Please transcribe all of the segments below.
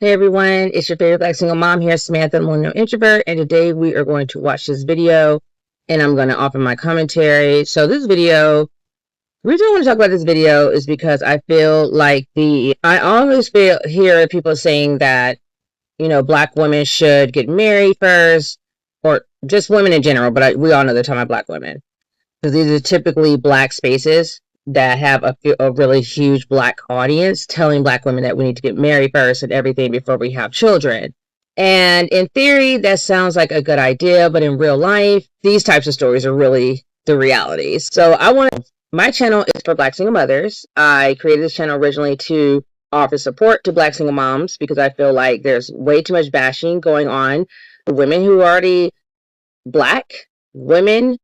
Hey everyone, it's your favorite Black single mom here, Samantha, millennial introvert, and today we are going to watch this video and I'm going to offer my commentary. So this video, the reason I want to talk about this video is because I feel like I always hear people saying that, Black women should get married first, or just women in general, but we all know they're talking about Black women. Because these are typically Black spaces that have a really huge Black audience telling Black women that we need to get married first and everything before we have children. And in theory, that sounds like a good idea, but in real life, these types of stories are really the realities. So my channel is for Black single mothers. I created this channel originally to offer support to Black single moms because I feel like there's way too much bashing going on. Women who are already Black, women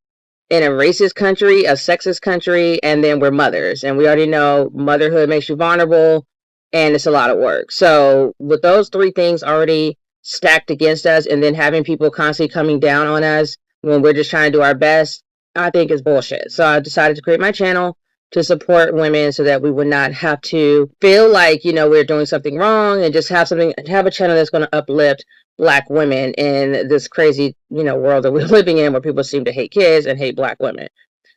in a racist country, a sexist country, and then we're mothers. And we already know motherhood makes you vulnerable, and it's a lot of work. So with those three things already stacked against us, and then having people constantly coming down on us when we're just trying to do our best, I think is bullshit. So I decided to create my channel to support women so that we would not have to feel like, we're doing something wrong, and just have a channel that's going to uplift Black women in this crazy, world that we're living in, where people seem to hate kids and hate Black women.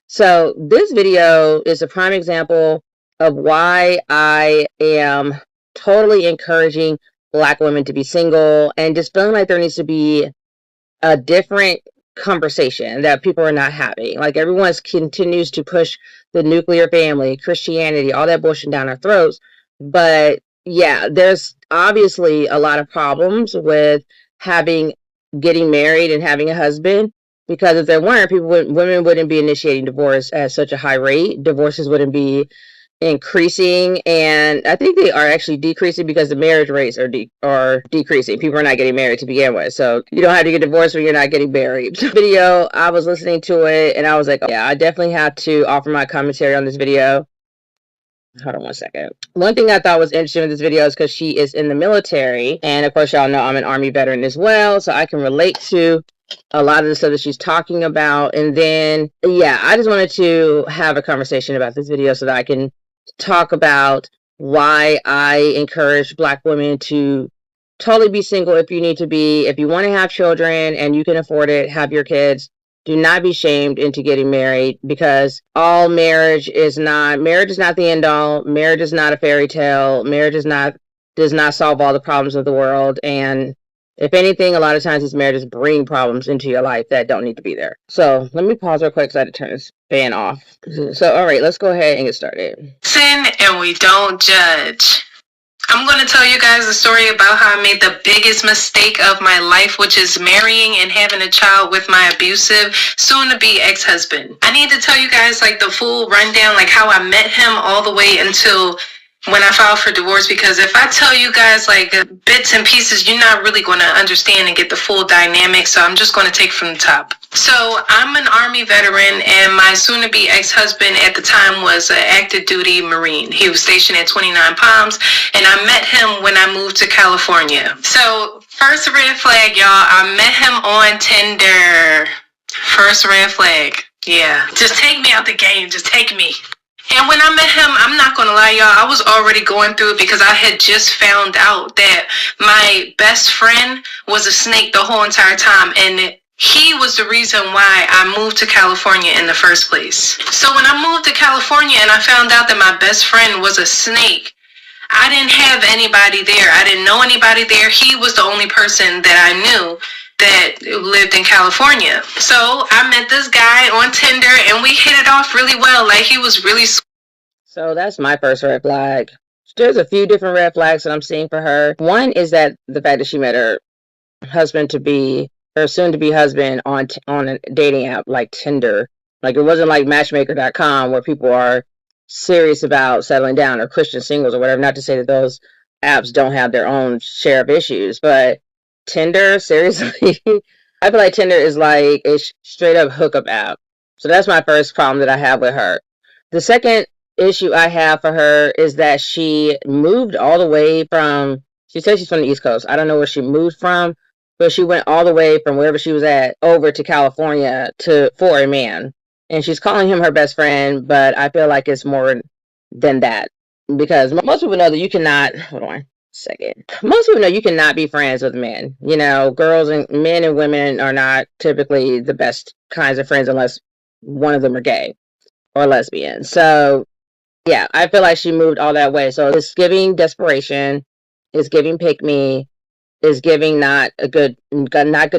So this video is a prime example of why I am totally encouraging Black women to be single, and just feeling like there needs to be a different conversation that people are not having. Like, everyone continues to push the nuclear family, Christianity, all that bullshit down our throats. But yeah, there's obviously a lot of problems with getting married and having a husband, because if there weren't, women wouldn't be initiating divorce at such a high rate. Divorces wouldn't be increasing, and I think they are actually decreasing because the marriage rates are decreasing. People are not getting married to begin with, so you don't have to get divorced when you're not getting married. Video, I was listening to it and I was like, oh, yeah, I definitely have to offer my commentary on this video. Hold on one second. One thing I thought was interesting with this video is because she is in the military, and of course y'all know I'm an Army veteran as well, so I can relate to a lot of the stuff that she's talking about. And then yeah, I just wanted to have a conversation about this video so that I can talk about why I encourage Black women to totally be single if you need to be. If you want to have children and you can afford it, have your kids. Do not be shamed into getting married, because marriage is not the end all. Marriage is not a fairy tale. Marriage does not solve all the problems of the world. And if anything, a lot of times these marriages bring problems into your life that don't need to be there. So let me pause real quick because I had to turn this fan off. So, all right, let's go ahead and get started. Sin and we don't judge. I'm going to tell you guys a story about how I made the biggest mistake of my life, which is marrying and having a child with my abusive, soon-to-be ex-husband. I need to tell you guys like the full rundown, like how I met him all the way until when I filed for divorce, because if I tell you guys like bits and pieces, you're not really going to understand and get the full dynamic. So I'm just going to take from the top. So I'm an Army veteran, and my soon-to-be ex-husband at the time was an active duty Marine. He was stationed at 29 Palms, and I met him when I moved to California. So first red flag, y'all, I met him on Tinder. First red flag. Yeah, just take me out the game. Just take me. And when I met him, I'm not going to lie, y'all, I was already going through it because I had just found out that my best friend was a snake the whole entire time. And he was the reason why I moved to California in the first place. So when I moved to California and I found out that my best friend was a snake, I didn't have anybody there. I didn't know anybody there. He was the only person that I knew that lived in California. So I met this guy on Tinder and we hit it off really well. Like, he was really sweet. So that's my first red flag. There's a few different red flags that I'm seeing for her. One is that the fact that she met her soon-to-be husband on a dating app like Tinder. Like, it wasn't like matchmaker.com where people are serious about settling down, or Christian singles or whatever. Not to say that those apps don't have their own share of issues, but Tinder, seriously, I feel like Tinder is like a straight up hookup app. So that's my first problem that I have with her. The second issue I have for her is that she moved all the way from, she says she's from the East Coast. I don't know where she moved from, but she went all the way from wherever she was at over to California for a man. And she's calling him her best friend, but I feel like it's more than that. Because most people know that you cannot, hold on. Second. Most people know you cannot be friends with men. You know, girls and men and women are not typically the best kinds of friends unless one of them are gay or lesbian. So yeah, I feel like she moved all that way. So it's giving desperation, it's giving pick me, is giving not good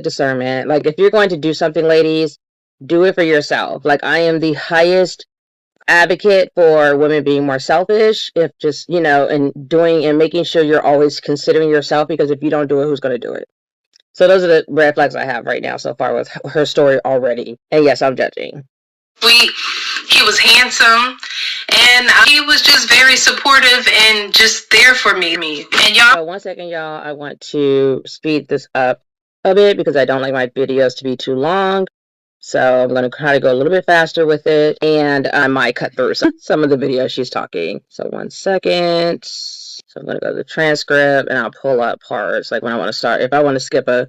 discernment. Like if you're going to do something, ladies, do it for yourself. Like I am the highest advocate for women being more selfish, if just, you know, and doing and making sure you're always considering yourself, because if you don't do it, who's going to do it? So those are the red flags I have right now so far with her story already. And yes, I'm judging. He was handsome, and he was just very supportive and just there for me. And y'all, so 1 second, y'all, I want to speed this up a bit because I don't like my videos to be too long. So I'm going to try to go a little bit faster with it, and I might cut through some of the videos she's talking. So 1 second. So I'm going to go to the transcript, and I'll pull up parts like when I want to start. If I want to skip a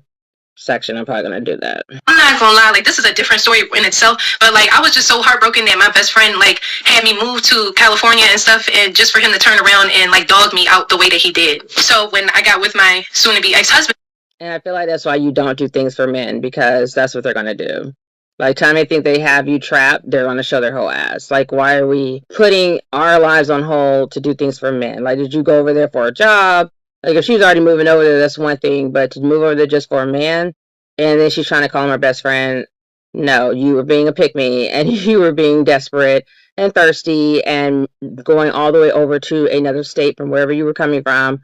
section, I'm probably going to do that. I'm not gonna lie, like this is a different story in itself, but like I was just so heartbroken that my best friend like had me move to California and stuff, and just for him to turn around and like dog me out the way that he did. So when I got with my soon-to-be ex-husband, and I feel like that's why you don't do things for men, because that's what they're going to do. Like, time they think they have you trapped, they're going to show their whole ass. Like, why are we putting our lives on hold to do things for men? Like, did you go over there for a job? Like, if she's already moving over there, that's one thing. But to move over there just for a man, and then she's trying to call him her best friend, no, you were being a pick-me, and you were being desperate and thirsty and going all the way over to another state from wherever you were coming from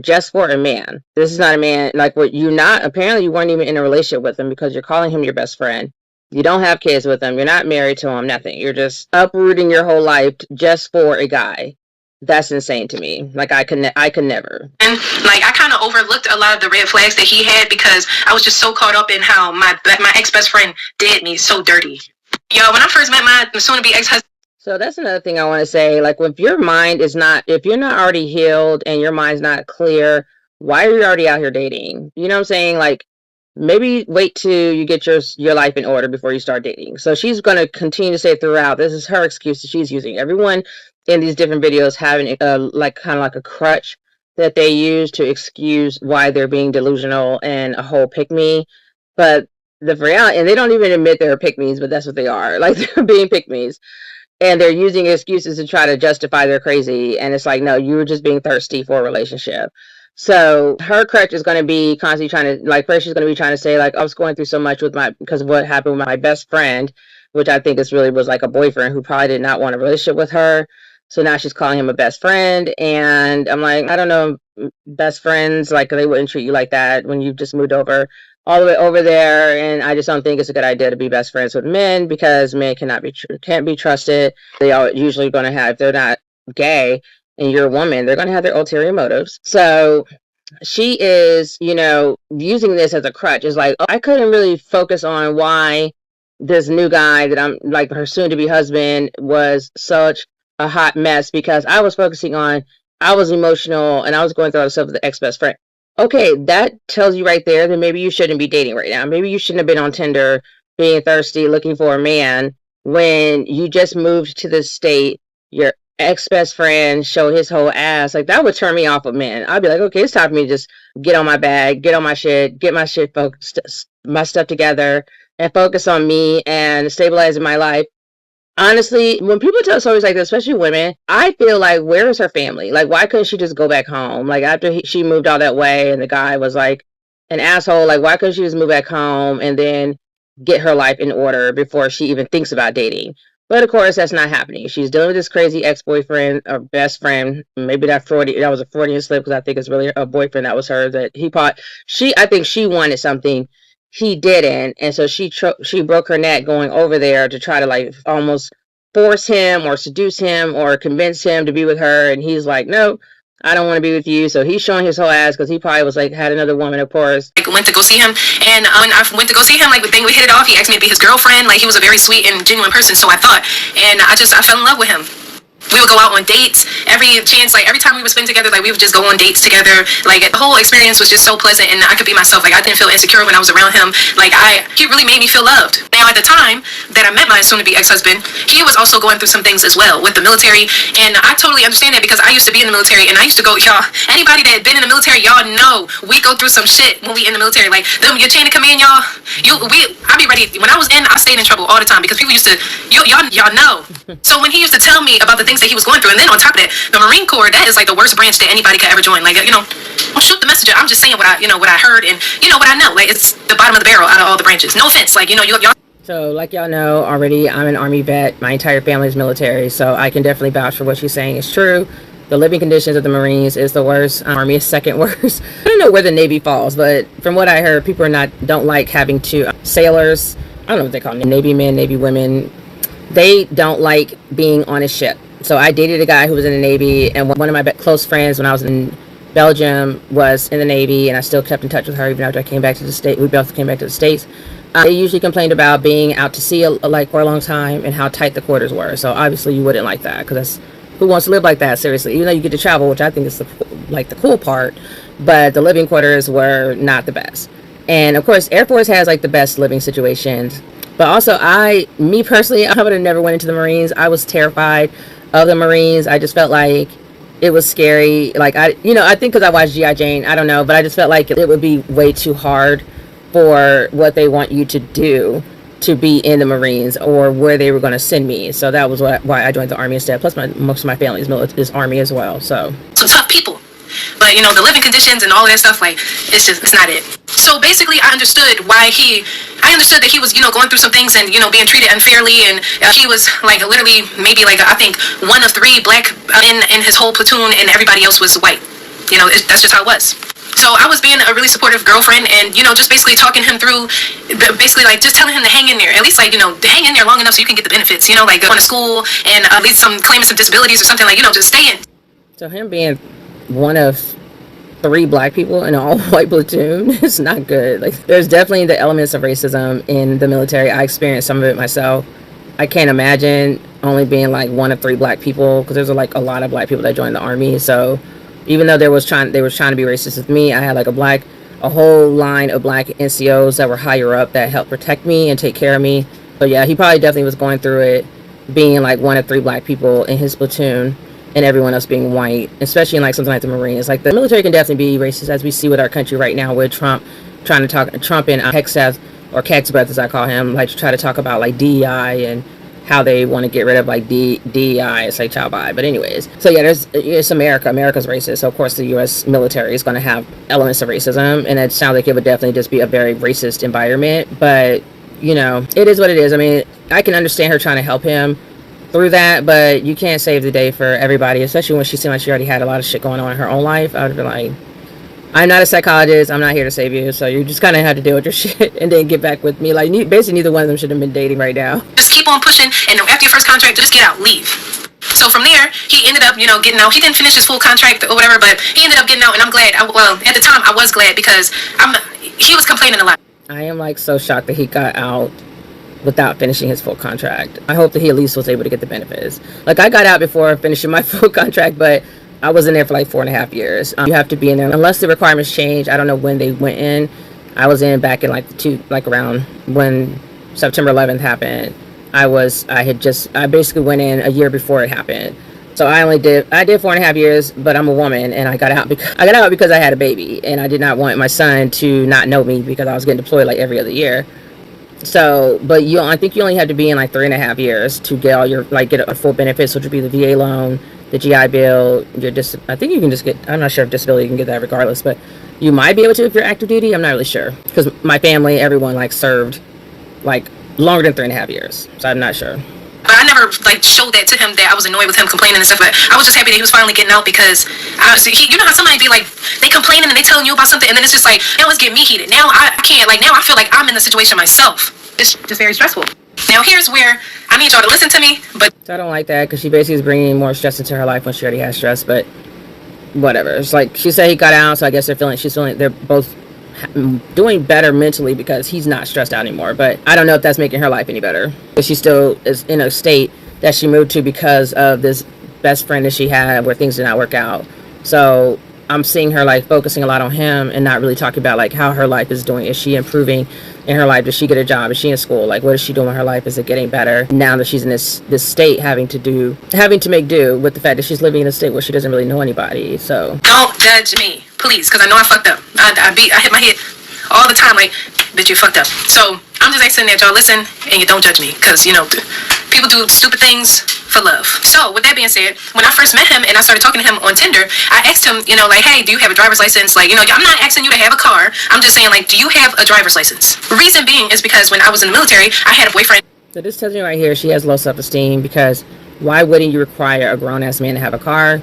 just for a man. This is not a man, like, what you not, apparently you weren't even in a relationship with him because you're calling him your best friend. You don't have kids with him. You're not married to him, nothing. You're just uprooting your whole life just for a guy. That's insane to me. Like, I could never. And like I kind of overlooked a lot of the red flags that he had because I was just so caught up in how my ex-best friend did me so dirty. Yo, when I first met my soon-to-be ex-husband. So that's another thing I want to say. Like, if your mind is not, if you're not already healed and your mind's not clear, why are you already out here dating? You know what I'm saying? Like, maybe wait till you get your life in order before you start dating. So she's going to continue to say throughout, this is her excuse that she's using. Everyone in these different videos having like kind of like a crutch that they use to excuse why they're being delusional and a whole pick-me. But the reality, and they don't even admit they're pick-me's, but that's what they are. Like, they're being pick-me's. And they're using excuses to try to justify their crazy. And it's like, no, you were just being thirsty for a relationship. So her crutch is going to be constantly trying to, like, first she's going to be trying to say, like, I was going through so much because of what happened with my best friend, which I think was like a boyfriend who probably did not want a relationship with her. So now she's calling him a best friend. And I'm like, I don't know, best friends, like, they wouldn't treat you like that when you just moved over all the way over there. And I just don't think it's a good idea to be best friends with men, because men can't be trusted. They are usually going to have, if they're not gay, and you're a woman, they're going to have their ulterior motives. So she is, you know, using this as a crutch. It's like, I couldn't really focus on why this new guy that I'm like, her soon-to-be husband, was such a hot mess, because I was focusing on, I was emotional and I was going through all the stuff with the ex-best friend. Okay, that tells you right there that maybe you shouldn't be dating right now. Maybe you shouldn't have been on Tinder being thirsty, looking for a man when you just moved to the state. Your ex-best friend showed his whole ass. Like, that would turn me off of men. I'd be like, okay, it's time for me to just get on my bag, get on my shit, get my shit focused, my stuff together, and focus on me and stabilizing my life. Honestly, when people tell stories like this, especially women, I feel like, where is her family? Like, why couldn't she just go back home? Like, after she moved all that way and the guy was like an asshole, like, why couldn't she just move back home and then get her life in order before she even thinks about dating? But of course, that's not happening. She's dealing with this crazy ex-boyfriend or best friend. Maybe that was a Freudian slip, because I think it's really a boyfriend that was her, that he thought I think she wanted something he didn't, and so she broke her neck going over there to try to, like, almost force him or seduce him or convince him to be with her, and he's like, no, I don't want to be with you. So he's showing his whole ass, because he probably was like, had another woman, of course. I went to go see him, and when I went to go see him, like, the thing we hit it off. He asked me to be his girlfriend. Like, he was a very sweet and genuine person, so I thought, and I fell in love with him. We would go out on dates every chance, like every time we would spend together, like we would just go on dates together. Like the whole experience was just so pleasant, and I could be myself. Like I didn't feel insecure when I was around him. Like he really made me feel loved. Now at the time that I met my soon-to-be ex-husband, he was also going through some things as well with the military, and I totally understand that because I used to be in the military, and I used to go, y'all. Anybody that had been in the military, y'all know we go through some shit when we in the military. Like your chain of command, y'all. I be ready. When I was in, I stayed in trouble all the time because people used to, y'all know. So when he used to tell me about the things that he was going through, and then on top of that, the Marine Corps, that is like the worst branch that anybody could ever join. Like, don't shoot the messenger. I'm just saying what I heard, and what I know. Like, it's the bottom of the barrel out of all the branches. No offense, like, y'all. So, like y'all know already, I'm an Army vet. My entire family is military, so I can definitely vouch for what she's saying is true. The living conditions of the Marines is the worst. Army is second worst. I don't know where the Navy falls, but from what I heard, people don't like having to sailors. I don't know what they call them, Navy men, Navy women. They don't like being on a ship. So I dated a guy who was in the Navy, and one of my close friends when I was in Belgium was in the Navy, and I still kept in touch with her even after I came back to the States. We both came back to the States. They usually complained about being out to sea like for a long time and how tight the quarters were. So obviously you wouldn't like that, because who wants to live like that, seriously? Even though you get to travel, which I think is the cool part, but the living quarters were not the best. And of course, Air Force has like the best living situations. But also, me personally, I would have never went into the Marines. I was terrified of the Marines. I just felt like it was scary. Like, I think because I watched G.I. Jane, I don't know, but I just felt like it would be way too hard for what they want you to do to be in the Marines or where they were going to send me. So that was why I joined the Army instead. Plus, most of my family is Army as well. So tough people. But, the living conditions and all of that stuff, like, it's not it. So basically, I understood that he was, going through some things and, being treated unfairly. And he was, like, literally maybe, like, I think one of 3 black in his whole platoon, and everybody else was white. That's just how it was. So I was being a really supportive girlfriend and, just basically talking him through, basically, like, just telling him to hang in there. At least, like, hang in there long enough so you can get the benefits, like going to school and at least claiming some disabilities or something, like, just stay in. So him being one of 3 black people in an all-white platoon is not good. Like, there's definitely the elements of racism in the military. I experienced some of it myself. I can't imagine only being like one of 3 black people, because there's like a lot of black people that joined the Army. So even though they was trying to be racist with me, I had like a whole line of black NCOs that were higher up that helped protect me and take care of me. So yeah, he probably definitely was going through it, being like one of 3 black people in his platoon and everyone else being white, especially in like something like the Marines. Like, the military can definitely be racist, as we see with our country right now, with Trump and Hexeth, or Kexbeth as I call him, like to try to talk about like DEI and how they want to get rid of like DEI, it's like child bi. But anyways, so yeah, it's America's racist, so of course the U.S. military is going to have elements of racism, and it sounds like it would definitely just be a very racist environment. But it is what it is. I mean, I can understand her trying to help him through that, but you can't save the day for everybody, especially when she seemed like she already had a lot of shit going on in her own life. I would have been like, I'm not a psychologist, I'm not here to save you, so you just kind of have to deal with your shit and then get back with me. Like, basically neither one of them should have been dating right now. Just keep on pushing, and after your first contract, just get out, leave. So from there, he ended up, getting out. He didn't finish his full contract or whatever, but he ended up getting out, and I'm glad. At the time, I was glad, because he was complaining a lot. I am like so shocked that he got out without finishing his full contract. I hope that he at least was able to get the benefits. Like, I got out before finishing my full contract, but I was in there for like 4.5 years. You have to be in there unless the requirements change. I don't know when they went in. I was in back in like around when September 11th happened. I basically went in a year before it happened. So I did 4.5 years, but I'm a woman, and I got out because I had a baby, and I did not want my son to not know me because I was getting deployed like every other year. So, but I think you only have to be in like 3.5 years to get all your, like, get a full benefits, which would be the VA loan, the GI Bill, I think you can just get, I'm not sure if disability you can get that regardless, but you might be able to if you're active duty. I'm not really sure, because my family, everyone like served like longer than 3.5 years, so I'm not sure. But I never like showed that to him, that I was annoyed with him complaining and stuff. But I was just happy that he was finally getting out, because you know how somebody be like, they complaining and they telling you about something, and then it's just like, now it's getting me heated. Now I can't, like, now I feel like I'm in the situation myself. It's just very stressful. Now here's where I need y'all to listen to me. But so I don't like that, because she basically is bringing more stress into her life when she already has stress. But whatever. It's like, she said he got out, so I guess they're both doing better mentally because he's not stressed out anymore. But I don't know if that's making her life any better, but she still is in a state that she moved to because of this best friend that she had where things did not work out. So I'm seeing her like focusing a lot on him and not really talking about like how her life is doing. Is she improving in her life? Does she get a job? Is she in school? Like, what is she doing with her life? Is it getting better now that she's in this state, having to make do with the fact that she's living in a state where she doesn't really know anybody? So don't judge me, please, because I know I fucked up. I hit my head all the time, like, bitch, you fucked up. So I'm just asking that y'all listen and you don't judge me, because people do stupid things for love. So with that being said, when I first met him and I started talking to him on Tinder, I asked him, like, hey, do you have a driver's license? Like, I'm not asking you to have a car. I'm just saying, like, do you have a driver's license? Reason being is because when I was in the military, I had a boyfriend. So this tells me right here she has low self-esteem, because why wouldn't you require a grown-ass man to have a car?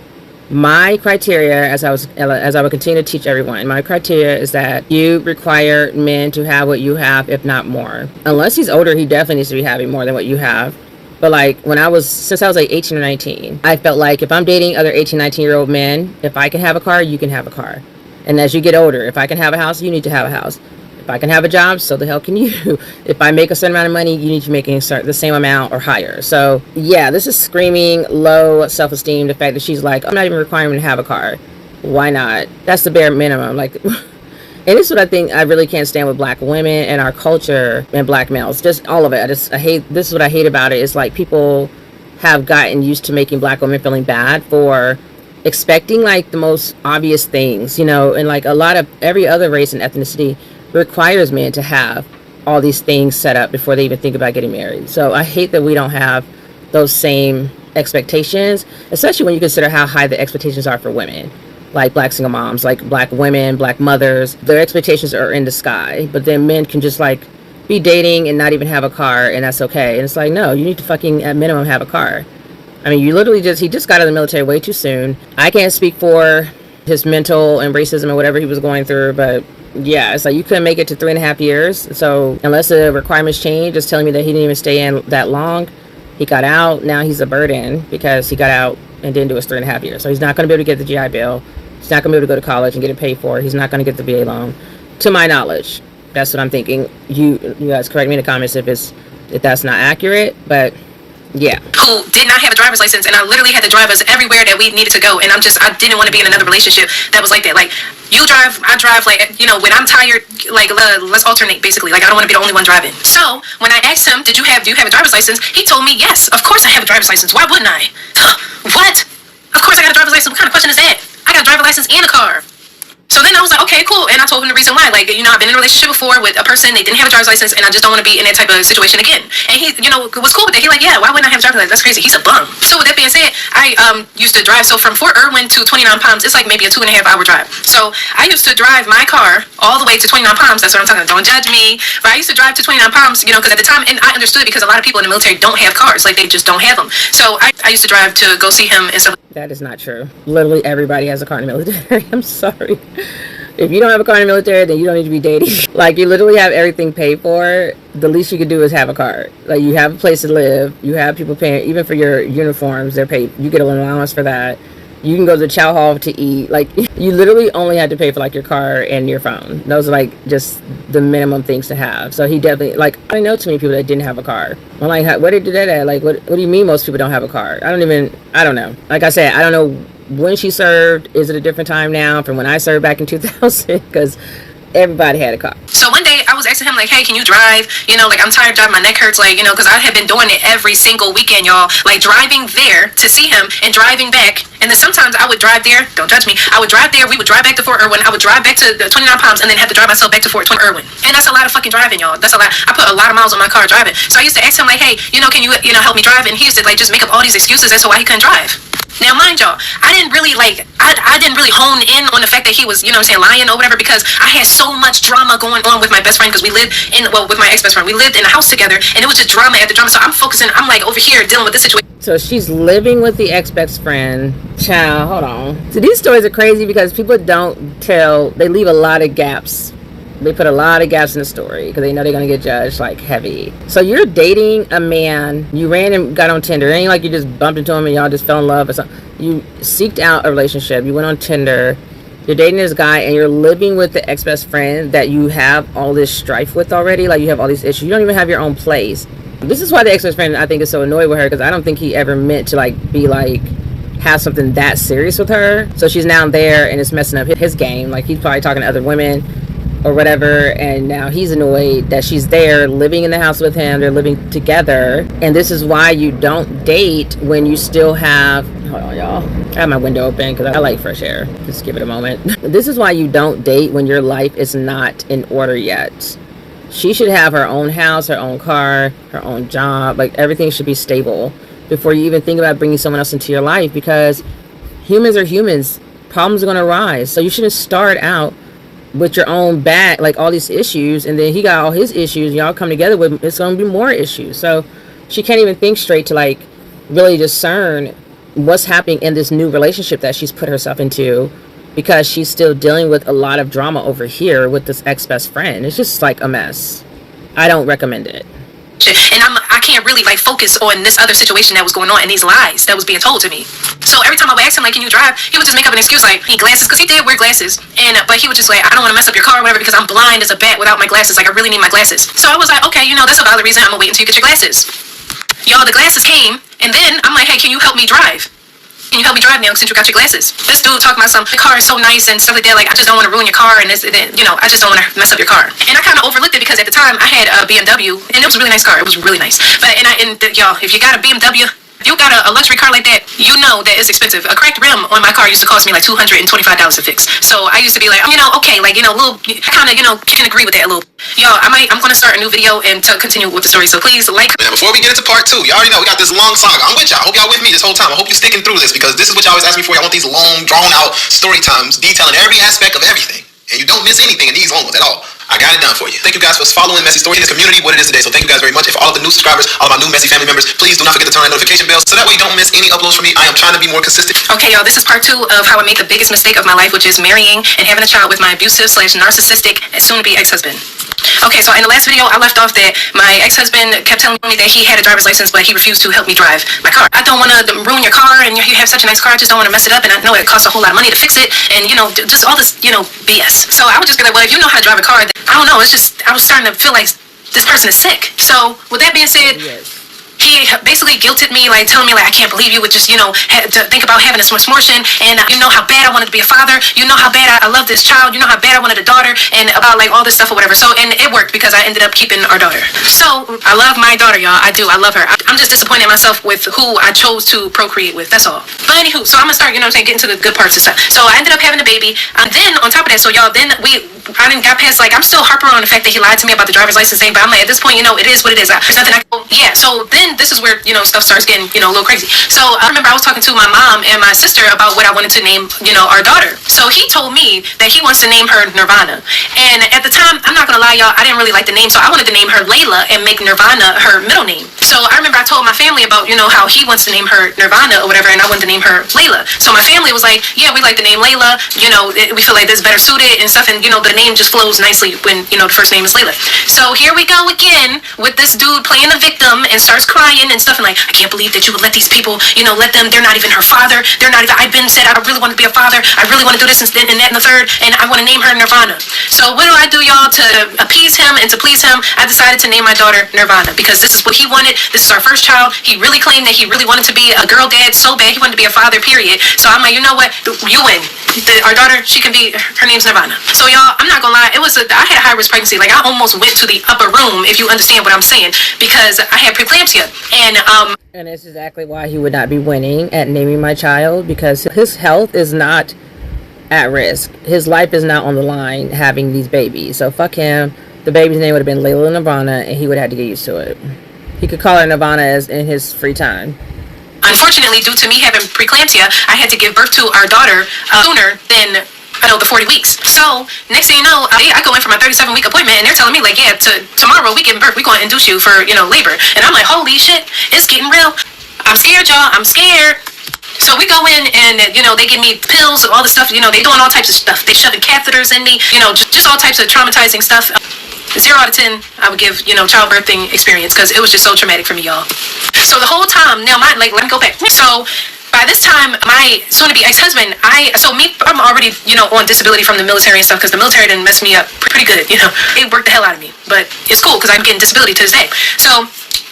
My criteria, as I would continue to teach everyone, my criteria is that you require men to have what you have, if not more. Unless he's older, he definitely needs to be having more than what you have. But like since I was like 18 or 19, I felt like if I'm dating other 18, 19-year-old men, if I can have a car, you can have a car. And as you get older, if I can have a house, you need to have a house. If I can have a job, so the hell can you. If I make a certain amount of money, you need to make the same amount or higher. So yeah, this is screaming low self-esteem. The fact that she's like, I'm not even requiring him to have a car. Why not? That's the bare minimum. Like, and this is what I think I really can't stand with black women and our culture and black males. Just all of it. I hate, this is what I hate about it, is like people have gotten used to making black women feeling bad for expecting like the most obvious things, and like a lot of every other race and ethnicity requires men to have all these things set up before they even think about getting married. So I hate that we don't have those same expectations, especially when you consider how high the expectations are for women, like black single moms, like black women, black mothers. Their expectations are in the sky, but then men can just like be dating and not even have a car, and that's okay. And it's like, no, you need to fucking at minimum have a car. I mean, you literally he just got out of the military way too soon. I can't speak for his mental and racism and whatever he was going through, but yeah, it's like you couldn't make it to 3.5 years. So unless the requirements change, it's telling me that he didn't even stay in that long. He got out. Now he's a burden because he got out and didn't do his 3.5 years. So he's not going to be able to get the GI Bill. He's not going to be able to go to college and get it paid for. He's not going to get the VA loan, to my knowledge. That's what I'm thinking. You guys correct me in the comments if that's not accurate, but yeah. Who did not have a driver's license, and I literally had to drive us everywhere that we needed to go, and I didn't want to be in another relationship that was like that. Like, you drive, I drive, like, when I'm tired, like, let's alternate, basically. Like, I don't want to be the only one driving. So, when I asked him, do you have a driver's license? He told me, yes, of course I have a driver's license. Why wouldn't I? What? Of course I got a driver's license. What kind of question is that? I got a driver's license and a car. So then I was like, okay, cool. And I told him the reason why. Like, I've been in a relationship before with a person, they didn't have a driver's license, and I just don't want to be in that type of situation again. And he, was cool with it. He like, yeah, why wouldn't I have a driver's license? That's crazy. He's a bum. So with that being said, I used to drive. So from Fort Irwin to 29 Palms, it's like maybe a 2.5-hour drive. So I used to drive my car all the way to 29 Palms. That's what I'm talking about. Don't judge me. But I used to drive to 29 Palms, because at the time, and I understood because a lot of people in the military don't have cars. Like, they just don't have them. So I used to drive to go see him and stuff. That is not true. Literally everybody has a car in the military. I'm sorry. If you don't have a car in the military, then you don't need to be dating. Like, you literally have everything paid for. The least you could do is have a car. Like, you have a place to live. You have people paying, even for your uniforms, they're paid. You get an allowance for that. You can go to the chow hall to eat. Like, you literally only had to pay for, like, your car and your phone. Those are, like, just the minimum things to have. So he definitely, like, I know too many people that didn't have a car. I'm like, where did you do that at? Like, what do you mean most people don't have a car? I don't know. Like I said, I don't know when she served. Is it a different time now from when I served back in 2000? Because everybody had a car. So one day I was asking him, like, hey, can you drive? Like, I'm tired of driving, my neck hurts, like, because I had been doing it every single weekend, y'all. Like, driving there to see him and driving back. And then sometimes I would drive there, don't judge me, I would drive there, we would drive back to Fort Irwin, I would drive back to the 29 Palms, and then have to drive myself back to Fort Irwin. And that's a lot of fucking driving, y'all. That's a lot. I put a lot of miles on my car driving. So I used to ask him, like, hey, can you, help me drive? And he used to, like, just make up all these excuses as to why he couldn't drive. Now, mind y'all, I didn't really hone in on the fact that he was, lying or whatever, because I had so much drama going on with my best friend, because we lived with my ex-best friend, we lived in a house together, and it was just drama after drama. So I'm like over here dealing with this situation. So she's living with the ex-best friend. Child, hold on. So these stories are crazy because people they leave a lot of gaps. They put a lot of gaps in the story because they know they're going to get judged like heavy. So you're dating a man, you ran and got on Tinder. It ain't like you just bumped into him and y'all just fell in love or something. You seeked out a relationship. You went on Tinder. You're dating this guy and you're living with the ex-best friend that you have all this strife with already. Like, you have all these issues. You don't even have your own place. This is why the ex-best friend, I think, is so annoyed with her, because I don't think he ever meant to, like, be like, have something that serious with her. So she's now there and it's messing up his game. Like, he's probably talking to other women or whatever, and now he's annoyed that she's there living in the house with him. They're living together, and this is why you don't date when you still have, hold on y'all, I have my window open because I like fresh air. Just give it a moment. This is why you don't date when your life is not in order yet. She should have her own house, her own car, her own job. Like, everything should be stable before you even think about bringing someone else into your life, because humans are humans. Problems are going to arise. So you shouldn't start out with your own bag, like all these issues, and then he got all his issues, and y'all come together with, it's going to be more issues. So she can't even think straight to like really discern what's happening in this new relationship that she's put herself into, because she's still dealing with a lot of drama over here with this ex-best friend. It's just like a mess. I don't recommend it. And I can't really like focus on this other situation that was going on and these lies that was being told to me. So every time I would ask him like, can you drive, he would just make up an excuse like, he glasses, because he did wear glasses, and but he would just like, I don't want to mess up your car or whatever because I'm blind as a bat without my glasses. Like, I really need my glasses. So I was like, okay, you know, that's a valid reason. I'm gonna wait until you get your glasses. Y'all, the glasses came, and then I'm like, hey, can you help me drive? Can you help me drive now since you got your glasses? This dude talking about the car is so nice and stuff like that. Like, I just don't want to ruin your car, and this, you know, I just don't want to mess up your car. And I kind of overlooked it because at the time I had a BMW, and it was a really nice car. It was really nice. But y'all, if you got a BMW, if you got a luxury car like that, you know that it's expensive. A cracked rim on my car used to cost me like $225 to fix. So I used to be like, you know, okay, like, you know, little, I kind of, you know, can agree with that a little. Y'all, I'm going to start a new video and continue with the story. So please like. Now, before we get into part 2, you already know we got this long saga. I'm with y'all. I hope y'all with me this whole time. I hope you're sticking through this, because this is what y'all always ask me for. I want these long, drawn out story times detailing every aspect of everything. And you don't miss anything in these long ones at all. I got it done for you. Thank you guys for following Messy Story in this community, what it is today. So thank you guys very much. And for all of the new subscribers, all of my new Messy family members, please do not forget to turn on notification bells so that way you don't miss any uploads from me. I am trying to be more consistent. Okay, y'all, this is part 2 of how I made the biggest mistake of my life, which is marrying and having a child with my abusive / narcissistic soon-to-be ex-husband. Okay, so in the last video, I left off that my ex-husband kept telling me that he had a driver's license, but he refused to help me drive my car. I don't want to ruin your car, and you have such a nice car. I just don't want to mess it up, and I know it costs a whole lot of money to fix it, and, you know, just all this, you know, BS. So I would just be like, well, if you know how to drive a car, then, I don't know, it's just, I was starting to feel like this person is sick. So with that being said, he basically guilted me, like telling me like, I can't believe you would just, you know, to think about having a abortion, and you know how bad I wanted to be a father, you know how bad I love this child, you know how bad I wanted a daughter, and about like all this stuff or whatever. So, and it worked because I ended up keeping our daughter. So I love my daughter, y'all. I do. I love her. I'm just disappointed in myself with who I chose to procreate with. That's all. But anywho, so I'm gonna start, you know what I'm saying, getting to the good parts and stuff. So I ended up having a baby. Then on top of that, so y'all, then I didn't got past, like, I'm still harping on the fact that he lied to me about the driver's license thing, but I'm like, at this point, you know, it is what it is. There's nothing yeah. So then this is where, you know, stuff starts getting, you know, a little crazy. So I remember I was talking to my mom and my sister about what I wanted to name, you know, our daughter. So he told me that he wants to name her Nirvana. And at the time, I'm not gonna lie, y'all, I didn't really like the name, so I wanted to name her Layla and make Nirvana her middle name. So I remember I told my family about, you know, how he wants to name her Nirvana or whatever, and I wanted to name her Layla. So my family was like, yeah, we like the name Layla, you know, we feel like this is better suited and stuff, and, you know, the name just flows nicely when, you know, the first name is Layla. So here we go again with this dude playing the victim and starts crying and stuff, and like, I can't believe that you would let these people, you know, let them, they're not even her father, they're not even, I've been said I really want to be a father, I really want to do this and that and the third, and I want to name her Nirvana. So what do I do, y'all, to appease him and to please him? I decided to name my daughter Nirvana, because this is what he wanted. This is our first child. He really claimed that he really wanted to be a girl dad so bad, he wanted to be a father, period. So I'm like, you know what, you win. Our daughter, she can be, her name's Nirvana. So y'all, I'm not gonna lie, I had a high risk pregnancy. Like, I almost went to the upper room, if you understand what I'm saying, because I had preeclampsia. And that's exactly why he would not be winning at naming my child, because his health is not at risk. His life is not on the line having these babies. So fuck him. The baby's name would have been Layla Nirvana, and he would have to get used to it. He could call her Nirvana as in his free time. Unfortunately, due to me having preeclampsia, I had to give birth to our daughter sooner than the 40 weeks. So next thing you know, I go in for my 37-week appointment, and they're telling me like, yeah, tomorrow we give birth, we're going to induce you for, you know, labor. And I'm like, holy shit, it's getting real. I'm scared, y'all. I'm scared. So we go in, and, you know, they give me pills and all this stuff. You know, they doing all types of stuff. They shoving catheters in me, you know, just all types of traumatizing stuff. 0 out of 10, I would give, you know, childbirthing experience, because it was just so traumatic for me, y'all. So the whole time, now let me go back. So by this time, my soon-to-be ex-husband, I'm already, you know, on disability from the military and stuff, because the military didn't mess me up pretty good, you know. It worked the hell out of me, but it's cool, because I'm getting disability to this day. So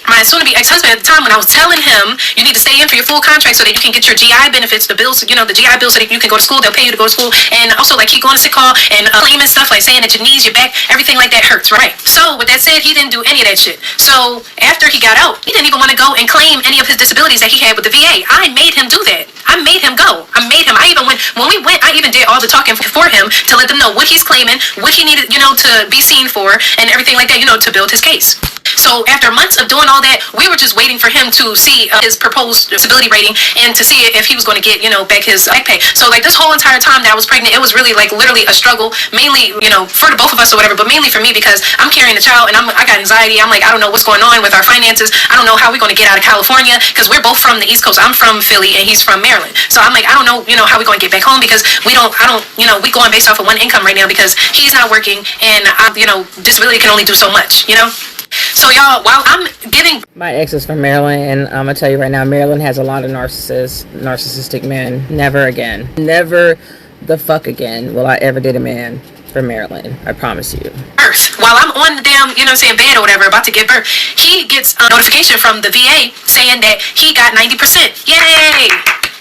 my soon-to-be ex-husband at the time, when I was telling him, you need to stay in for your full contract so that you can get your GI benefits, the bills, you know, the GI bills, so that you can go to school. They'll pay you to go to school, and also like keep going to sick call and claiming stuff like saying that your knees, your back, everything like that hurts, right? So with that said, he didn't do any of that shit. So after he got out, he didn't even want to go and claim any of his disabilities that he had with the VA. I made him do that. I made him go. I made him. I even when we went, I even did all the talking for him to let them know what he's claiming, what he needed, you know, to be seen for, and everything like that, you know, to build his case. So after months of doing all that, we were just waiting for him to see his proposed disability rating and to see if he was going to get, you know, back his back pay. So like this whole entire time that I was pregnant, it was really like literally a struggle, mainly, you know, for the both of us or whatever, but mainly for me because I'm carrying a child and I got anxiety. I'm like, I don't know what's going on with our finances. I don't know how we're going to get out of California because we're both from the East Coast. I'm from Philly and he's from Maryland. So I'm like, I don't know, you know, how we're going to get back home because we going based off of one income right now because he's not working and you know, disability can only do so much, you know? So y'all, while I'm getting... My ex is from Maryland, and I'm going to tell you right now, Maryland has a lot of narcissistic men. Never again. Never the fuck again will I ever date a man from Maryland. I promise you. Birth. While I'm on the damn, you know what I'm saying, bed or whatever, about to give birth, he gets a notification from the VA saying that he got 90%. Yay!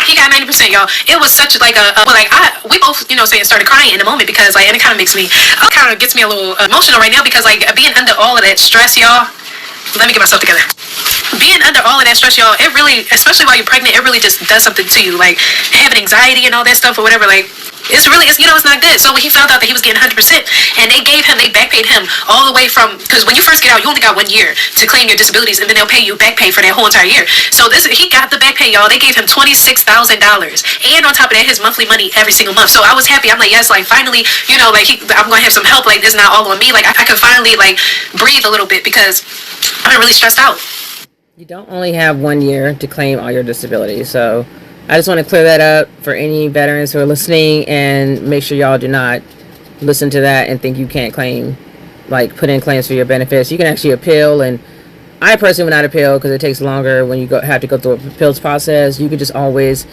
He got 90%, y'all. It was such like we both, you know, started crying in the moment because like, and it kind of makes me, kind of gets me a little emotional right now because like being under all of that stress, y'all. Let me get myself together. Being under all of that stress, y'all, it really, especially while you're pregnant, it really just does something to you. Like having anxiety and all that stuff or whatever, like it's you know, it's not good. So when he found out that he was getting 100% and they back paid him all the way from, because when you first get out, you only got 1 year to claim your disabilities and then they'll pay you back pay for that whole entire year. So he got the back pay, y'all. They gave him $26,000 and on top of that, his monthly money every single month. So I was happy. I'm like, yes, like finally, you know, like I'm going to have some help. Like it's not all on me. Like I can finally like breathe a little bit because I've been really stressed out. You don't only have 1 year to claim all your disabilities, so I just want to clear that up for any veterans who are listening and make sure y'all do not listen to that and think you can't claim, like put in claims for your benefits. You can actually appeal, and I personally would not appeal because it takes longer when you have to go through a appeals process. You could just always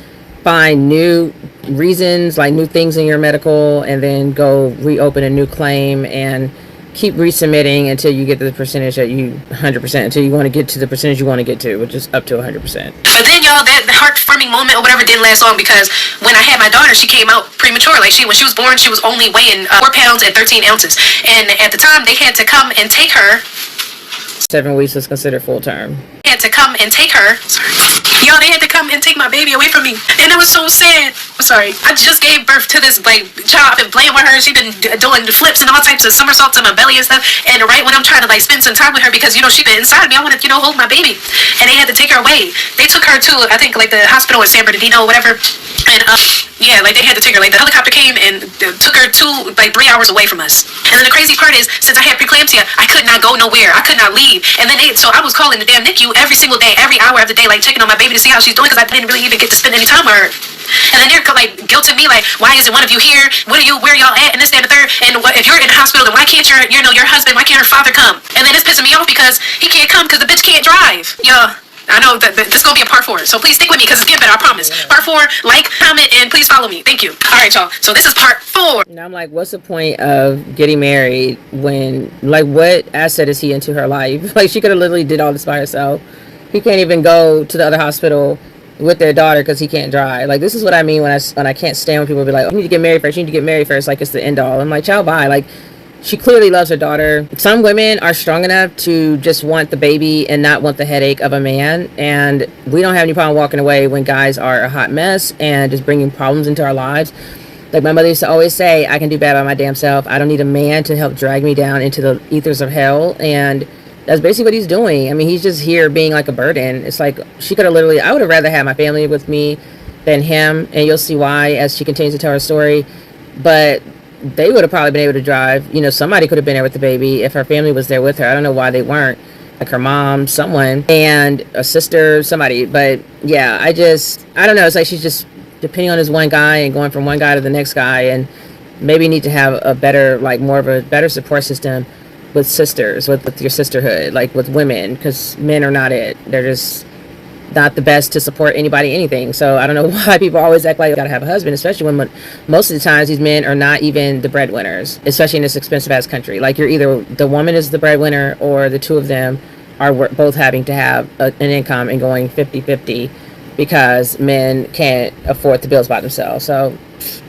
find new reasons, like new things in your medical, and then go reopen a new claim and keep resubmitting until you get to the percentage that you 100%, until you want to get to the percentage you want to get to, which is up to 100%. But then y'all, that heartwarming moment or whatever didn't last long because when I had my daughter, she came out premature. Like when she was born, she was only weighing 4 pounds and 13 ounces. And at the time, they had to come and take her. 7 weeks was considered full term. They had to come and take her. Sorry. Y'all, they had to come and take my baby away from me. And it was so sad. I'm sorry. I just gave birth to this like child. I've been playing with her. She's been doing flips and all types of somersaults on my belly and stuff. And right when I'm trying to like spend some time with her because, you know, she's been inside me, I want to, you know, hold my baby. And they had to take her away. They took her to, I think, like the hospital in San Bernardino or whatever. And yeah, like they had to take her. Like the helicopter came and took her 3 hours away from us. And then the crazy part is, since I had preeclampsia, I could not go nowhere. I could not leave. And then so I was calling the damn NICU every single day, every hour of the day, like checking on my baby to see how she's doing because I didn't really even get to spend any time with her. And then they're like guilting me, like, why isn't one of you here? Where y'all at? And this, that, and the third. And if you're in the hospital, then why can't your husband, why can't her father come? And then it's pissing me off because he can't come because the bitch can't drive. Yeah. I know that this is going to be a part 4, so please stick with me because it's getting better, I promise. Part 4, like, comment, and please follow me. Thank you. All right, y'all. So this is part 4. Now I'm like, what's the point of getting married when, like, what asset is he into her life? Like, she could have literally did all this by herself. He can't even go to the other hospital with their daughter because he can't drive. Like, this is what I mean when I can't stand when people be like, oh, you need to get married first. You need to get married first. Like, it's the end all. I'm like, child, bye. Like, she clearly loves her daughter. Some women are strong enough to just want the baby and not want the headache of a man. And we don't have any problem walking away when guys are a hot mess and just bringing problems into our lives. Like my mother used to always say, I can do bad by my damn self. I don't need a man to help drag me down into the ethers of hell. And that's basically what he's doing. I mean, he's just here being like a burden. It's like she could have literally, I would have rather had my family with me than him. And you'll see why as she continues to tell her story. But they would have probably been able to drive. You know, somebody could have been there with the baby if her family was there with her. I don't know why they weren't. Like her mom, someone, and a sister, somebody. But yeah, I don't know. It's like she's just depending on this one guy and going from one guy to the next guy, and maybe need to have a better, like more of a better support system with sisters, with your sisterhood, like with women, because men are not it. They're just not the best to support anybody, anything. So I don't know why people always act like you gotta have a husband, especially when most of the times these men are not even the breadwinners, especially in this expensive ass country. Like you're either the woman is the breadwinner or the two of them are both having to have an income and going 50-50 because men can't afford the bills by themselves. So,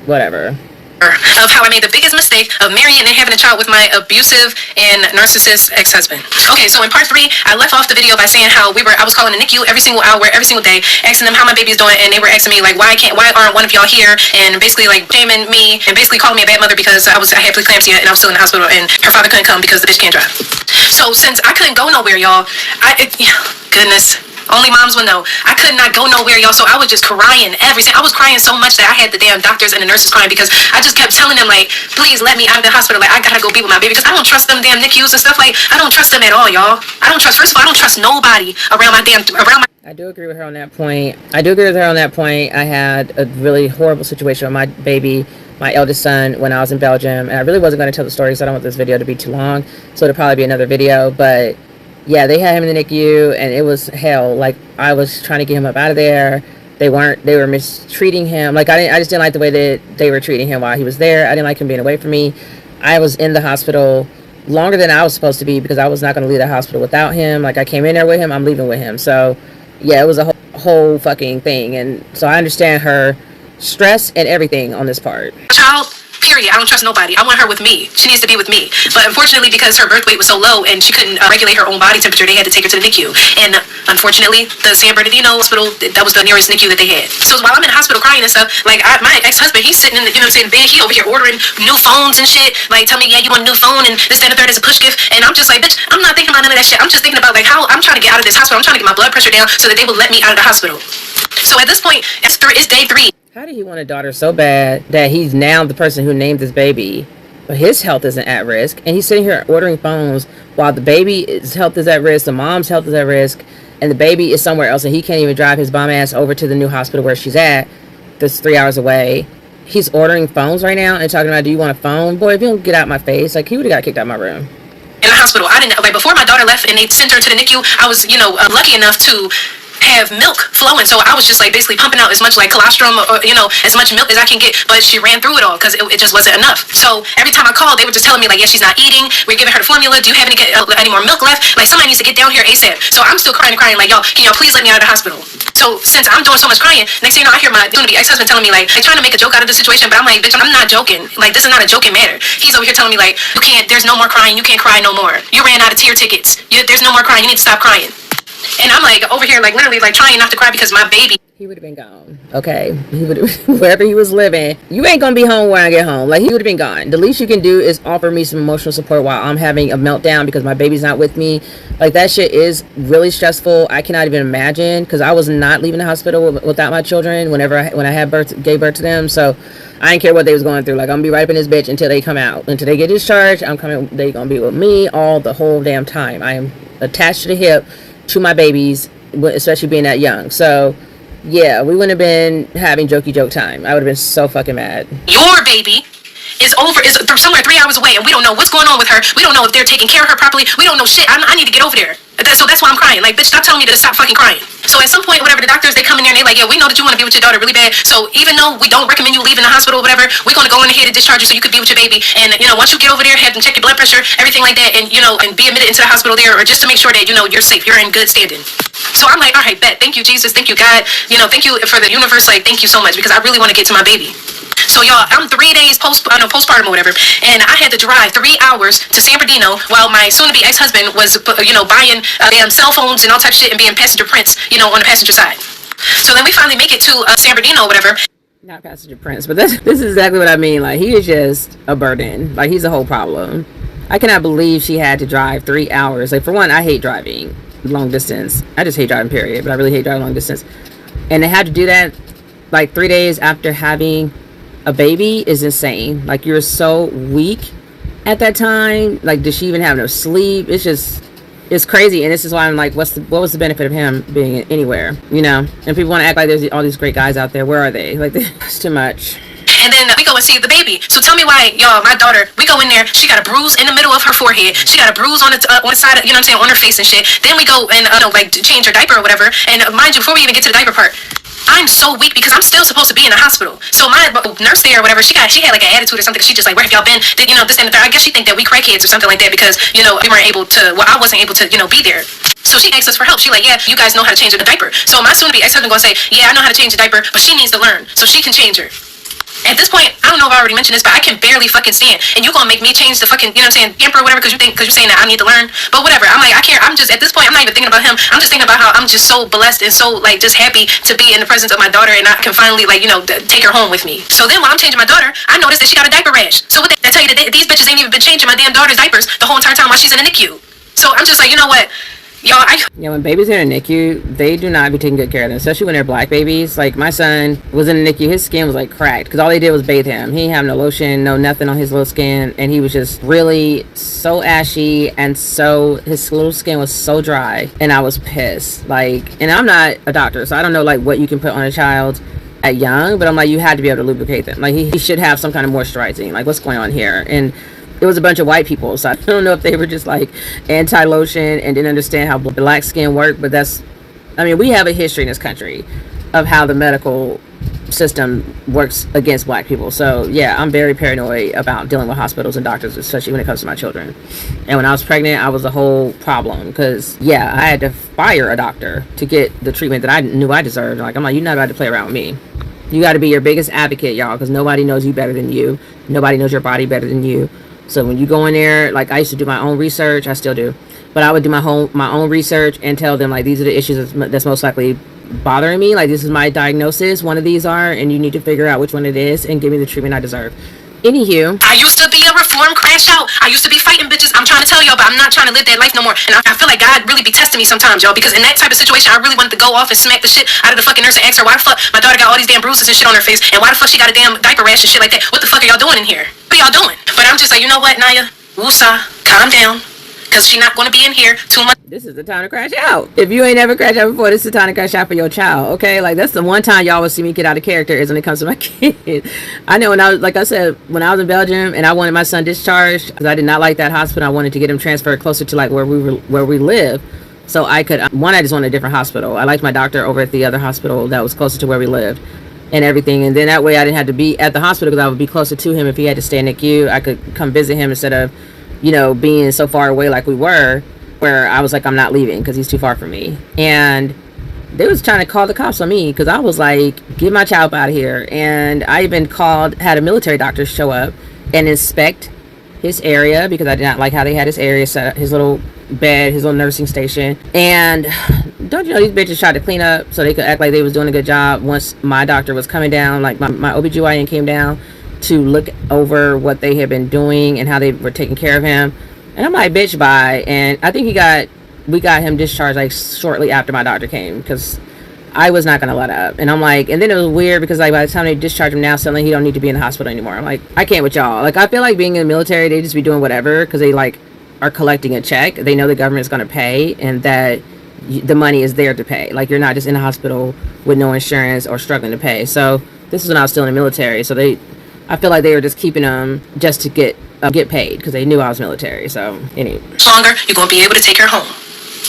whatever. Of how I made the biggest mistake of marrying and having a child with my abusive and narcissist ex-husband. Okay, so in part 3, I left off the video by saying how I was calling the NICU every single hour, every single day, asking them how my baby's doing, and they were asking me like, why aren't one of y'all here, and basically like shaming me and basically calling me a bad mother because I had preeclampsia and I was still in the hospital and her father couldn't come because the bitch can't drive. So since I couldn't go nowhere, y'all, goodness. Only moms will know. I could not go nowhere, y'all, so I was just crying everything. I was crying so much that I had the damn doctors and the nurses crying because I just kept telling them, like, please let me out of the hospital. Like, I gotta go be with my baby because I don't trust them damn NICUs and stuff. Like, I don't trust them at all, y'all. First of all, I don't trust nobody around my. I do agree with her on that point. I had a really horrible situation with my baby, my eldest son, when I was in Belgium, and I really wasn't going to tell the story because I don't want this video to be too long, so it'll probably be another video, but yeah, they had him in the NICU, and it was hell. Like, I was trying to get him up out of there. They were mistreating him. Like, I just didn't like the way that they were treating him while he was there. I didn't like him being away from me. I was in the hospital longer than I was supposed to be because I was not going to leave the hospital without him. Like, I came in there with him, I'm leaving with him. So, yeah, it was a whole fucking thing. And so I understand her stress and everything on this part. Child. Period. I don't trust nobody. I want her with me. She needs to be with me. But unfortunately, because her birth weight was so low and she couldn't regulate her own body temperature, they had to take her to the NICU. And unfortunately, the San Bernardino hospital, that was the nearest NICU that they had. So while I'm in the hospital crying and stuff, like my ex-husband, he's sitting in the, bed, he over here ordering new phones and shit. Like, tell me, yeah, you want a new phone and this, that, and the third is a push gift. And I'm just like, bitch, I'm not thinking about none of that shit. I'm just thinking about like how I'm trying to get out of this hospital. I'm trying to get my blood pressure down so that they will let me out of the hospital. So at this point, it's day 3. How did he want a daughter so bad that he's now the person who named this baby, but his health isn't at risk, and he's sitting here ordering phones while the baby's health is at risk, the mom's health is at risk, and the baby is somewhere else, and he can't even drive his bum ass over to the new hospital where she's at, that's 3 hours away. He's ordering phones right now and talking about, do you want a phone? Boy, if you don't get out my face, like, he would have got kicked out of my room. In the hospital, I didn't, like, before my daughter left and they sent her to the NICU, I was, lucky enough to have milk flowing, so I was just like basically pumping out as much like colostrum or as much milk as I can get, but she ran through it all because it just wasn't enough. So every time I called, they were just telling me like, yeah, she's not eating, we're giving her the formula, do you have any more milk left, like somebody needs to get down here ASAP. So I'm still crying like, y'all, can y'all please let me out of the hospital? So since I'm doing so much crying, next thing you know, I hear my soon-to-be ex-husband telling me like trying to make a joke out of the situation, but I'm like, bitch, I'm not joking, like this is not a joking matter. He's over here telling me like, there's no more crying, you can't cry no more, you ran out of tear tickets, there's no more crying, you need to stop crying. And I'm like over here like literally like trying not to cry because my baby. He would have been gone. Okay, he would have wherever he was living. You ain't gonna be home when I get home. Like, he would have been gone. The least you can do is offer me some emotional support while I'm having a meltdown because my baby's not with me. Like, that shit is really stressful. I cannot even imagine because I was not leaving the hospital without my children when I gave birth to them. So I didn't care what they was going through. Like, I'm gonna be right up in this bitch until they come out. Until they get discharged, they gonna be with me the whole damn time. I am attached to the hip to my babies, especially being that young. So yeah, we wouldn't have been having jokey joke time. I would have been so fucking mad. Your baby is somewhere 3 hours away and we don't know what's going on with her. We don't know if they're taking care of her properly. We don't know shit. I need to get over there. So that's why I'm crying. Like, bitch, stop telling me to stop fucking crying. So at some point, whatever, the doctors, they come in there and they like, yeah, we know that you want to be with your daughter really bad. So even though we don't recommend you leaving the hospital or whatever, we're going to go in ahead and discharge you so you could be with your baby. And, once you get over there, have them check your blood pressure, everything like that, and, and be admitted into the hospital there, or just to make sure that, you're safe, you're in good standing. So I'm like, all right, bet. Thank you, Jesus. Thank you, God. Thank you for the universe. Like, thank you so much because I really want to get to my baby. So y'all, I'm 3 days postpartum or whatever, and I had to drive 3 hours to San Bernardino while my soon-to-be ex-husband was, buying damn cell phones and all type of shit and being passenger prince, on the passenger side. So then we finally make it to San Bernardino or whatever. Not passenger prince, but this is exactly what I mean. Like, he is just a burden. Like, he's a whole problem. I cannot believe she had to drive 3 hours. Like, for one, I hate driving long distance. I just hate driving, period. But I really hate driving long distance. And they had to do that, like, 3 days after having a baby is insane. Like, you're so weak at that time. Like, did she even have no sleep? It's crazy. And this is why I'm like, what was the benefit of him being anywhere, and people want to act like there's all these great guys out there. Where are they? Like, it's too much. And then we go and see the baby. So tell me why, y'all, my daughter, we go in there, she got a bruise in the middle of her forehead, she got a bruise on the side of, on her face and shit. Then we go and change her diaper or whatever. And mind you, before we even get to the diaper part, I'm so weak because I'm still supposed to be in the hospital. So my nurse there or whatever, she had like an attitude or something. She just like, where have y'all been? This and the third. I guess she think that we crackheads or something like that because, we weren't able to, I wasn't able to, be there. So she asks us for help. She like, yeah, you guys know how to change a diaper. So my soon-to-be ex-husband gonna say, yeah, I know how to change a diaper, but she needs to learn so she can change her. At this point, I don't know if I already mentioned this, but I can barely fucking stand. And you gonna make me change the fucking, you know what I'm saying, emperor or whatever, because you're saying that I need to learn. But whatever, I'm like, I care. I'm just, at this point, I'm not even thinking about him. I'm just thinking about how I'm just so blessed and so, like, just happy to be in the presence of my daughter, and I can finally, like, you know, take her home with me. So then while I'm changing my daughter, I noticed that she got a diaper rash. So what that tell you that these bitches ain't even been changing my damn daughter's diapers the whole entire time while she's in the NICU. So I'm just like, you know what? Y'all, yeah, when babies are in a NICU, they do not be taking good care of them, especially when they're black babies. Like, my son was in the NICU, his skin was like cracked because all they did was bathe him. He didn't have no lotion, no nothing on his little skin, and he was just really so ashy, and so his little skin was so dry, and I was pissed. Like, and I'm not a doctor, so I don't know like what you can put on a child at young, but I'm like, you had to be able to lubricate them. Like, he should have some kind of moisturizing. Like, what's going on here? And it was a bunch of white people, so I don't know if they were just like anti-lotion and didn't understand how black skin worked. But that's, I mean, we have a history in this country of how the medical system works against black people. So yeah, I'm very paranoid about dealing with hospitals and doctors, especially when it comes to my children. And when I was pregnant, I was a whole problem because yeah, I had to fire a doctor to get the treatment that I knew I deserved. Like, I'm like, you're not about to play around with me. You got to be your biggest advocate, y'all, because nobody knows you better than you. Nobody knows your body better than you. So when you go in there, like, I used to do my own research, I still do, but I would do my own research and tell them, like, these are the issues that's most likely bothering me. Like, this is my diagnosis, one of these are, and you need to figure out which one it is and give me the treatment I deserve. Anywho, I used to be a reform crash out. I used to be fighting bitches. I'm trying to tell y'all, but I'm not trying to live that life no more. And I feel like God really be testing me sometimes, y'all, because in that type of situation, I really wanted to go off and smack the shit out of the fucking nurse and ask her why the fuck my daughter got all these damn bruises and shit on her face, and why the fuck she got a damn diaper rash and shit like that. What the fuck are y'all doing in here? What are y'all doing? But I'm just like, you know what, Naya? Woosah, calm down, because she's not going to be in here too much. This is the time to crash out. If you ain't never crashed out before, this is the time to crash out for your child, okay? Like, that's the one time y'all will see me get out of character is when it comes to my kid. I know when I was, like I said, when I was in Belgium and I wanted my son discharged because I did not like that hospital. I wanted to get him transferred closer to like where we live, so I could. One, I just wanted a different hospital. I liked my doctor over at the other hospital that was closer to where we lived and everything. And then that way I didn't have to be at the hospital because I would be closer to him if he had to stay in NICU. I could come visit him instead of, you know, being so far away like we were, where I was like, I'm not leaving because he's too far from me. And they was trying to call the cops on me because I was like, get my child out of here. And I even had a military doctor show up and inspect his area because I did not like how they had his area set up, his little bed, his little nursing station. And don't you know, these bitches tried to clean up so they could act like they was doing a good job. Once my doctor was coming down, like my OBGYN came down to look over what they had been doing and how they were taking care of him. And I'm like, bitch, bye. And I think we got him discharged like shortly after my doctor came because I was not going to let up. And I'm like, and then it was weird because like by the time they discharge him now, suddenly he don't need to be in the hospital anymore. I'm like, I can't with y'all. Like, I feel like being in the military, they just be doing whatever because they like are collecting a check. They know the government's going to pay and that the money is there to pay. Like, you're not just in the hospital with no insurance or struggling to pay. So this is when I was still in the military. So I feel like they were just keeping them just to get paid because they knew I was military. So anyway, longer, you're gonna be able to take her home.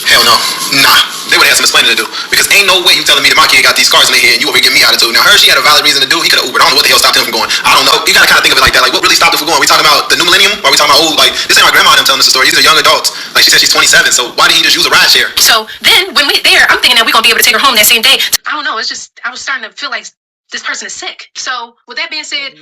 Hell no. Nah. They would have some explaining to do. Because ain't no way you telling me that my kid got these scars in their head and you over here giving me attitude. Now, her, she had a valid reason to do. He could have Ubered. I don't know what the hell stopped him from going. I don't know. You gotta kind of think of it like that. Like, what really stopped him from going? We talking about the new millennium? Or are we talking about old? Like, this ain't my grandma and them telling us the story. These are young adults. Like, she said she's 27. So why did he just use a ride share? So then when we there, I'm thinking that we're gonna be able to take her home that same day. I don't know. It's just, I was starting to feel like this person is sick. So with that being said,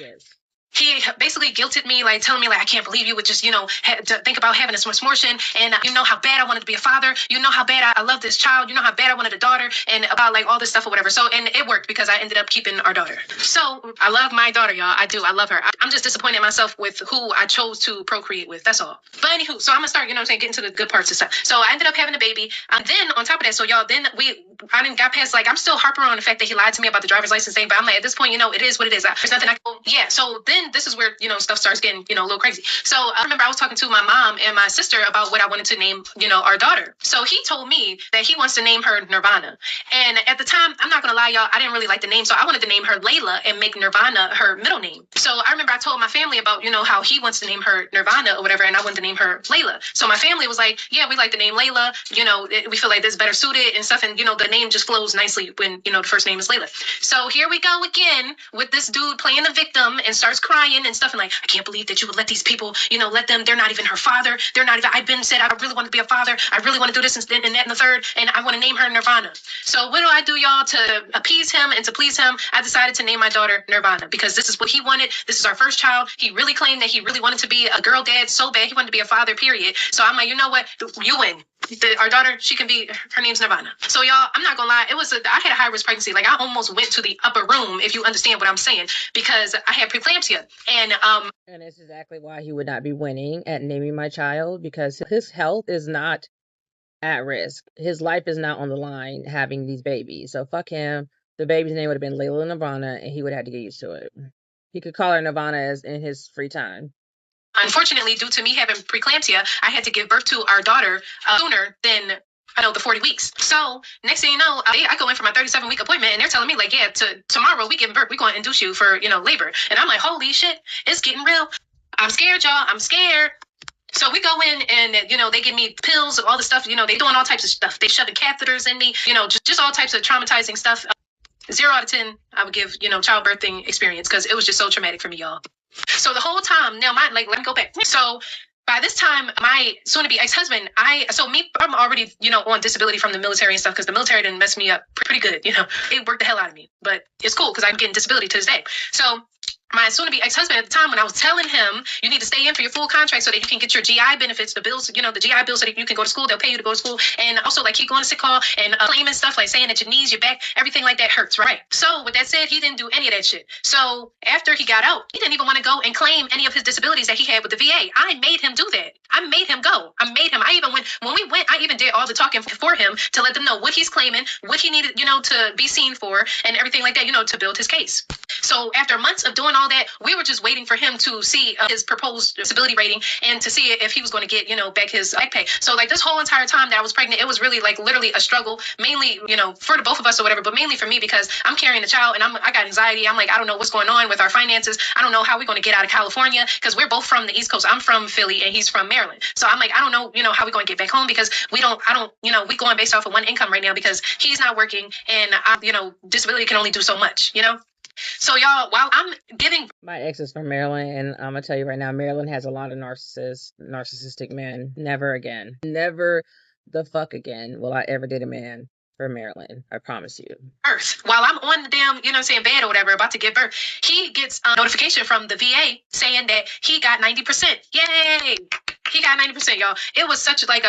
he basically guilted me, like telling me like, I can't believe you would just, you know, to think about having this misfortune, and you know how bad I wanted to be a father, you know how bad I love this child, you know how bad I wanted a daughter, and about like all this stuff or whatever. So, and it worked because I ended up keeping our daughter. So I love my daughter, y'all. I do. I love her. I'm just disappointed in myself with who I chose to procreate with. That's all. But anywho, so I'm gonna start, you know what I'm saying, getting to the good parts and stuff. So I ended up having a baby. Then on top of that, so y'all, then I didn't got past, like, I'm still harping on the fact that he lied to me about the driver's license thing, but I'm like, at this point, you know, it is what it is. There's nothing yeah. So then this is where, you know, stuff starts getting, you know, a little crazy. So I remember I was talking to my mom and my sister about what I wanted to name, you know, our daughter. So he told me that he wants to name her Nirvana. And at the time, I'm not gonna lie, y'all, I didn't really like the name, so I wanted to name her Layla and make Nirvana her middle name. So I remember I told my family about, you know, how he wants to name her Nirvana or whatever, and I wanted to name her Layla. So my family was like, yeah, we like the name Layla, you know, we feel like this better suited and stuff, and you know, the name just flows nicely when, you know, the first name is Layla. So here we go again with this dude playing the victim and starts crying and stuff and like, I can't believe that you would let these people, let them, they're not even her father. They're not even, I've been said, I really want to be a father. I really want to do this and that and the third. And I want to name her Nirvana. So what do I do, y'all, to appease him and to please him? I decided to name my daughter Nirvana because this is what he wanted. This is our first child. He really claimed that he really wanted to be a girl dad so bad. He wanted to be a father, period. So I'm like, you know what? You win. Our daughter, she can be, her name's Nirvana. So y'all, I'm not gonna lie, I had a high risk pregnancy. Like I almost went to the upper room, if you understand what I'm saying, because I had preeclampsia. And that's exactly why he would not be winning at naming my child, because his health is not at risk. His life is not on the line having these babies. So fuck him. The baby's name would have been Layla Nirvana, and he would have to get used to it. He could call her Nirvana as in his free time. Unfortunately, due to me having preeclampsia, I had to give birth to our daughter sooner than the 40 weeks. So next thing you know, I go in for my 37-week appointment and they're telling me like, yeah, tomorrow we give birth, we're going to induce you for, labor. And I'm like, holy shit, it's getting real. I'm scared, y'all. I'm scared. So we go in and, they give me pills, all the stuff, they doing all types of stuff. They shoving catheters in me, just all types of traumatizing stuff. 0 out of 10, I would give, childbirthing experience because it was just so traumatic for me, y'all. So the whole time, now let me go back. So by this time, my soon-to-be ex-husband, I'm already, on disability from the military and stuff because the military didn't mess me up pretty good, It worked the hell out of me, but it's cool because I'm getting disability to this day. So my soon-to-be ex-husband at the time, when I was telling him, you need to stay in for your full contract so that you can get your GI benefits, the bills, the GI bills so that you can go to school, they'll pay you to go to school, and also like keep going to sick call and claiming stuff like saying that your knees, your back, everything like that hurts, right? So with that said, he didn't do any of that shit. So after he got out, he didn't even want to go and claim any of his disabilities that he had with the VA. I made him do that. I made him go. I made him. When we went, I even did all the talking for him to let them know what he's claiming, what he needed, to be seen for, and everything like that, to build his case. So after months of doing all that, we were just waiting for him to see his proposed disability rating and to see if he was going to get, back his back pay. So like this whole entire time that I was pregnant, it was really like literally a struggle, mainly, for the both of us or whatever, but mainly for me because I'm carrying a child and I got anxiety. I'm like, I don't know what's going on with our finances. I don't know how we're going to get out of California because we're both from the East Coast. I'm from Philly and he's from Maryland. So I'm like, I don't know, how we're going to get back home because we going based off of one income right now because he's not working and disability can only do so much, So y'all, while I'm giving... My ex is from Maryland, and I'm going to tell you right now, Maryland has a lot of narcissistic men. Never again. Never the fuck again will I ever date a man from Maryland. I promise you. Earth. While I'm on the damn, bed or whatever, about to give birth, he gets a notification from the VA saying that he got 90%. Yay! He got 90%, y'all. It was such like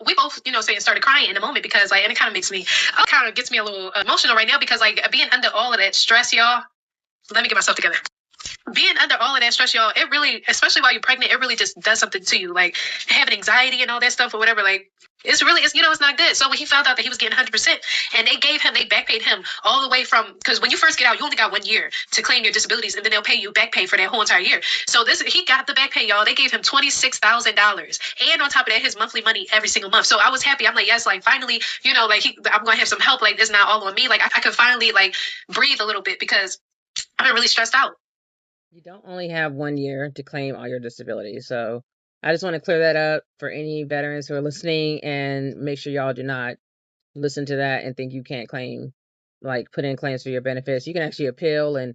we both, started crying in the moment because and it kind of makes me, kind of gets me a little emotional right now because being under all of that stress, y'all, let me get myself together. Being under all of that stress, y'all, it really, especially while you're pregnant, it really just does something to you, like having anxiety and all that stuff or whatever, like, it's not good. So when he found out that he was getting 100% and they back paid him all the way from, because when you first get out, you only got 1 year to claim your disabilities and then they'll pay you back pay for that whole entire year. So he got the back pay, y'all. They gave him $26,000 and on top of that, his monthly money every single month. So I was happy. I'm like, yes, like finally, I'm going to have some help. Like it's not all on me. Like I could finally like breathe a little bit because I've been really stressed out. You don't only have 1 year to claim all your disabilities. So I just want to clear that up for any veterans who are listening and make sure y'all do not listen to that and think you can't put in claims for your benefits. You can actually appeal. And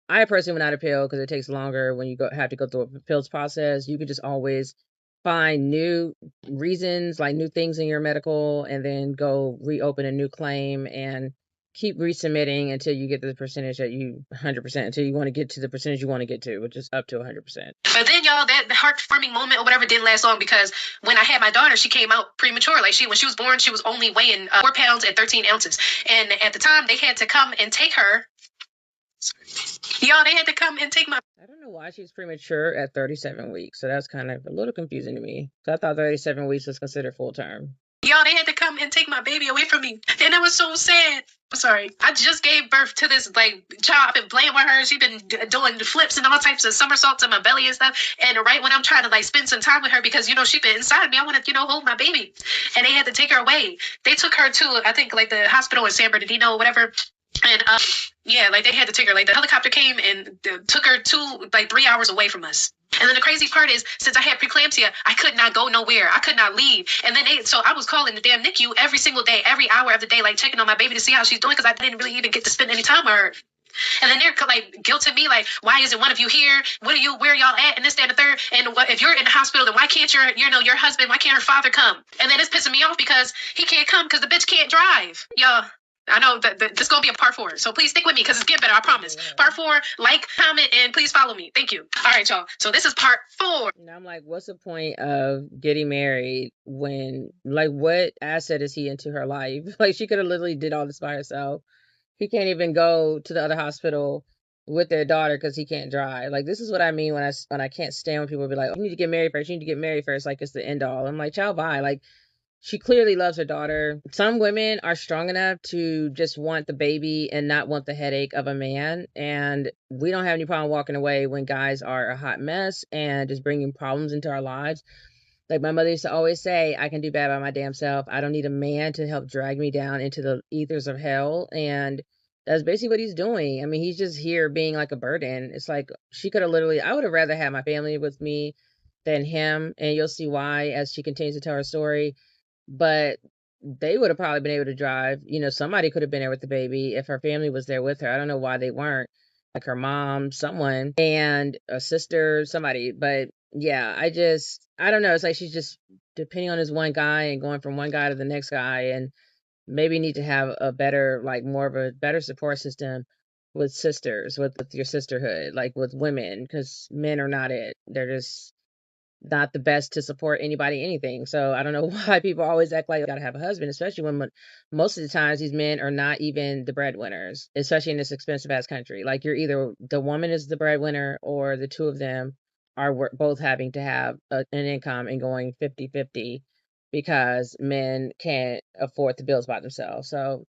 I personally would not appeal because it takes longer when you have to go through a appeals process. You could just always find new reasons, like new things in your medical, and then go reopen a new claim and keep resubmitting until you get to the percentage that 100%, until you want to get to the percentage you want to get to, which is up to 100%. But then, y'all, that heartwarming moment or whatever didn't last long because when I had my daughter, she came out premature. Like when she was born, she was only weighing 4 pounds and 13 ounces. And at the time, they had to come and take her. Y'all, they had to come and take my... I don't know why she's premature at 37 weeks. So that's kind of a little confusing to me. So I thought 37 weeks was considered full term. Y'all, they had to come and take my baby away from me. And it was so sad. Sorry. I just gave birth to this, child. I've been playing with her. She's been doing flips and all types of somersaults in my belly and stuff. And right when I'm trying to, spend some time with her because, she's been inside me, I want to, hold my baby. And they had to take her away. They took her to, I think, the hospital in San Bernardino or whatever. And, they had to take her. The helicopter came and took her 3 hours away from us. And then the crazy part is, since I had preeclampsia, I could not go nowhere. I could not leave. And then so I was calling the damn NICU every single day, every hour of the day, checking on my baby to see how she's doing because I didn't really even get to spend any time with her. And then they're like guilting me, like, why isn't one of you here? Where y'all at? And this, that, and the third. And if you're in the hospital, then why can't your husband, why can't her father come? And then it's pissing me off because he can't come because the bitch can't drive. Y'all, I know that this is going to be a part 4. So please stick with me because it's getting better, I promise. Part 4, like, comment, and please follow me. Thank you. All right, y'all. So this is part 4. And I'm like, what's the point of getting married when, like, what asset is he into her life? Like, she could have literally did all this by herself. He can't even go to the other hospital with their daughter because he can't drive. Like, this is what I mean when I can't stand when people be like, oh, you need to get married first. You need to get married first. Like, it's the end all. I'm like, child, bye. Like, she clearly loves her daughter. Some women are strong enough to just want the baby and not want the headache of a man. And we don't have any problem walking away when guys are a hot mess and just bringing problems into our lives. Like my mother used to always say, I can do bad by my damn self. I don't need a man to help drag me down into the ethers of hell. And that's basically what he's doing. I mean, he's just here being like a burden. It's like she could have literally, I would have rather had my family with me than him. And you'll see why as she continues to tell her story. But they would have probably been able to drive. You know, somebody could have been there with the baby if her family was there with her. I don't know why they weren't. Like her mom, someone, and a sister, somebody. But yeah, I don't know. It's like she's just depending on this one guy and going from one guy to the next guy, and maybe need to have a better, like more of a better support system with sisters, with your sisterhood, like with women, because men are not it. They're just not the best to support anybody, anything. So I don't know why people always act like you gotta have a husband, especially when most of the times these men are not even the breadwinners, especially in this expensive ass country. Like you're either the woman is the breadwinner or the two of them are both having to have an income and going 50-50 because men can't afford the bills by themselves. So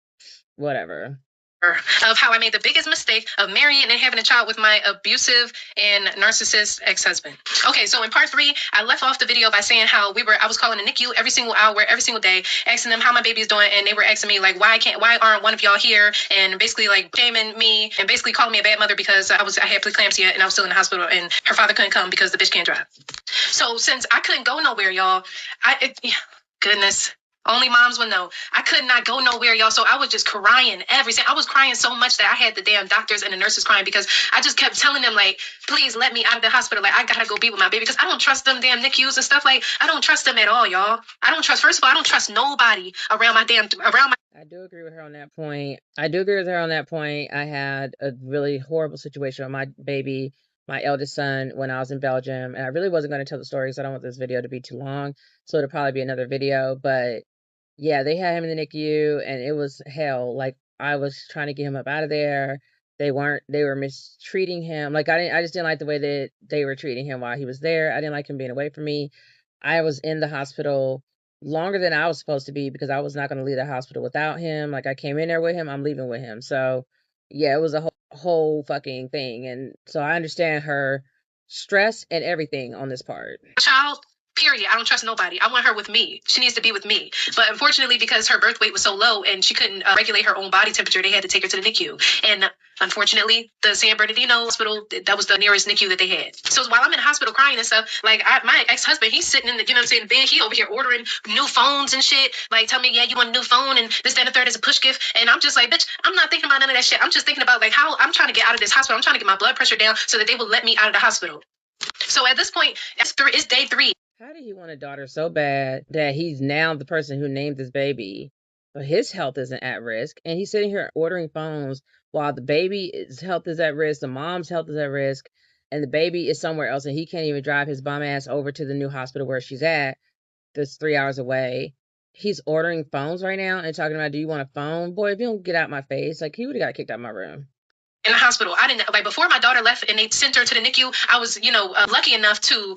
whatever. Of how I made the biggest mistake of marrying and having a child with my abusive and narcissist ex-husband. Okay, so in part 3, I left off the video by saying how I was calling the NICU every single hour, every single day, asking them how my baby is doing, and they were asking me like, why aren't one of y'all here, and basically like shaming me and basically calling me a bad mother because I had preeclampsia and I was still in the hospital and her father couldn't come because the bitch can't drive. So since I couldn't go nowhere, y'all, goodness. Only moms would know. I could not go nowhere, y'all. So I was just crying I was crying so much that I had the damn doctors and the nurses crying because I just kept telling them, like, please let me out of the hospital. Like, I gotta go be with my baby because I don't trust them damn NICUs and stuff. Like, I don't trust them at all, y'all. First of all, I don't trust nobody around my. I do agree with her on that point. I had a really horrible situation with my baby, my eldest son, when I was in Belgium. And I really wasn't going to tell the story because I don't want this video to be too long. So it'll probably be another video. But yeah, they had him in the NICU and it was hell. Like I was trying to get him up out of there. They were mistreating him. Like I just didn't like the way that they were treating him while he was there. I didn't like him being away from me. I was in the hospital longer than I was supposed to be because I was not going to leave the hospital without him. Like I came in there with him, I'm leaving with him. So yeah, it was a whole fucking thing. And so I understand her stress and everything on this part. Child. Period. I don't trust nobody. I want her with me. She needs to be with me. But unfortunately, because her birth weight was so low and she couldn't regulate her own body temperature, they had to take her to the NICU. And unfortunately, the San Bernardino hospital, that was the nearest NICU that they had. So while I'm in the hospital crying and stuff, like my ex-husband, he's sitting in the, the bed. He over here ordering new phones and shit. Like, tell me, yeah, you want a new phone and this, that, and the third is a push gift. And I'm just like, bitch, I'm not thinking about none of that shit. I'm just thinking about like how I'm trying to get out of this hospital. I'm trying to get my blood pressure down so that they will let me out of the hospital. So at this point, it's day 3. How did he want a daughter so bad that he's now the person who named this baby, but his health isn't at risk, and he's sitting here ordering phones while the baby's health is at risk, the mom's health is at risk, and the baby is somewhere else, and he can't even drive his bum ass over to the new hospital where she's at, that's 3 hours away. He's ordering phones right now and talking about, do you want a phone? Boy, if you don't get out my face, like he would have got kicked out of my room. In the hospital, I didn't like before my daughter left and they sent her to the NICU. I was, lucky enough to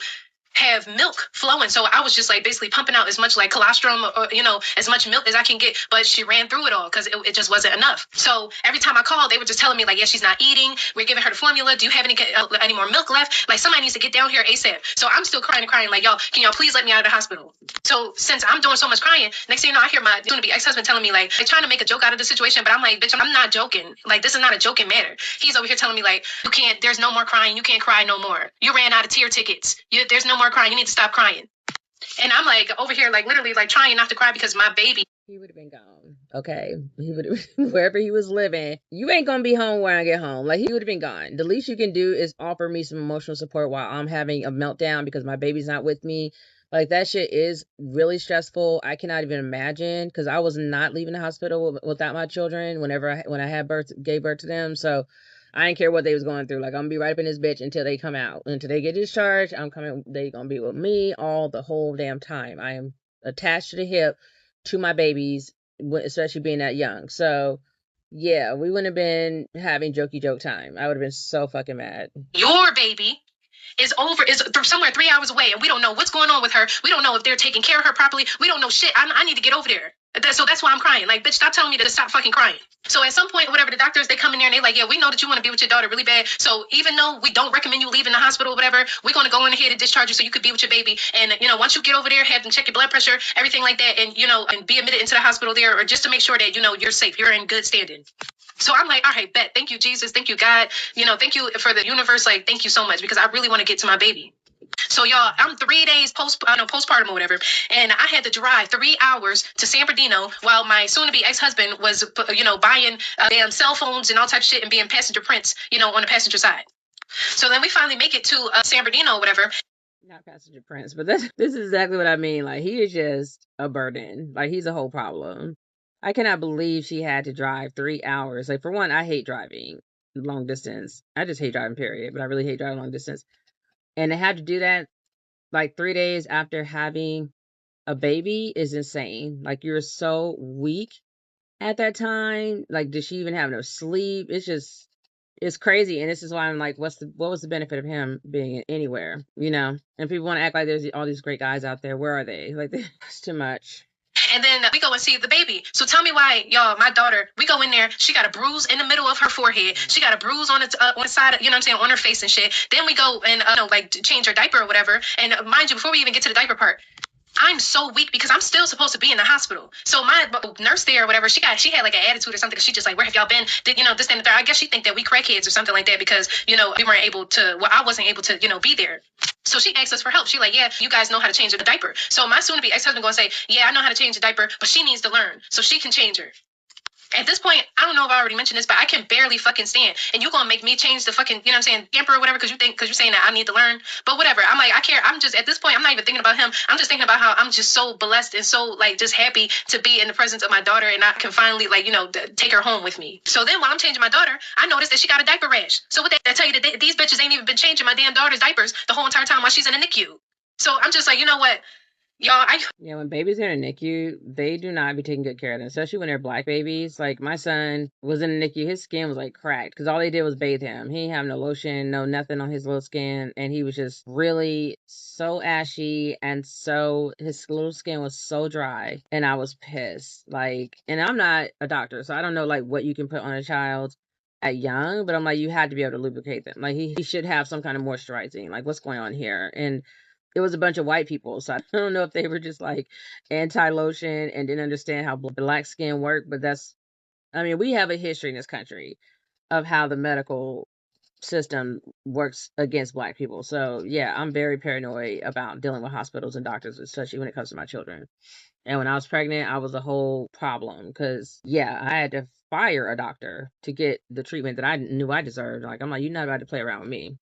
have milk flowing, so I was just like basically pumping out as much like colostrum or as much milk as I can get, but she ran through it all because it just wasn't enough. So every time I called, they were just telling me like, yeah, she's not eating, we're giving her the formula, do you have any more milk left, like somebody needs to get down here ASAP. So I'm still crying like, y'all, can y'all please let me out of the hospital? So since I'm doing so much crying, next thing you know, I hear my soon to be ex-husband telling me like trying to make a joke out of the situation, but I'm like, bitch, I'm not joking, like this is not a joking matter. He's over here telling me like, you can't, there's no more crying, you can't cry no more, you ran out of tear tickets, there's no more crying, you need to stop crying. And I'm like over here like literally like trying not to cry because my baby, he would have been gone. Okay, he would wherever he was living. You ain't gonna be home when I get home. Like, he would have been gone. The least you can do is offer me some emotional support while I'm having a meltdown because my baby's not with me. Like, that shit is really stressful. I cannot even imagine, because I was not leaving the hospital without my children when I had gave birth to them. So I didn't care what they was going through. Like, I'm gonna be right up in this bitch until they come out, until they get discharged. They gonna be with me the whole damn time. I am attached to the hip to my babies, especially being that young. So yeah, we wouldn't have been having jokey joke time. I would have been so fucking mad. Your baby is somewhere 3 hours away, and we don't know what's going on with her. We don't know if they're taking care of her properly. We don't know shit. I need to get over there. So that's why I'm crying. Like, bitch, stop telling me to stop fucking crying. So at some point, whatever, the doctors, they come in there and they like, yeah, we know that you want to be with your daughter really bad. So even though we don't recommend you leaving the hospital or whatever, we're going to go in ahead and discharge you so you could be with your baby. And, once you get over there, have them check your blood pressure, everything like that, and, and be admitted into the hospital there, or just to make sure that, you're safe. You're in good standing. So I'm like, all right, bet. Thank you, Jesus. Thank you, God. Thank you for the universe. Like, thank you so much, because I really want to get to my baby. So y'all, I'm 3 days postpartum or whatever, and I had to drive 3 hours to San Bernardino while my soon-to-be ex-husband was, buying damn cell phones and all type of shit and being passenger prince, on the passenger side. So then we finally make it to San Bernardino or whatever. Not passenger prince, but this is exactly what I mean. Like, he is just a burden. Like, he's a whole problem. I cannot believe she had to drive 3 hours. Like, for one, I hate driving long distance. I just hate driving, period. But I really hate driving long distance. And to have to do that like 3 days after having a baby is insane. Like, you're so weak at that time. Like, did she even have no sleep? It's crazy. And this is why I'm like, what was the benefit of him being anywhere, And people want to act like there's all these great guys out there. Where are they? Like, it's too much. And then we go and see the baby. So tell me why, y'all, my daughter, we go in there. She got a bruise in the middle of her forehead. She got a bruise on the side, on her face and shit. Then we go and, change her diaper or whatever. And mind you, before we even get to the diaper part, I'm so weak because I'm still supposed to be in the hospital. So my nurse there or whatever, she had like an attitude or something, because she just like, where have y'all been? This and the third. I guess she think that we crackheads or something like that, because, we weren't able to, I wasn't able to, be there. So she asked us for help. She like, yeah, you guys know how to change the diaper. So my soon-to-be ex-husband going to say, yeah, I know how to change the diaper, but she needs to learn so she can change her. At this point, I don't know if I already mentioned this, but I can barely fucking stand. And you gonna make me change the fucking, camper or whatever, because you're saying that I need to learn. But whatever. I'm like, I care. I'm just, at this point, I'm not even thinking about him. I'm just thinking about how I'm just so blessed and so, like, just happy to be in the presence of my daughter, and I can finally, like, take her home with me. So then while I'm changing my daughter, I noticed that she got a diaper rash. So what they tell you, that these bitches ain't even been changing my damn daughter's diapers the whole entire time while she's in the NICU. So I'm just like, you know what? Y'all, yeah, when babies are in a NICU, they do not be taking good care of them, especially when they're black babies. Like, my son was in the NICU, his skin was like cracked because all they did was bathe him. He didn't have no lotion, no nothing on his little skin, and he was just really so ashy, and so his little skin was so dry, and I was pissed. Like, and I'm not a doctor, so I don't know like what you can put on a child at young, but I'm like, you had to be able to lubricate them. Like, he should have some kind of moisturizing. Like, what's going on here? And it was a bunch of white people, so I don't know if they were just like anti-lotion and didn't understand how black skin worked. But we have a history in this country of how the medical system works against black people. So yeah, I'm very paranoid about dealing with hospitals and doctors, especially when it comes to my children. And when I was pregnant, I was a whole problem because, yeah, I had to fire a doctor to get the treatment that I knew I deserved. Like, I'm like, you're not about to play around with me.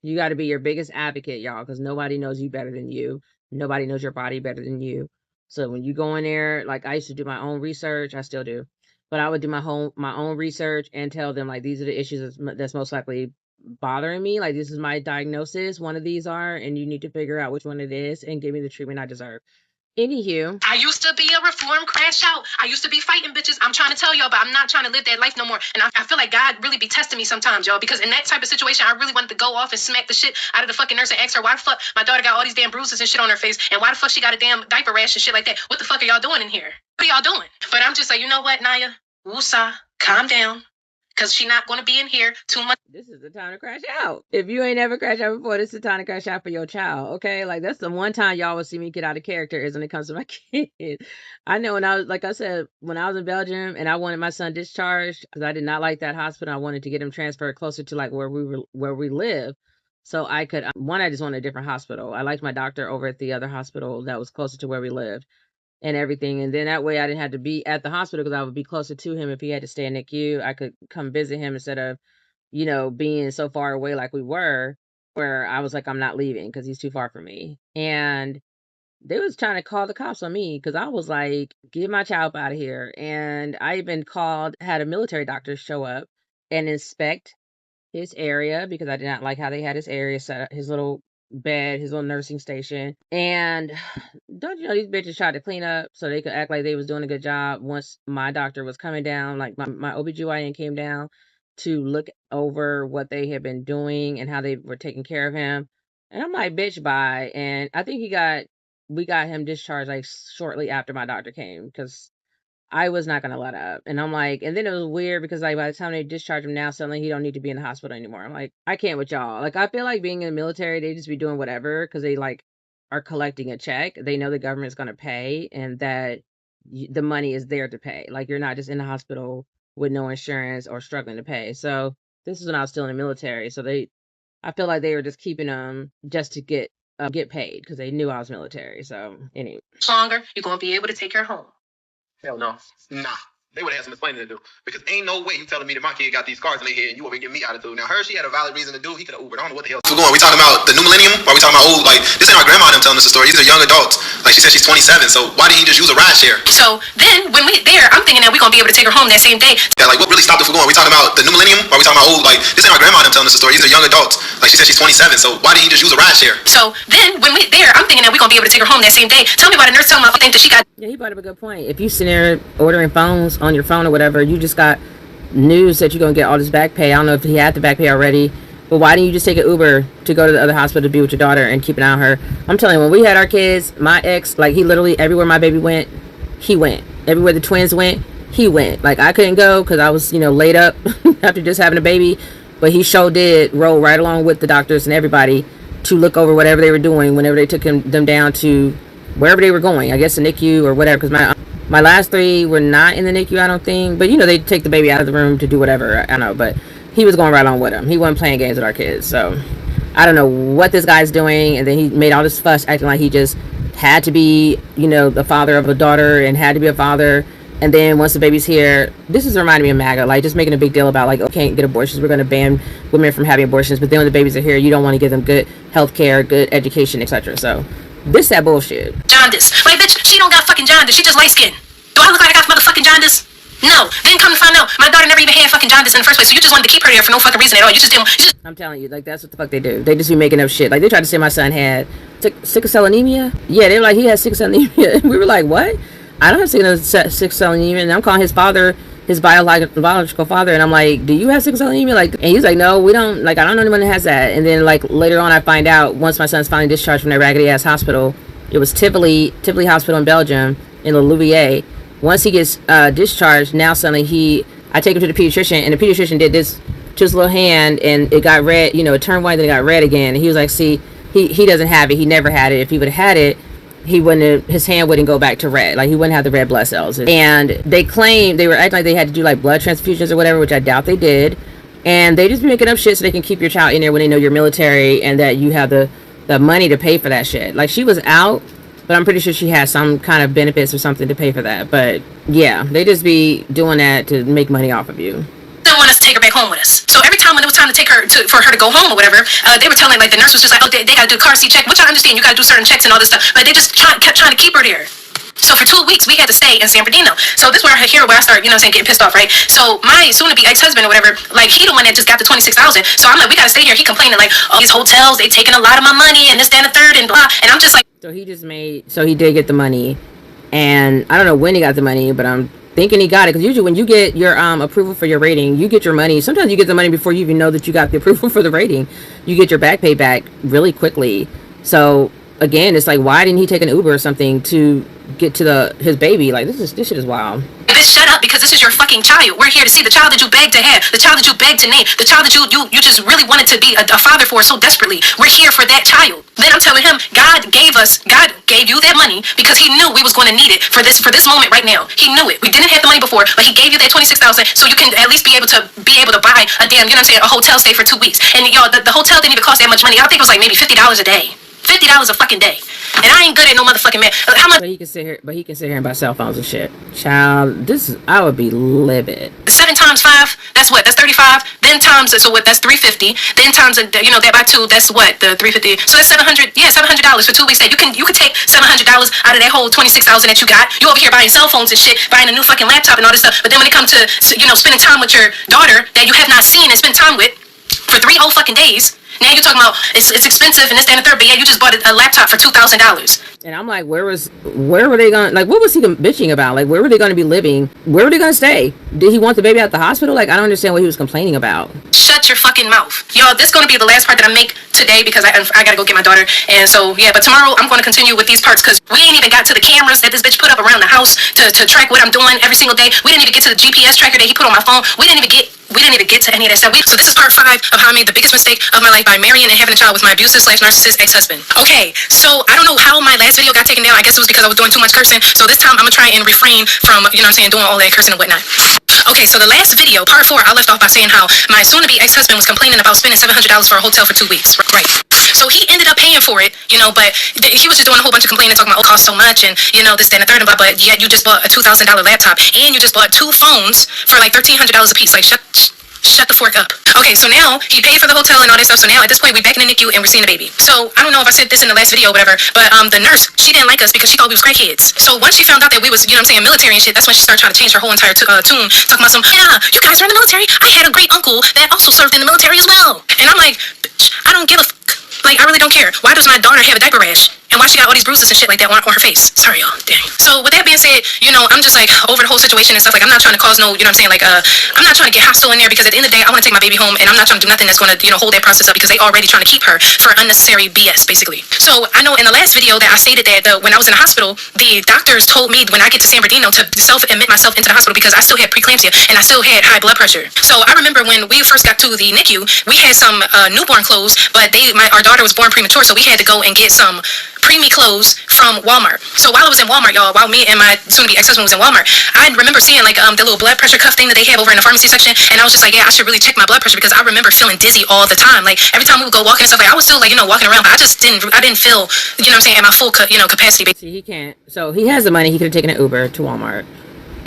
You got to be your biggest advocate, y'all, because nobody knows you better than you. Nobody knows your body better than you. So when you go in there, like, I used to do my own research. I still do. But I would do my own research and tell them, like, these are the issues that's most likely bothering me. Like, this is my diagnosis. One of these are, and you need to figure out which one it is and give me the treatment I deserve. Anywho, I used to be a reform crash out. I used to be fighting bitches. I'm trying to tell y'all, but I'm not trying to live that life no more. And I feel like God really be testing me sometimes, y'all, because in that type of situation, I really wanted to go off and smack the shit out of the fucking nurse and ask her why the fuck my daughter got all these damn bruises and shit on her face, and why the fuck she got a damn diaper rash and shit like that. What the fuck are y'all doing in here? What are y'all doing? But I'm just like, you know what, Naya? Woosah, calm down. Because she not going to be in here too much. This is the time to crash out. If you ain't never crashed out before, this is the time to crash out for your child, okay? Like, that's the one time y'all will see me get out of character is when it comes to my kid. I know when I was, like I said, when I was in Belgium and I wanted my son discharged because I did not like that hospital. I wanted to get him transferred closer to, like, where we live. So I could, I just wanted a different hospital. I liked my doctor over at the other hospital that was closer to where we lived. and everything. And then that way I didn't have to be at the hospital because I would be closer to him. If he had to stay in NICU, I could come visit him instead of, you know, being so far away like we were, where I was like, I'm not leaving because he's too far from me. And they was trying to call the cops on me because I was like, get my child out of here. And I even had a military doctor show up and inspect his area because I did not like how they had his area set up, his little bed, his little nursing station. And don't you know, these bitches tried to clean up so they could act like they was doing a good job. Once my doctor was coming down, like my OBGYN came down to look over what they had been doing and how they were taking care of him. And I'm like, bitch, bye. And I think we got him discharged like shortly after my doctor came because I was not gonna let up. And I'm like, and then it was weird because like by the time they discharge him now, suddenly he don't need to be in the hospital anymore. I'm like, I can't with y'all. Like I feel like being in the military, they just be doing whatever because they like are collecting a check. They know the government's gonna pay and that the money is there to pay. Like you're not just in the hospital with no insurance or struggling to pay. So this is when I was still in the military. So I feel like they were just keeping them just to get paid because they knew I was military. So anyway, Longer, you're gonna be able to take her home. Hell no. Nah. They would have some explaining to do. Because ain't no way you telling me that my kid got these cars in their head and you want me to give me attitude. Now, she had a valid reason to do. He could have Ubered. I don't know what the hell. We're going. We talking about the new millennium? Or we talking about old? Like, this ain't our grandma and them telling us the story. These are young adults. Like, she said she's 27. So why did he just use a ride share? So then when we there, I'm thinking that we're going to be able to take her home that same day. Yeah, like, what really stopped it from going? We talking about the new millennium? Or we talking about old? Like, this ain't our grandma and them telling us the story. These are young adults. Like, she said she's 27. So why did he just use a ride share? So then when we there, I'm thinking that we're going to be able to take her home that same day. Tell me why the nurse told me I think that she got... Yeah, he brought up a good point. If you sit there ordering phones on your phone or whatever, you just got news that you're going to get all this back pay. I don't know if he had the back pay already, but why didn't you just take an Uber to go to the other hospital to be with your daughter and keep an eye on her? I'm telling you, when we had our kids, my ex, like he literally, everywhere my baby went, he went. Everywhere the twins went, he went. Like I couldn't go because I was, you know, laid up after just having a baby, but he sure did roll right along with the doctors and everybody to look over whatever they were doing whenever they took them down to wherever they were going. I guess the NICU or whatever, because my last three were not in the NICU, I don't think. But, you know, they take the baby out of the room to do whatever. I don't know. But he was going right along with him. He wasn't playing games with our kids. So, I don't know what this guy's doing. And then he made all this fuss acting like he just had to be, you know, the father of a daughter and had to be a father. And then once the baby's here, this is reminding me of MAGA. Like, just making a big deal about, like, oh, can't get abortions. We're going to ban women from having abortions. But then when the babies are here, you don't want to give them good health care, good education, etc. So, this that bullshit. Jaundice. Like, bitch, she don't got fucking jaundice. She just light skinned. Do I look like I got motherfucking jaundice? No. Then come to find out, my daughter never even had fucking jaundice in the first place. So you just wanted to keep her there for no fucking reason at all. You just didn't. I'm telling you, like, that's what the fuck they do. They just be making up shit. Like, they tried to say my son had sickle cell anemia. Yeah, they were like, he has sickle cell anemia. We were like, what? I don't have sickle cell anemia. And I'm calling his father, his biological father, and I'm like, do you have sickle cell anemia? Like, and he's like, no, we don't. Like, I don't know anyone that has that. And then, like, later on, I find out once my son's finally discharged from that raggedy ass hospital. It was Tivoli Hospital in Belgium in Louviers. Once he gets discharged, now suddenly I take him to the pediatrician, and the pediatrician did this to his little hand, and it got red. You know, it turned white, then it got red again. And he was like, see, he doesn't have it. He never had it. If he would have had it, his hand wouldn't go back to red. Like, he wouldn't have the red blood cells. And they claimed they were acting like they had to do like blood transfusions or whatever, which I doubt they did. And they just be making up shit so they can keep your child in there when they know you're military and that you have the money to pay for that shit. Like, she was out, but I'm pretty sure she has some kind of benefits or something to pay for that. But yeah, they just be doing that to make money off of you. Didn't want us to take her back home with us. So every time when it was time to take her for her to go home or whatever, they were telling, like, the nurse was just like, oh, they gotta do a car seat check, which I understand, you gotta do certain checks and all this stuff, but they just kept trying to keep her there. So for 2 weeks, we had to stay in San Bernardino. So this is where I start, you know what I'm saying, getting pissed off, right? So my soon-to-be ex-husband or whatever, like, he the one that just got the $26,000. So I'm like, we gotta stay here. He complaining, like, oh, these hotels, they taking a lot of my money and this, that, and the third, and blah. And I'm just like... So he did get the money. And I don't know when he got the money, but I'm thinking he got it. Because usually when you get your approval for your rating, you get your money. Sometimes you get the money before you even know that you got the approval for the rating. You get your back pay back really quickly. So... again, it's like, why didn't he take an Uber or something to get to his baby? Like, this shit is wild. Bitch, shut up, because this is your fucking child. We're here to see the child that you begged to have, the child that you begged to name, the child that you just really wanted to be a father for so desperately. We're here for that child. Then I'm telling him, God gave you that money because he knew we was going to need it for this moment right now. He knew it. We didn't have the money before, but he gave you that $26,000 so you can at least be able to buy a damn, you know what I'm saying, a hotel stay for 2 weeks. And y'all, the hotel didn't even cost that much money. I think it was like maybe $50 a day. $50 a fucking day. And I ain't good at no motherfucking math. How much? But he can sit here and buy cell phones and shit. Child, I would be livid. 7 times 5, that's what? That's 35. Then times, so what? That's 350. Then times, that by 2, that's what? The 350. So that's 700. Yeah, $700 for 2 weeks. That you could take $700 out of that whole 26,000 that you got. You over here buying cell phones and shit, buying a new fucking laptop and all this stuff. But then when it comes to spending time with your daughter that you have not seen and spent time with for 3 whole fucking days. Now you're talking about it's expensive and this, that, and the third, but yeah, you just bought a laptop for $2,000. And I'm like, where were they going? Like, what was he bitching about? Like, where were they going to be living? Where were they going to stay? Did he want the baby at the hospital? Like, I don't understand what he was complaining about. Shut your fucking mouth, y'all. This is going to be the last part that I make today because I gotta go get my daughter. And so yeah, but tomorrow I'm going to continue with these parts because we ain't even got to the cameras that this bitch put up around the house to track what I'm doing every single day. We didn't even get to the GPS tracker that he put on my phone. We didn't even get to any of that stuff. So this is part 5 of how I made the biggest mistake of my life by marrying and having a child with my abusive/narcissist ex-husband. Okay, so I don't know how my last video got taken down. I guess it was because I was doing too much cursing. So this time I'm gonna try and refrain from, doing all that cursing and whatnot. Okay, so the last video, part 4, I left off by saying how my soon-to-be ex-husband was complaining about spending $700 for a hotel for 2 weeks. Right. So he ended up paying for it, but he was just doing a whole bunch of complaining, talking about, it costs so much, and, this, that, and the third, but yet you just bought a $2,000 laptop, and you just bought 2 phones for like $1,300 a piece. Like, shut the fork up. Okay, so now he paid for the hotel and all that stuff. So now at this point, we're back in the NICU and we're seeing the baby. So I don't know if I said this in the last video or whatever, but the nurse, she didn't like us because she thought we was crackheads. So once she found out that we was, military and shit, that's when she started trying to change her whole entire tune, talking about some, yeah, you guys are in the military. I had a great uncle that also served in the military as well. And I'm like, bitch, I don't give a like, I really don't care. Why does my daughter have a diaper rash? And why she got all these bruises and shit like that on her face? Sorry, y'all. Dang. So with that being said, I'm just like over the whole situation and stuff. Like, I'm not trying to cause no, like, I'm not trying to get hostile in there because at the end of the day, I want to take my baby home and I'm not trying to do nothing that's going to, hold that process up because they already trying to keep her for unnecessary BS, basically. So I know in the last video that I stated that when I was in the hospital, the doctors told me when I get to San Bernardino to self-admit myself into the hospital because I still had preeclampsia and I still had high blood pressure. So I remember when we first got to the NICU, we had some newborn clothes, but our daughter was born premature, so we had to go and get some preemie clothes from Walmart. So while I was in Walmart, y'all, while me and my soon-to-be ex-husband was in Walmart, I remember seeing like the little blood pressure cuff thing that they have over in the pharmacy section, and I was just like, yeah, I should really check my blood pressure because I remember feeling dizzy all the time. Like every time we would go walking and stuff, like I was still like walking around, but I didn't feel at my full capacity. See, he can't. So he has the money. He could have taken an Uber to Walmart,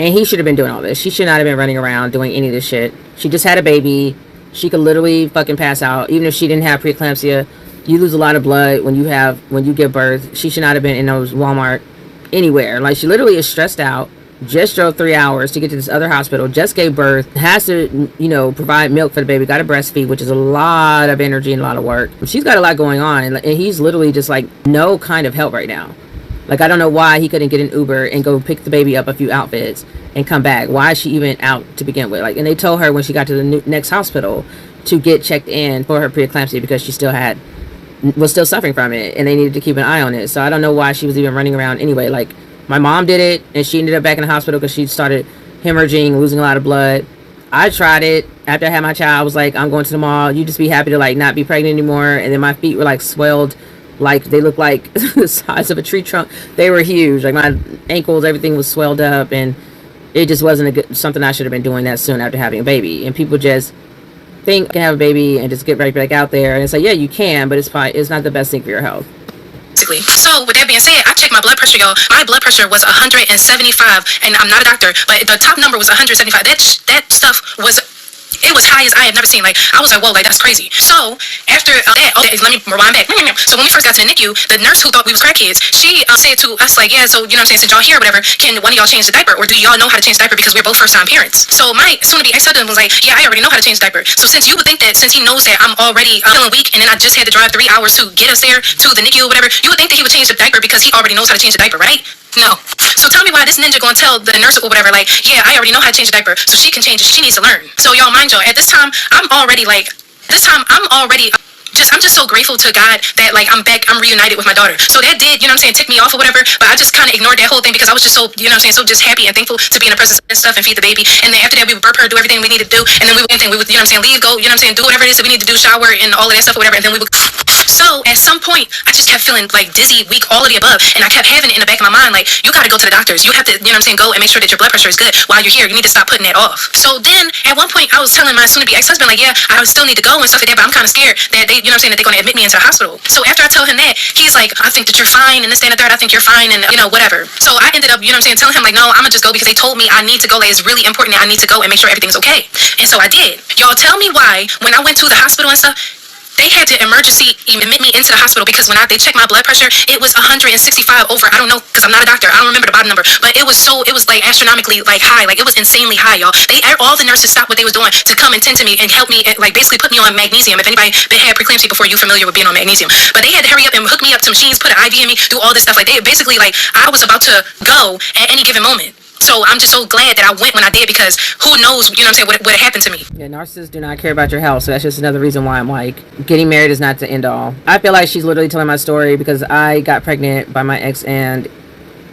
and he should have been doing all this. She should not have been running around doing any of this shit. She just had a baby. She could literally fucking pass out, even if she didn't have preeclampsia. You lose a lot of blood when you give birth. She should not have been in those Walmart anywhere. Like, she literally is stressed out, just drove 3 hours to get to this other hospital, just gave birth, has to, provide milk for the baby, got to breastfeed, which is a lot of energy and a lot of work. She's got a lot going on, and he's literally just like no kind of help right now. Like, I don't know why he couldn't get an Uber and go pick the baby up a few outfits and come back. Why is she even out to begin with? Like, and they told her when she got to the next hospital to get checked in for her preeclampsia because she was still suffering from it and they needed to keep an eye on it. So I don't know why she was even running around anyway. Like, my mom did it and she ended up back in the hospital because she started hemorrhaging, losing a lot of blood. I tried it after I had my child. I was like, I'm going to the mall. You just be happy to like not be pregnant anymore. And then my feet were like swelled, like they looked like the size of a tree trunk. They were huge. Like my ankles, everything was swelled up, and it just wasn't something I should have been doing that soon after having a baby. And people just think I can have a baby and just get right back out there and it's like, yeah, you can, but it's not the best thing for your health. So with that being said, I checked my blood pressure, y'all. My blood pressure was 175, and I'm not a doctor, but the top number was 175. That stuff was high as I had never seen. Like, I was like, whoa, like that's crazy. So after that, let me rewind back. So when we first got to the NICU, the nurse who thought we was crackheads, she said to us like, yeah, so since y'all here or whatever, can one of y'all change the diaper, or do y'all know how to change the diaper because we're both first-time parents? So my soon-to-be ex-husband was like, yeah, I already know how to change the diaper. So since you would think that since he knows that I'm already feeling weak, and then I just had to drive 3 hours to get us there to the NICU or whatever, you would think that he would change the diaper because he already knows how to change the diaper, right? No. So tell me why this ninja gonna tell the nurse or whatever, like, yeah, I already know how to change the diaper, so she can change it. She needs to learn. So y'all, mind y'all, at this time, I'm just so grateful to God that like I'm back, I'm reunited with my daughter. So that did, tick me off or whatever, but I just kind of ignored that whole thing because I was just so, so just happy and thankful to be in the presence and stuff and feed the baby. And then after that, we would burp her, do everything we needed to do, and then we would, leave, go, do whatever it is that we need to do, shower and all of that stuff or whatever, and then we would. So at some point, I just kept feeling like dizzy, weak, all of the above, and I kept having it in the back of my mind, like, you gotta go to the doctors. You have to, go and make sure that your blood pressure is good while you're here. You need to stop putting that off. So then, at one point, I was telling my soon-to-be ex-husband, like, yeah, I still need to go and stuff like that, but I'm kind of scared that they, you know what I'm saying, that they're going to admit me into the hospital. So after I tell him that, he's like, I think that you're fine, and this, that, and the third, I think you're fine, and, you know, whatever. So I ended up, you know what I'm saying, telling him, like, no, I'm going to just go because they told me I need to go. Like, it's really important that I need to go and make sure everything's okay. And so I did. Y'all tell me why, when I went to the hospital and stuff, they had to emergency admit me into the hospital because when they checked my blood pressure, it was 165 over. I don't know, because I'm not a doctor. I don't remember the bottom number, but it was like astronomically like high. Like it was insanely high, y'all. All the nurses stopped what they was doing to come and tend to me and help me, like basically put me on magnesium. If anybody been had preeclampsia before, you familiar with being on magnesium. But they had to hurry up and hook me up to machines, put an IV in me, do all this stuff. Like they basically, like I was about to go at any given moment. So I'm just so glad that I went when I did, because who knows, you know what I'm saying, what happened to me. Yeah, narcissists do not care about your health, so that's just another reason why I'm like, getting married is not the end all. I feel like she's literally telling my story because I got pregnant by my ex and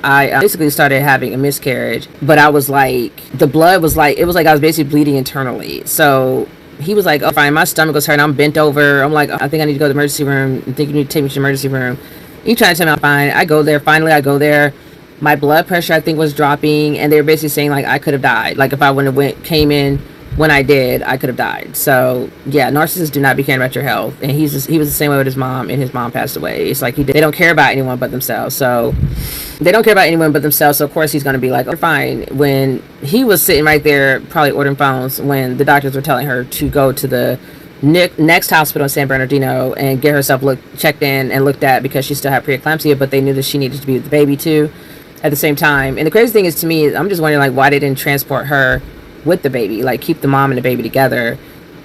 I basically started having a miscarriage, but I was like, the blood was like, it was like I was basically bleeding internally. So he was like, oh fine, my stomach was hurting, I'm bent over, I'm like, I think I need to go to the emergency room, I think you need to take me to the emergency room. You trying to tell me I'm fine. I go there, finally I go there. My blood pressure, I think, was dropping, and they were basically saying, like, I could have died. Like, if I wouldn't have came in when I did, I could have died. So, yeah, narcissists do not be caring about your health. And he was the same way with his mom, and his mom passed away. It's like, they don't care about anyone but themselves. So, they don't care about anyone but themselves. So, of course, he's going to be like, oh, fine. When he was sitting right there, probably ordering phones, when the doctors were telling her to go to the next hospital in San Bernardino and get herself checked in and looked at because she still had preeclampsia, but they knew that she needed to be with the baby, too. At the same time. And the crazy thing is, to me, I'm just wondering, like, why they didn't transport her with the baby, like keep the mom and the baby together.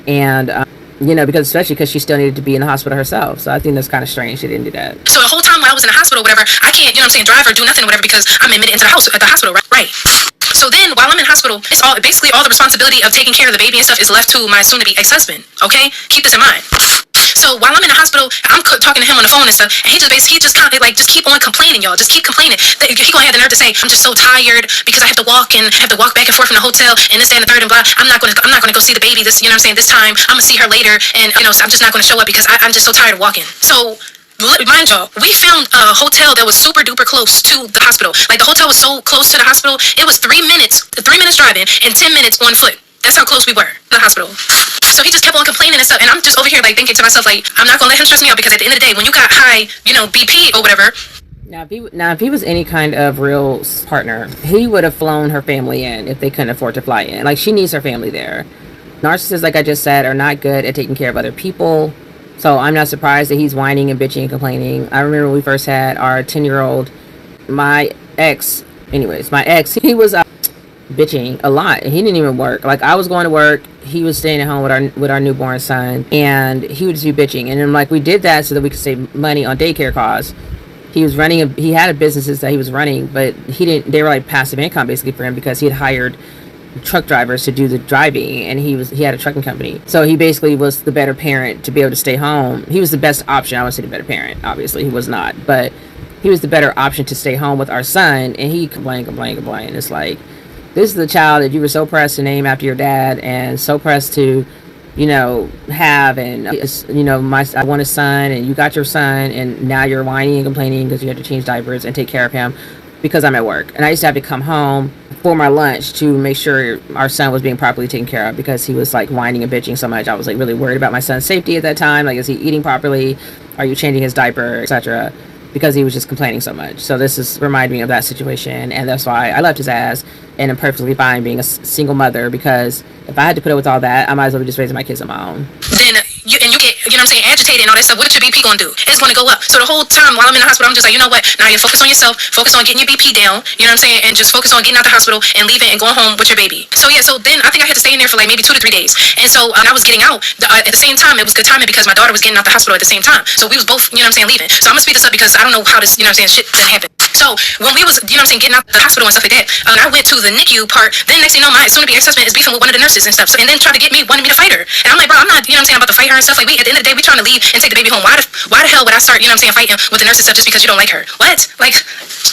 And you know, especially because she still needed to be in the hospital herself. So I think that's kind of strange they didn't do that. So the whole time while I was in the hospital, whatever, I can't, you know what I'm saying, drive or do nothing or whatever because I'm admitted into the hospital, right? So then while I'm in hospital, it's basically all the responsibility of taking care of the baby and stuff is left to my soon-to-be ex-husband. Okay, keep this in mind. So while I'm in the hospital, I'm talking to him on the phone and stuff, and he just kind of like, just keep on complaining, y'all. Just keep complaining. He gonna have the nerve to say, I'm just so tired because I have to walk back and forth from the hotel and this, that, and the third, and blah. I'm not gonna go see the baby this, you know what I'm saying, this time. I'm gonna see her later, and you know, so I'm just not gonna show up because I'm just so tired of walking. So mind y'all, we found a hotel that was super duper close to the hospital. Like the hotel was so close to the hospital, it was 3 minutes driving and 10 minutes on foot. That's how close we were to the hospital. So he just kept on complaining and stuff, and I'm just over here like thinking to myself, like, I'm not gonna let him stress me out because at the end of the day, when you got high, you know, BP or whatever. Now if he was any kind of real partner, he would have flown her family in if they couldn't afford to fly in. Like, she needs her family there. Narcissists, like I just said, are not good at taking care of other people. So I'm not surprised that he's whining and bitching and complaining. I remember when we first had our 10-year-old, my ex, he was bitching a lot. He didn't even work. Like, I was going to work, he was staying at home with our newborn son, and he would just be bitching. And then, like, we did that so that we could save money on daycare costs. He had a businesses that he was running, but they were like passive income basically for him because he had hired truck drivers to do the driving, and he had a trucking company. So he basically was the better parent to be able to stay home. He was the best option. I would say the better parent. Obviously he was not, but he was the better option to stay home with our son. And he complained. It's like, this is the child that you were so pressed to name after your dad and so pressed to, you know, have, and, you know, I want a son, and you got your son, and now you're whining and complaining because you have to change diapers and take care of him because I'm at work. And I used to have to come home for my lunch to make sure our son was being properly taken care of because he was like whining and bitching so much. I was like really worried about my son's safety at that time. Like, is he eating properly? Are you changing his diaper, etc.? Because he was just complaining so much. So this reminded me of that situation, and that's why I left his ass, and I'm perfectly fine being a single mother, because if I had to put up with all that, I might as well be just raising my kids on my own. Then you get, you know what I'm saying, agitated and all that stuff. What is your BP gonna do? It's gonna go up. So the whole time while I'm in the hospital, I'm just like, you know what? Now you focus on yourself, focus on getting your BP down, you know what I'm saying, and just focus on getting out the hospital and leaving and going home with your baby. So yeah, so then I think I had to stay in there for like maybe 2 to 3 days. And so when I was getting out, at the same time, it was good timing because my daughter was getting out the hospital at the same time. So we was both, you know what I'm saying, leaving. So I'm gonna speed this up because I don't know how this, you know what I'm saying, shit didn't happen. So when we was, you know what I'm saying, getting out the hospital and stuff like that, I went to the NICU part. Then next thing you know, my soon-to-be ex-husband is beefing with one of the nurses and stuff. So, and then tried to wanted me to fight her. And I'm like, bro, I'm not, you know what I'm saying, I'm about to fight her and stuff. Like, at the end of the day, we trying to leave and take the baby home. Why the hell would I start, you know what I'm saying, fighting with the nurse and stuff just because you don't like her? What? Like,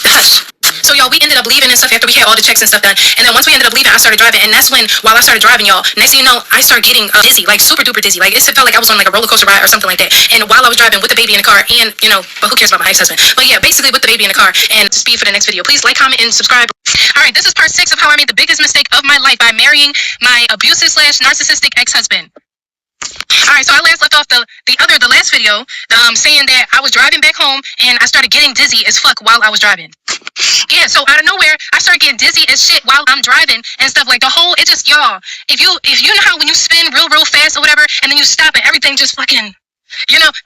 hush. So y'all, we ended up leaving and stuff after we had all the checks and stuff done. And then once we ended up leaving, I started driving. And that's when, while I started driving, y'all, next thing you know, I started getting dizzy, like super duper dizzy. Like, it felt like I was on like a roller coaster ride or something like that. And while I was driving with the baby in the car, and, you know, but who cares about my ex-husband? But yeah, basically with the baby in the car. And speed for the next video. Please like, comment, and subscribe. All right, this is part 6 of how I made the biggest mistake of my life by marrying my abusive / narcissistic ex-husband. All right, so I last left off the last video, saying that I was driving back home and I started getting dizzy as fuck while I was driving. Yeah, so out of nowhere, I started getting dizzy as shit while I'm driving and stuff. Like the whole, it just, y'all, if you know how when you spin real fast or whatever, and then you stop and everything just fucking,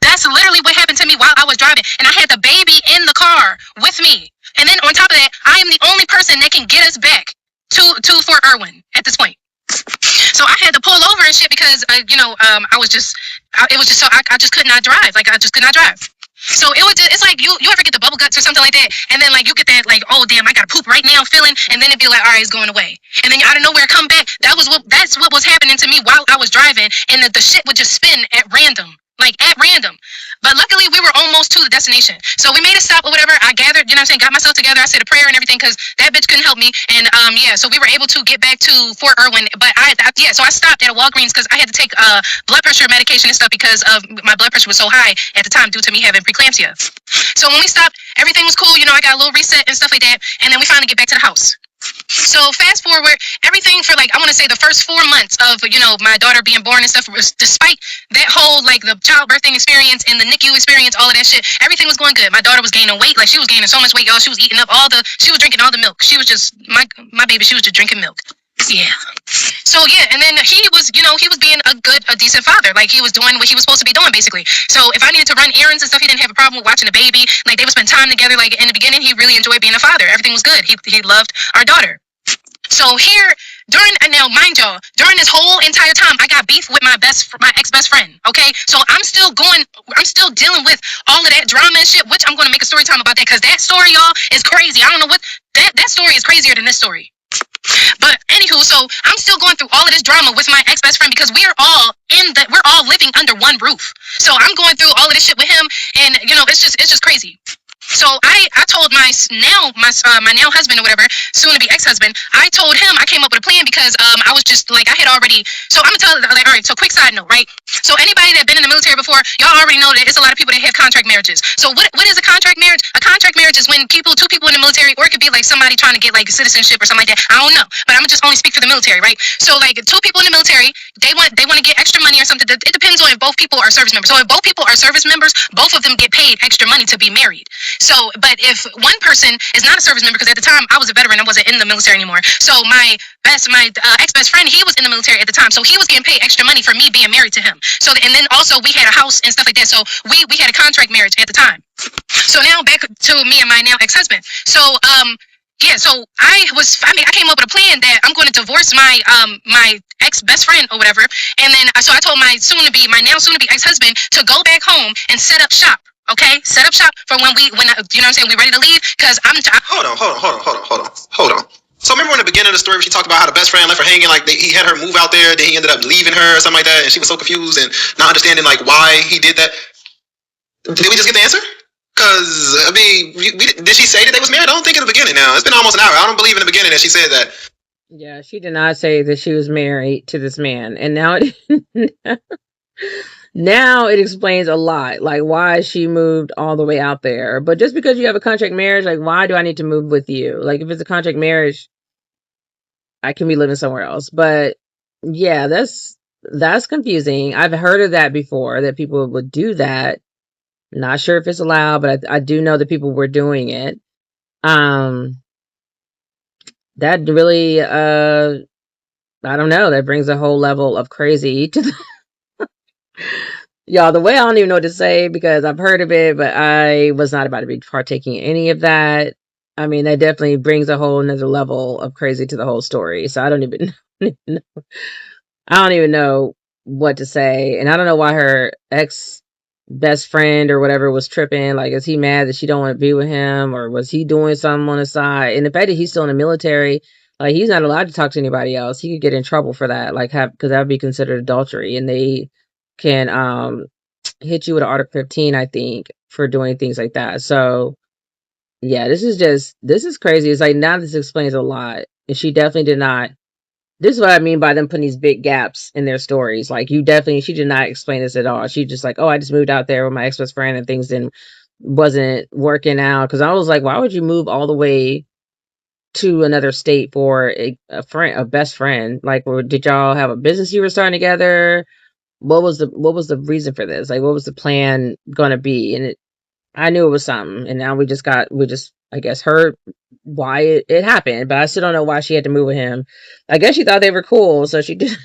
that's literally what happened to me while I was driving, and I had the baby in the car with me. And then on top of that, I am the only person that can get us back to Fort Irwin at this point. So I had to pull over and shit because, I was just, it was just so, I just could not drive. Like, I just could not drive. So it's like, you ever get the bubble guts or something like that, and then, like, you get that, like, oh, damn, I gotta poop right now feeling, and then it'd be like, all right, it's going away. And then out of nowhere, come back. That's what was happening to me while I was driving, and the shit would just spin at random. Like, at random. But luckily, we were almost to the destination. So we made a stop or whatever. I gathered, got myself together. I said a prayer and everything because that bitch couldn't help me. And, so we were able to get back to Fort Irwin. But so I stopped at a Walgreens because I had to take blood pressure medication and stuff because of my blood pressure was so high at the time due to me having preeclampsia. So when we stopped, everything was cool. I got a little reset and stuff like that. And then we finally get back to the house. So fast forward, everything for, like, I want to say the first 4 months of, my daughter being born and stuff, was, despite that whole, like, the childbirthing experience and the NICU experience, all of that shit, everything was going good. My daughter was gaining weight. Like, she was gaining so much weight, y'all. She was eating up she was drinking all the milk. She was just, my baby, she was just drinking milk. Yeah. So yeah, and then he was being a decent father. Like, he was doing what he was supposed to be doing, basically. So if I needed to run errands and stuff, he didn't have a problem with watching the baby. Like, they would spend time together. Like, in the beginning, he really enjoyed being a father. Everything was good. He loved our daughter. So here, now mind y'all, during this whole entire time, I got beef with my ex-best friend, okay? So I'm still dealing with all of that drama and shit, which I'm going to make a story time about that, because that story, y'all, is crazy. I don't know what, that story is crazier than this story. But anywho, so I'm still going through all of this drama with my ex-best friend because we're all living under one roof. So I'm going through all of this shit with him, and it's just crazy. So I told my now husband or whatever, soon to be ex-husband, I told him I came up with a plan because I was just like, I had already, so I'm gonna tell, like, all right, so quick side note, right? So anybody that been in the military before, y'all already know that it's a lot of people that have contract marriages. So what is a contract marriage? A contract marriage is when two people in the military, or it could be like somebody trying to get like citizenship or something like that. I don't know, but I'm gonna just only speak for the military, right? So like two people in the military, they want to get extra money or something. It depends on if both people are service members. So if both people are service members, both of them get paid extra money to be married. So, but if one person is not a service member, because at the time I was a veteran, I wasn't in the military anymore. So my ex-best friend, he was in the military at the time, so he was getting paid extra money for me being married to him. So, and then also we had a house and stuff like that. So we had a contract marriage at the time. So now back to me and my now ex-husband. So yeah, so I came up with a plan that I'm going to divorce my ex-best friend or whatever, and then so I told my now soon to be ex-husband to go back home and set up shop. Okay, set up shop for when we ready to leave. Cause Hold on. So remember in the beginning of the story where she talked about how the best friend left her hanging, like he had her move out there, then he ended up leaving her or something like that, and she was so confused and not understanding like why he did that. Did we just get the answer? Because I mean, did she say that they was married? I don't think in the beginning. Now it's been almost an hour. I don't believe in the beginning that she said that. Yeah, she did not say that she was married to this man, and now now it explains a lot, like why she moved all the way out there. But just because you have a contract marriage, like, why do I need to move with you? Like, if it's a contract marriage, I can be living somewhere else. But yeah, that's confusing. I've heard of that before, that people would do that. Not sure if it's allowed, but I do know that people were doing it. That really, I don't know, that brings a whole level of crazy to the y'all, the way I don't even know what to say, because I've heard of it, but I was not about to be partaking in any of that. I mean, that definitely brings a whole another level of crazy to the whole story. So I don't even know. I don't even know what to say. And I don't know why her ex-best friend or whatever was tripping. Like, is he mad that she don't want to be with him? Or was he doing something on the side? And the fact that he's still in the military, like, he's not allowed to talk to anybody else. He could get in trouble for that. Like, because that would be considered adultery. And they can hit you with Article 15, I think, for doing things like that. So yeah, this is crazy. It's like, now this explains a lot. And she definitely did not. This is what I mean by them putting these big gaps in their stories. Like, she did not explain this at all. She just like, oh, I just moved out there with my ex-best friend and things wasn't working out. Because I was like, why would you move all the way to another state for a best friend? Like, did y'all have a business you were starting together? what was the reason for this? Like, what was the plan going to be? And I knew it was something, and now we just I guess heard why it happened, but I still don't know why she had to move with him. I guess she thought they were cool, so she did.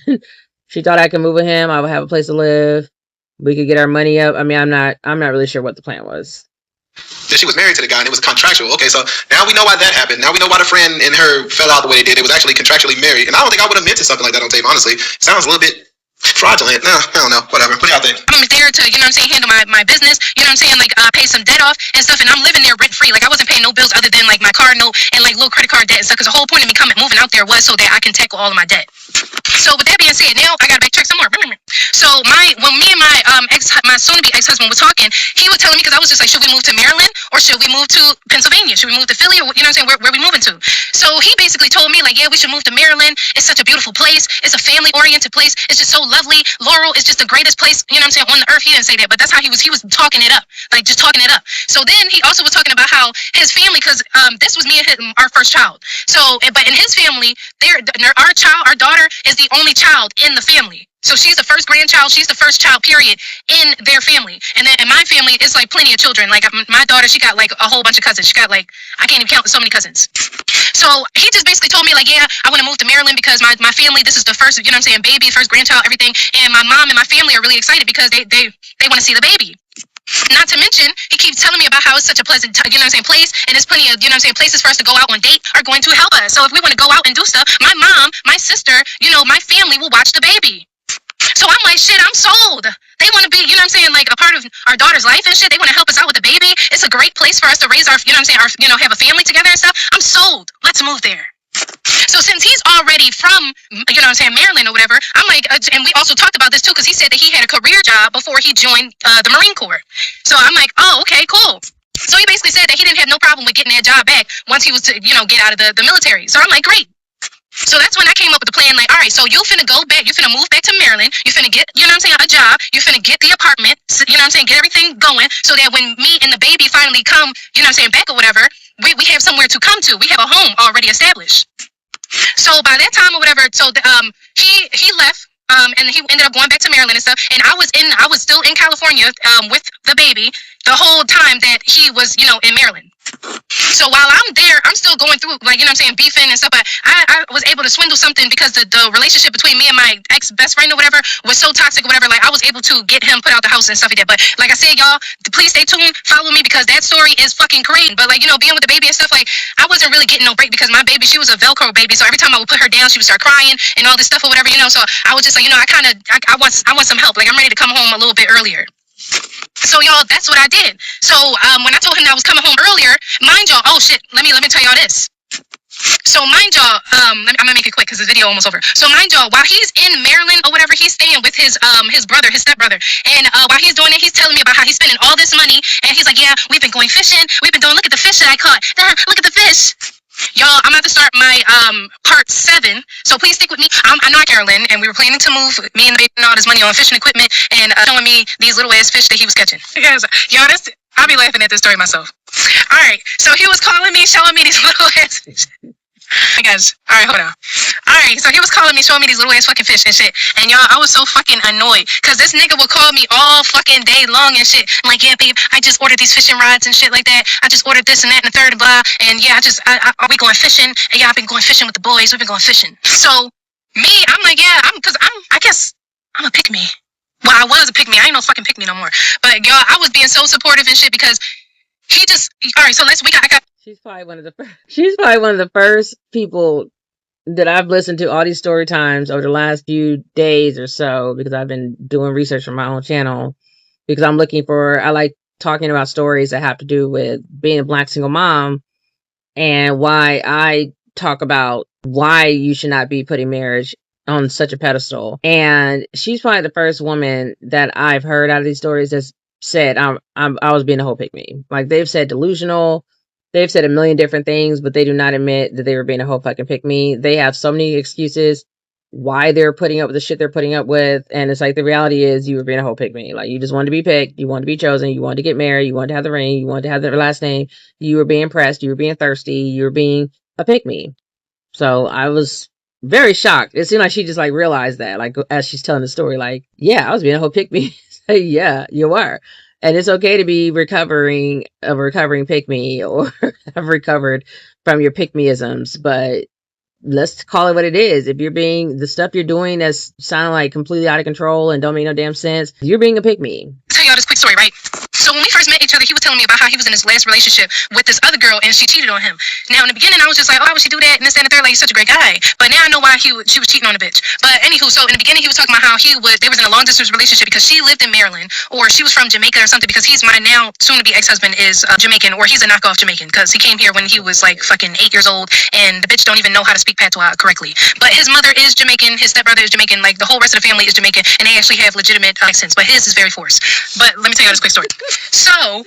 She thought I could move with him. I would have a place to live. We could get our money up. I mean, I'm not really sure what the plan was. That she was married to the guy and it was contractual. Okay, so now we know why that happened. Now we know why the friend and her fell out the way they did. It was actually contractually married. And I don't think I would have meant to something like that on tape, honestly. Sounds a little bit fraudulent. No, I don't know. Whatever. What do y'all think? I'm there to, you know what I'm saying, handle my business, you know what I'm saying, like pay some debt off and stuff, and I'm living there rent free. Like I wasn't paying no bills other than like my car note and like little credit card debt and stuff, because the whole point of me moving out there was so that I can tackle all of my debt. So with that being said, now I gotta backtrack some more. So when me and my soon-to-be ex-husband was talking, he was telling me, because I was just like, should we move to Maryland or should we move to Pennsylvania? Should we move to Philly, or you know what I'm saying? Where we moving to? So he basically told me like, yeah, we should move to Maryland. It's such a beautiful place. It's a family-oriented place. It's just so lovely. Laurel is just the greatest place, you know what I'm saying, on the earth. He didn't say that, but that's how he was talking it up, like just talking it up. So then he also was talking about how his family, because this was me and our first child. So, but in his family, our daughter is the only child in the family. So she's the first grandchild. She's the first child, period, in their family. And then in my family, it's like plenty of children. Like my daughter, she got like a whole bunch of cousins. She got like, I can't even count so many cousins. So he just basically told me like, yeah, I want to move to Maryland because my family, this is the first, you know what I'm saying, baby, first grandchild, everything. And my mom and my family are really excited because they want to see the baby. Not to mention, he keeps telling me about how it's such a pleasant, you know what I'm saying, place, and there's plenty of, you know what I'm saying, places for us to go out on date are going to help us. So if we want to go out and do stuff, my mom, my sister, you know, my family will watch the baby. So I'm like, shit, I'm sold. They want to be, you know what I'm saying, like a part of our daughter's life and shit. They want to help us out with the baby. It's a great place for us to raise our, you know what I'm saying, have a family together and stuff. I'm sold. Let's move there. So since he's already from, you know what I'm saying, Maryland or whatever, I'm like, and we also talked about this too, because he said that he had a career job before he joined the Marine Corps. So I'm like, oh, okay, cool. So he basically said that he didn't have no problem with getting that job back once he was to, you know, get out of the military. So I'm like, great. So that's when I came up with the plan, like, all right, so you finna go back, you finna move back to Maryland, you finna get, you know what I'm saying, a job, you finna get the apartment, you know what I'm saying, get everything going, so that when me and the baby finally come, you know what I'm saying, back or whatever, we have somewhere to come to. We have a home already established. So by that time or whatever, so he left, and he ended up going back to Maryland and stuff, and I was still in California with the baby the whole time that he was, you know, in Maryland. So while I'm there, I'm still going through, like, you know what I'm saying, beefing and stuff, but I was able to swindle something because the relationship between me and my ex-best friend or whatever was so toxic or whatever, like, I was able to get him put out the house and stuff like that. But like I said, y'all, please stay tuned, follow me, because that story is fucking crazy. But like, you know, being with the baby and stuff, like, I wasn't really getting no break because my baby, she was a Velcro baby, so every time I would put her down, she would start crying and all this stuff or whatever, you know, so I was just like, you know, I want some help, like, I'm ready to come home a little bit earlier. So y'all, that's what I did. So when I told him that I was coming home earlier, mind y'all, oh shit, let me tell y'all this. So mind y'all, I'm gonna make it quick because the video almost over. So mind y'all, while he's in Maryland or whatever, he's staying with his brother, his stepbrother, and while he's doing it, he's telling me about how he's spending all this money, and he's like, yeah, we've been going fishing, we've been doing, look at the fish that I caught, look at the fish. Y'all, I'm about to start my part 7, so please stick with me. I'm not Carolyn, and we were planning to move me and the baby and all this money on fishing equipment, and showing me these little ass fish that he was catching. Y'all, I'll be laughing at this story myself. All right, so he was calling me, showing me these little ass fish. I guess. All right, hold on. All right, so he was calling me, showing me these little ass fucking fish and shit. And y'all, I was so fucking annoyed because this nigga would call me all fucking day long and shit. I'm like, yeah, babe, I just ordered these fishing rods and shit like that. I just ordered this and that and the third and blah. And yeah, are we going fishing? And yeah, I've been going fishing with the boys. We've been going fishing. So me, I'm like, yeah, I guess I'm a pick me. Well, I was a pick me. I ain't no fucking pick me no more. But y'all, I was being so supportive and shit because he just, all right, so I got. She's probably one of the first people that I've listened to all these story times over the last few days or so, because I've been doing research for my own channel, because I like talking about stories that have to do with being a Black single mom, and why I talk about why you should not be putting marriage on such a pedestal. And she's probably the first woman that I've heard out of these stories that's said I was being a whole pick me. Like, they've said delusional. They've said a million different things, but they do not admit that they were being a whole fucking pick me. They have so many excuses why they're putting up with the shit they're putting up with. And it's like, the reality is you were being a whole pick me. Like, you just wanted to be picked. You wanted to be chosen. You wanted to get married. You wanted to have the ring. You wanted to have the last name. You were being pressed. You were being thirsty. You were being a pick me. So I was very shocked. It seemed like she just like realized that, like as she's telling the story, like, yeah, I was being a whole pick me. Yeah, you were. And it's okay to be recovering pick me or have recovered from your pick meisms, but let's call it what it is. If you're being the stuff you're doing that's sounding like completely out of control and don't make no damn sense, you're being a pick me. Tell y'all this quick story, right? So when we first met each other, he was telling me about how he was in his last relationship with this other girl and she cheated on him. Now in the beginning, I was just like, oh, why would she do that? And this and the third, like, he's such a great guy. But now I know why she was cheating on the bitch. But anywho, so in the beginning, he was talking about how they was in a long distance relationship because she lived in Maryland or she was from Jamaica or something, because he's my now soon to be ex-husband is Jamaican, or he's a knockoff Jamaican because he came here when he was like fucking 8 years old and the bitch don't even know how to speak patois correctly. But his mother is Jamaican, his stepbrother is Jamaican, like the whole rest of the family is Jamaican, and they actually have legitimate accents, but his is very forced. But let me tell you this quick story. So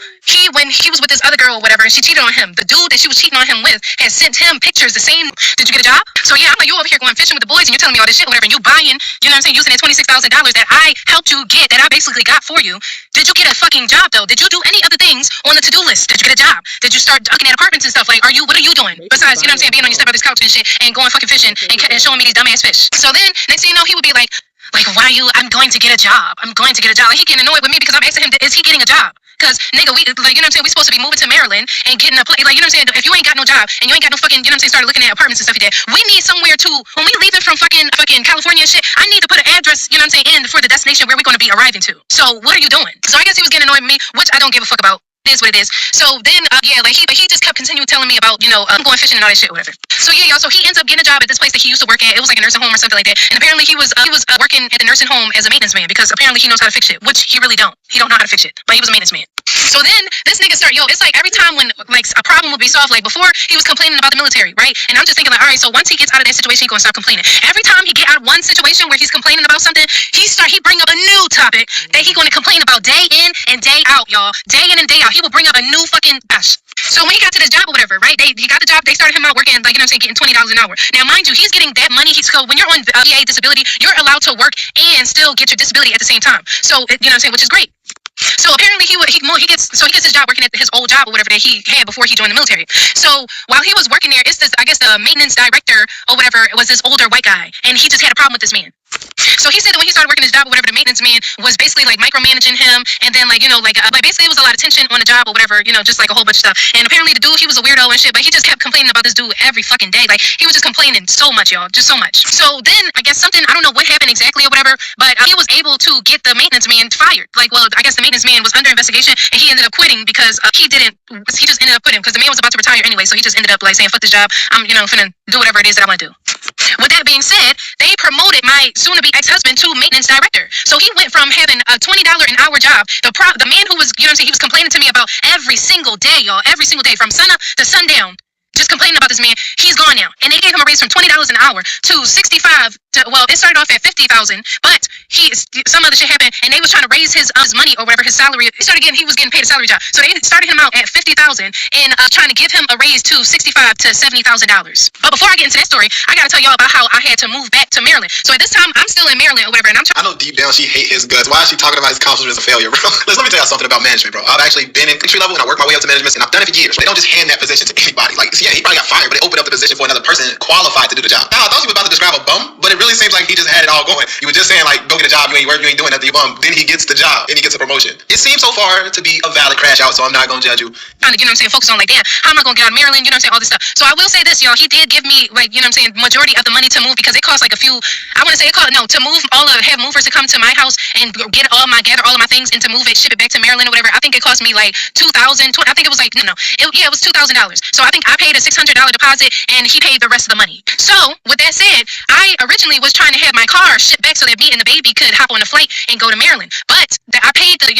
when he was with this other girl or whatever, and she cheated on him, the dude that she was cheating on him with had sent him pictures the same. Did you get a job? So yeah, I'm like, you over here going fishing with the boys and you're telling me all this shit, whatever, and you buying, you know what I'm saying, using that $26,000 that I helped you get, that I basically got for you. Did you get a fucking job though? Did you do any other things on the to-do list? Did you get a job? Did you start looking at apartments and stuff? Like, what are you doing? Besides, you know what I'm saying, being on your stepbrother's couch and shit and going fucking fishing and showing me these dumbass fish. So then, next thing you know, he would be like, I'm going to get a job. I'm going to get a job. Like, he getting annoyed with me because I'm asking him, is he getting a job? Because, nigga, we, like, you know what I'm saying, we supposed to be moving to Maryland and getting a place, like, you know what I'm saying, if you ain't got no job and you ain't got no fucking, you know what I'm saying, started looking at apartments and stuff like that, we need somewhere to, when we leaving from fucking California and shit, I need to put an address, you know what I'm saying, in for the destination where we're going to be arriving to. So, what are you doing? So, I guess he was getting annoyed with me, which I don't give a fuck about. It is what it is. So then, yeah, like he just kept continuing telling me about, you know, going fishing and all that shit, whatever. So yeah, y'all. So he ends up getting a job at this place that he used to work at. It was like a nursing home or something like that. And apparently he was working at the nursing home as a maintenance man because apparently he knows how to fix shit, which he really don't. He don't know how to fix shit, but he was a maintenance man. So then this nigga it's like every time when like a problem would be solved, like before he was complaining about the military, right? And I'm just thinking like, all right, so once he gets out of that situation, he's gonna stop complaining. Every time he get out of one situation where he's complaining about something, he bring up a new topic that he's gonna complain about day in and day out, y'all. Day in and day out, he will bring up a new fucking gosh. So when he got to this job or whatever, right? He got the job. They started him out working, like, you know what I'm saying, getting $20 an hour. Now, mind you, he's getting that money. So when you're on VA disability, you're allowed to work and still get your disability at the same time. So you know what I'm saying, which is great. So apparently he gets his job working at his old job or whatever that he had before he joined the military. So while he was working there, it's this, I guess the maintenance director or whatever was this older white guy, and he just had a problem with this man. So he said that when he started working his job or whatever, the maintenance man was basically like micromanaging him, and then like, you know, like basically it was a lot of tension on the job or whatever, you know, just like a whole bunch of stuff. And apparently the dude, he was a weirdo and shit, but he just kept complaining about this dude every fucking day. Like he was just complaining so much, y'all, just so much. So then I guess I don't know what happened exactly or whatever, but he was able to get the maintenance man fired. Like, well, I guess the maintenance man was under investigation and he ended up quitting because he just ended up quitting because the man was about to retire anyway. So he just ended up like saying, fuck this job, I'm, you know, finna do whatever it is that I want to do. With that being said, they promoted my soon-to-be ex-husband to maintenance director. So he went from having a $20 an hour job. The man who was, you know what I'm saying, he was complaining to me about every single day, y'all, every single day, from sun up to sundown, just complaining about this man. He's gone now. And they gave him a raise from $20 an hour to $65 to, well, it started off at $50,000, but some other shit happened and they was trying to raise his money or whatever, his salary. He was getting paid a salary job. So they started him out at $50,000 and trying to give him a raise to $65,000 to $70,000. But before I get into that story, I gotta tell y'all about how I had to move back to Maryland. So at this time, I'm still in Maryland or whatever, and I know deep down she hate his guts. Why is she talking about his accomplishments as a failure, bro? Let me tell y'all something about management, bro. I've actually been in entry level and I worked my way up to management, and I've done it for years. They don't just hand that position to anybody. Like, yeah, he probably got fired, but they opened up the position for another person qualified to do the job. Now, I thought she was about to describe a bum, but it really seems like he just had it all going. You were just saying, like, go get a job, you ain't working, you ain't doing nothing, you bum. Then he gets the job, and he gets a promotion. It seems so far to be a valid crash out, so I'm not gonna judge you. Trying to, you know what I'm saying, focus on like, damn, how am I gonna get out of Maryland, you know what I'm saying, all this stuff. So I will say this, y'all, he did give me, like, you know what I'm saying, majority of the money to move because it cost like to move have movers to come to my house and gather all of my things and to move it, ship it back to Maryland or whatever. I think it cost me like $2,000. I think it was like, it was $2,000. So I think I paid a $600 deposit and he paid the rest of the money. So with that said, I originally was trying to have my car shipped back so that me and the baby could hop on a flight and go to Maryland. But I paid the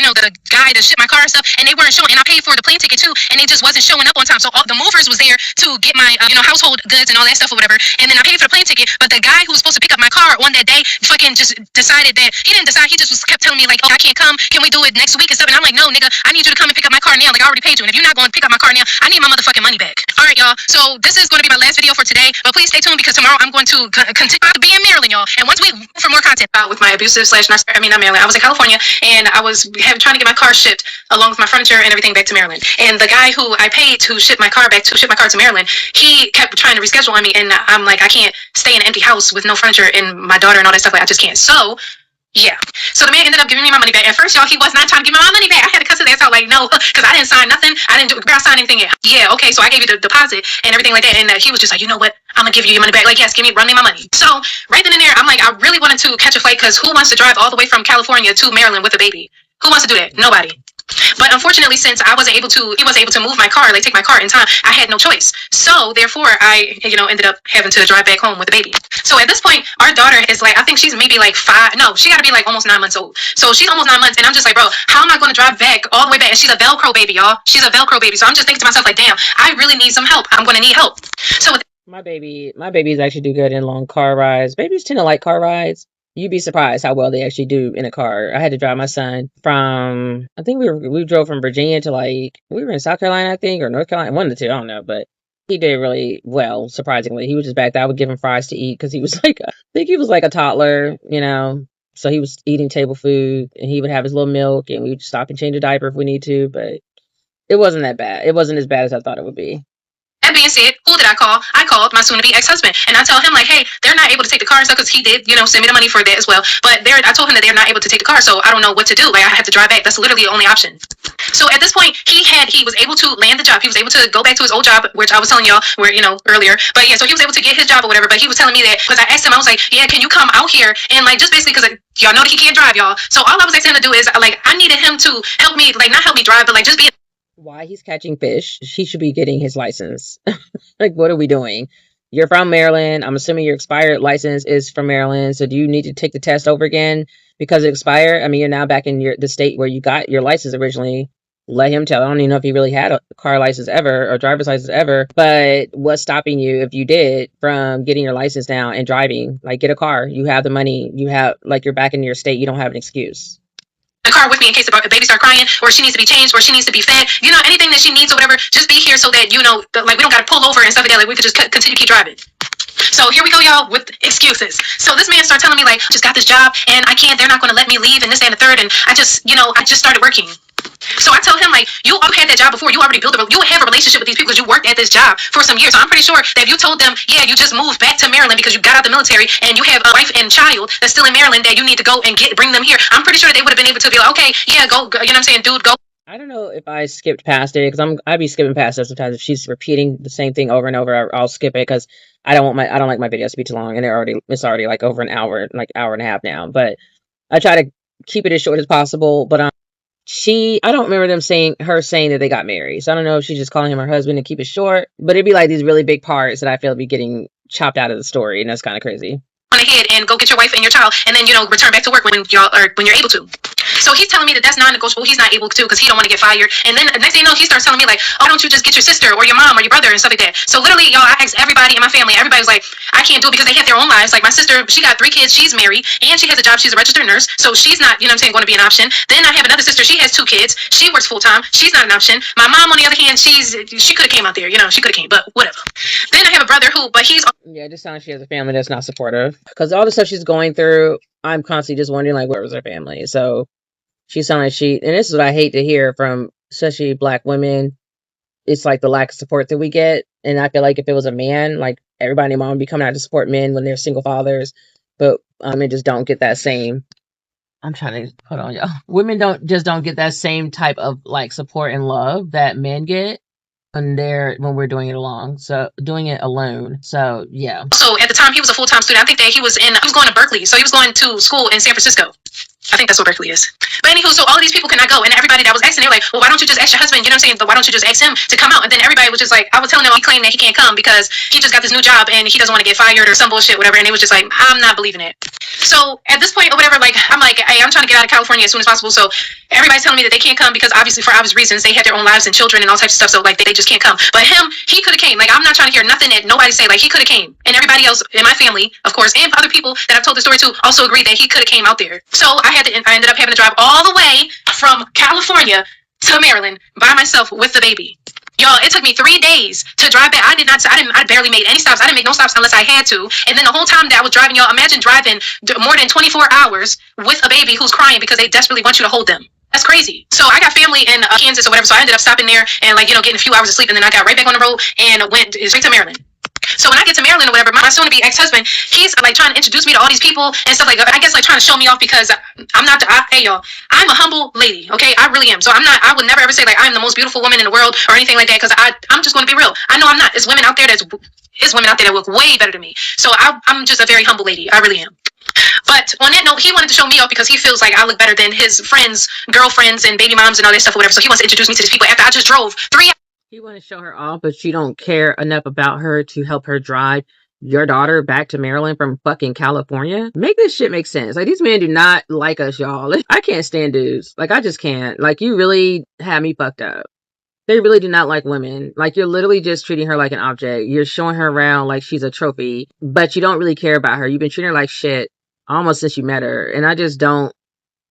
guy to ship my car and stuff, and they weren't showing. And I paid for the plane ticket too, and it just wasn't showing up on time. So all the movers was there to get my household goods and all that stuff or whatever. And then I paid for the plane ticket, but the guy who was supposed to pick up my car on that day fucking just decided that he didn't decide. He just kept telling me like, oh, I can't come. Can we do it next week and stuff? And I'm like, no, nigga, I need you to come and pick up my car now. Like, I already paid you, and if you're not going to pick up my car now, I need my motherfucking money back. All right, y'all. So this is going to be my last video for today. But please stay tuned because tomorrow I'm going to continue to be in Maryland, y'all. And once we move for more content out with my abusive slash not Maryland, I was in California and I was trying to get my car shipped along with my furniture and everything back to Maryland. And the guy who I paid to ship my car to Maryland, he kept trying to reschedule on me, and I'm like, I can't stay in an empty house with no furniture and my daughter and all that stuff. Like, I just can't. So yeah. So the man ended up giving me my money back. At first, y'all, he was not trying to give me my money back. I had to cuss his ass out like, no, because I didn't sign nothing. I didn't sign anything yet. Yeah, okay, so I gave you the deposit and everything like that. And he was just like, you know what? I'm going to give you your money back. Like, yes, run me my money. So right then and there, I'm like, I really wanted to catch a flight because who wants to drive all the way from California to Maryland with a baby? Who wants to do that? Nobody. But unfortunately, since he was able to move my car, like take my car in time, I had no choice. So therefore, I, ended up having to drive back home with the baby. So at this point, our daughter is like, I think she's maybe like 5. No, she got to be like almost 9 months old. So she's almost 9 months, and I'm just like, bro, how am I going to drive back all the way back? And she's a Velcro baby, y'all. She's a Velcro baby. So I'm just thinking to myself, like, damn, I really need some help. I'm going to need help. So my babies actually do good in long car rides. Babies tend to like car rides. You'd be surprised how well they actually do in a car. I had to drive my son from, I think we drove from Virginia to we were in South Carolina, I think, or North Carolina, one of the two, I don't know, but he did really well, surprisingly. He was just back there. I would give him fries to eat because he was like, I think he was like a toddler, so he was eating table food and he would have his little milk and we would stop and change a diaper if we need to, but it wasn't that bad. It wasn't as bad as I thought it would be. That being said, who did I call? I called my soon-to-be ex-husband, and I tell him like, hey, they're not able to take the car and stuff because he did, send me the money for that as well. But I told him that they're not able to take the car, so I don't know what to do. Like, I have to drive back. That's literally the only option. So at this point, he was able to land the job. He was able to go back to his old job, which I was telling y'all earlier. But yeah, so he was able to get his job or whatever. But he was telling me that because I asked him, I was like, yeah, can you come out here and just basically because y'all know that he can't drive, y'all. So all I was asking him to do is I needed him to help me, not help me drive, but just be. Why he's catching fish, he should be getting his license. What are we doing? You're from Maryland. I'm assuming your expired license is from Maryland. So do you need to take the test over again because it expired? I mean, you're now back in the state where you got your license originally. Let him tell. I don't even know if he really had a car license ever or driver's license ever. But what's stopping you, if you did, from getting your license now and driving? Get a car. You have the money. You have, you're back in your state. You don't have an excuse. The car with me in case the baby start crying or she needs to be changed or she needs to be fed, anything that she needs or whatever, just be here so that we don't got to pull over and stuff like that. We could just continue to keep driving. So here we go, y'all, with excuses. So this man started telling me just got this job and they're not going to let me leave and this and the third, and I just started working. So I tell him you had that job before. You already you have a relationship with these people because you worked at this job for some years. So I'm pretty sure that if you told them, yeah, you just moved back to Maryland because you got out the military and you have a wife and child that's still in Maryland that you need to go and bring them here. I'm pretty sure they would have been able to be like, okay, yeah, go. You know what I'm saying, dude, go. I don't know if I skipped past it because I'd be skipping past it sometimes. If she's repeating the same thing over and over, I'll skip it because I don't like my videos to be too long, and it's already over an hour, hour and a half now. But I try to keep it as short as possible. But I don't remember saying that they got married. So I don't know if she's just calling him her husband to keep it short. But it'd be these really big parts that I feel be getting chopped out of the story, and that's kind of crazy. On ahead and go get your wife and your child, and then return back to work when you're able to. So he's telling me that that's non-negotiable. He's not able to because he don't want to get fired. And then the next thing you know, he starts telling me oh, don't you just get your sister or your mom or your brother and stuff like that. So literally, y'all, I asked everybody in my family. Everybody was like, I can't do it because they have their own lives. My sister, she got 3 kids. She's married and she has a job. She's a registered nurse, so she's not, going to be an option. Then I have another sister. She has 2 kids. She works full time. She's not an option. My mom, on the other hand, she could have came out there. She could have came, but whatever. Then I have a brother but he's. Yeah, it just sounds like she has a family that's not supportive because all the stuff she's going through. I'm constantly just wondering where was her family. So. She sounds like and this is what I hate to hear from especially Black women. It's the lack of support that we get. And I feel if it was a man, everybody and their mom would be coming out to support men when they're single fathers. But women just don't get that same. I'm trying to, hold on, y'all. Women don't get that same type of support and love that men get when we're doing it alone. So doing it alone. So yeah. So at the time he was a full-time student. I think that he was going to Berkeley. So he was going to school in San Francisco. I think that's what Berkeley is. But anywho, so all of these people cannot go. And everybody that was asking, they were like, well, why don't you just ask your husband? You know what I'm saying? But why don't you just ask him to come out? And then everybody was just I was telling them he claimed that he can't come because he just got this new job and he doesn't want to get fired or some bullshit, whatever. And they was just I'm not believing it. So at this point or whatever, I'm hey, I'm trying to get out of California as soon as possible. So everybody's telling me that they can't come because obviously for obvious reasons, they had their own lives and children and all types of stuff. So they just can't come. But him, he could have came. I'm not trying to hear nothing that nobody say. He could have came. And everybody else in my family, of course, and other people that I've told the story to also agreed that he could have came out there. So I ended up having to drive all the way from California to Maryland by myself with the baby. Y'all, it took me 3 days to drive back. I barely made any stops. I didn't make no stops unless I had to. And then the whole time that I was driving, y'all, imagine driving more than 24 hours with a baby who's crying because they desperately want you to hold them. That's crazy. So I got family in Kansas or whatever. So I ended up stopping there and getting a few hours of sleep. And then I got right back on the road and went straight to Maryland. So when I get to Maryland or whatever, my soon-to-be ex-husband, he's trying to introduce me to all these people and stuff like that. I guess trying to show me off because I'm not. Hey y'all, I'm a humble lady. Okay, I really am. So I'm not. I would never ever say I'm the most beautiful woman in the world or anything like that because I'm just going to be real. I know I'm not. There's women out there that look way better than me. So I'm just a very humble lady. I really am. But on that note, he wanted to show me off because he feels like I look better than his friends, girlfriends, and baby moms and all that stuff or whatever. So he wants to introduce me to these people after I just drove 3 hours. You want to show her off, but you don't care enough about her to help her drive your daughter back to Maryland from fucking California? Make this shit make sense. Like, these men do not like us, y'all. I can't stand dudes. Like, I just can't. Like, you really have me fucked up. They really do not like women. Like, you're literally just treating her like an object. You're showing her around like she's a trophy, but you don't really care about her. You've been treating her like shit almost since you met her. And I just don't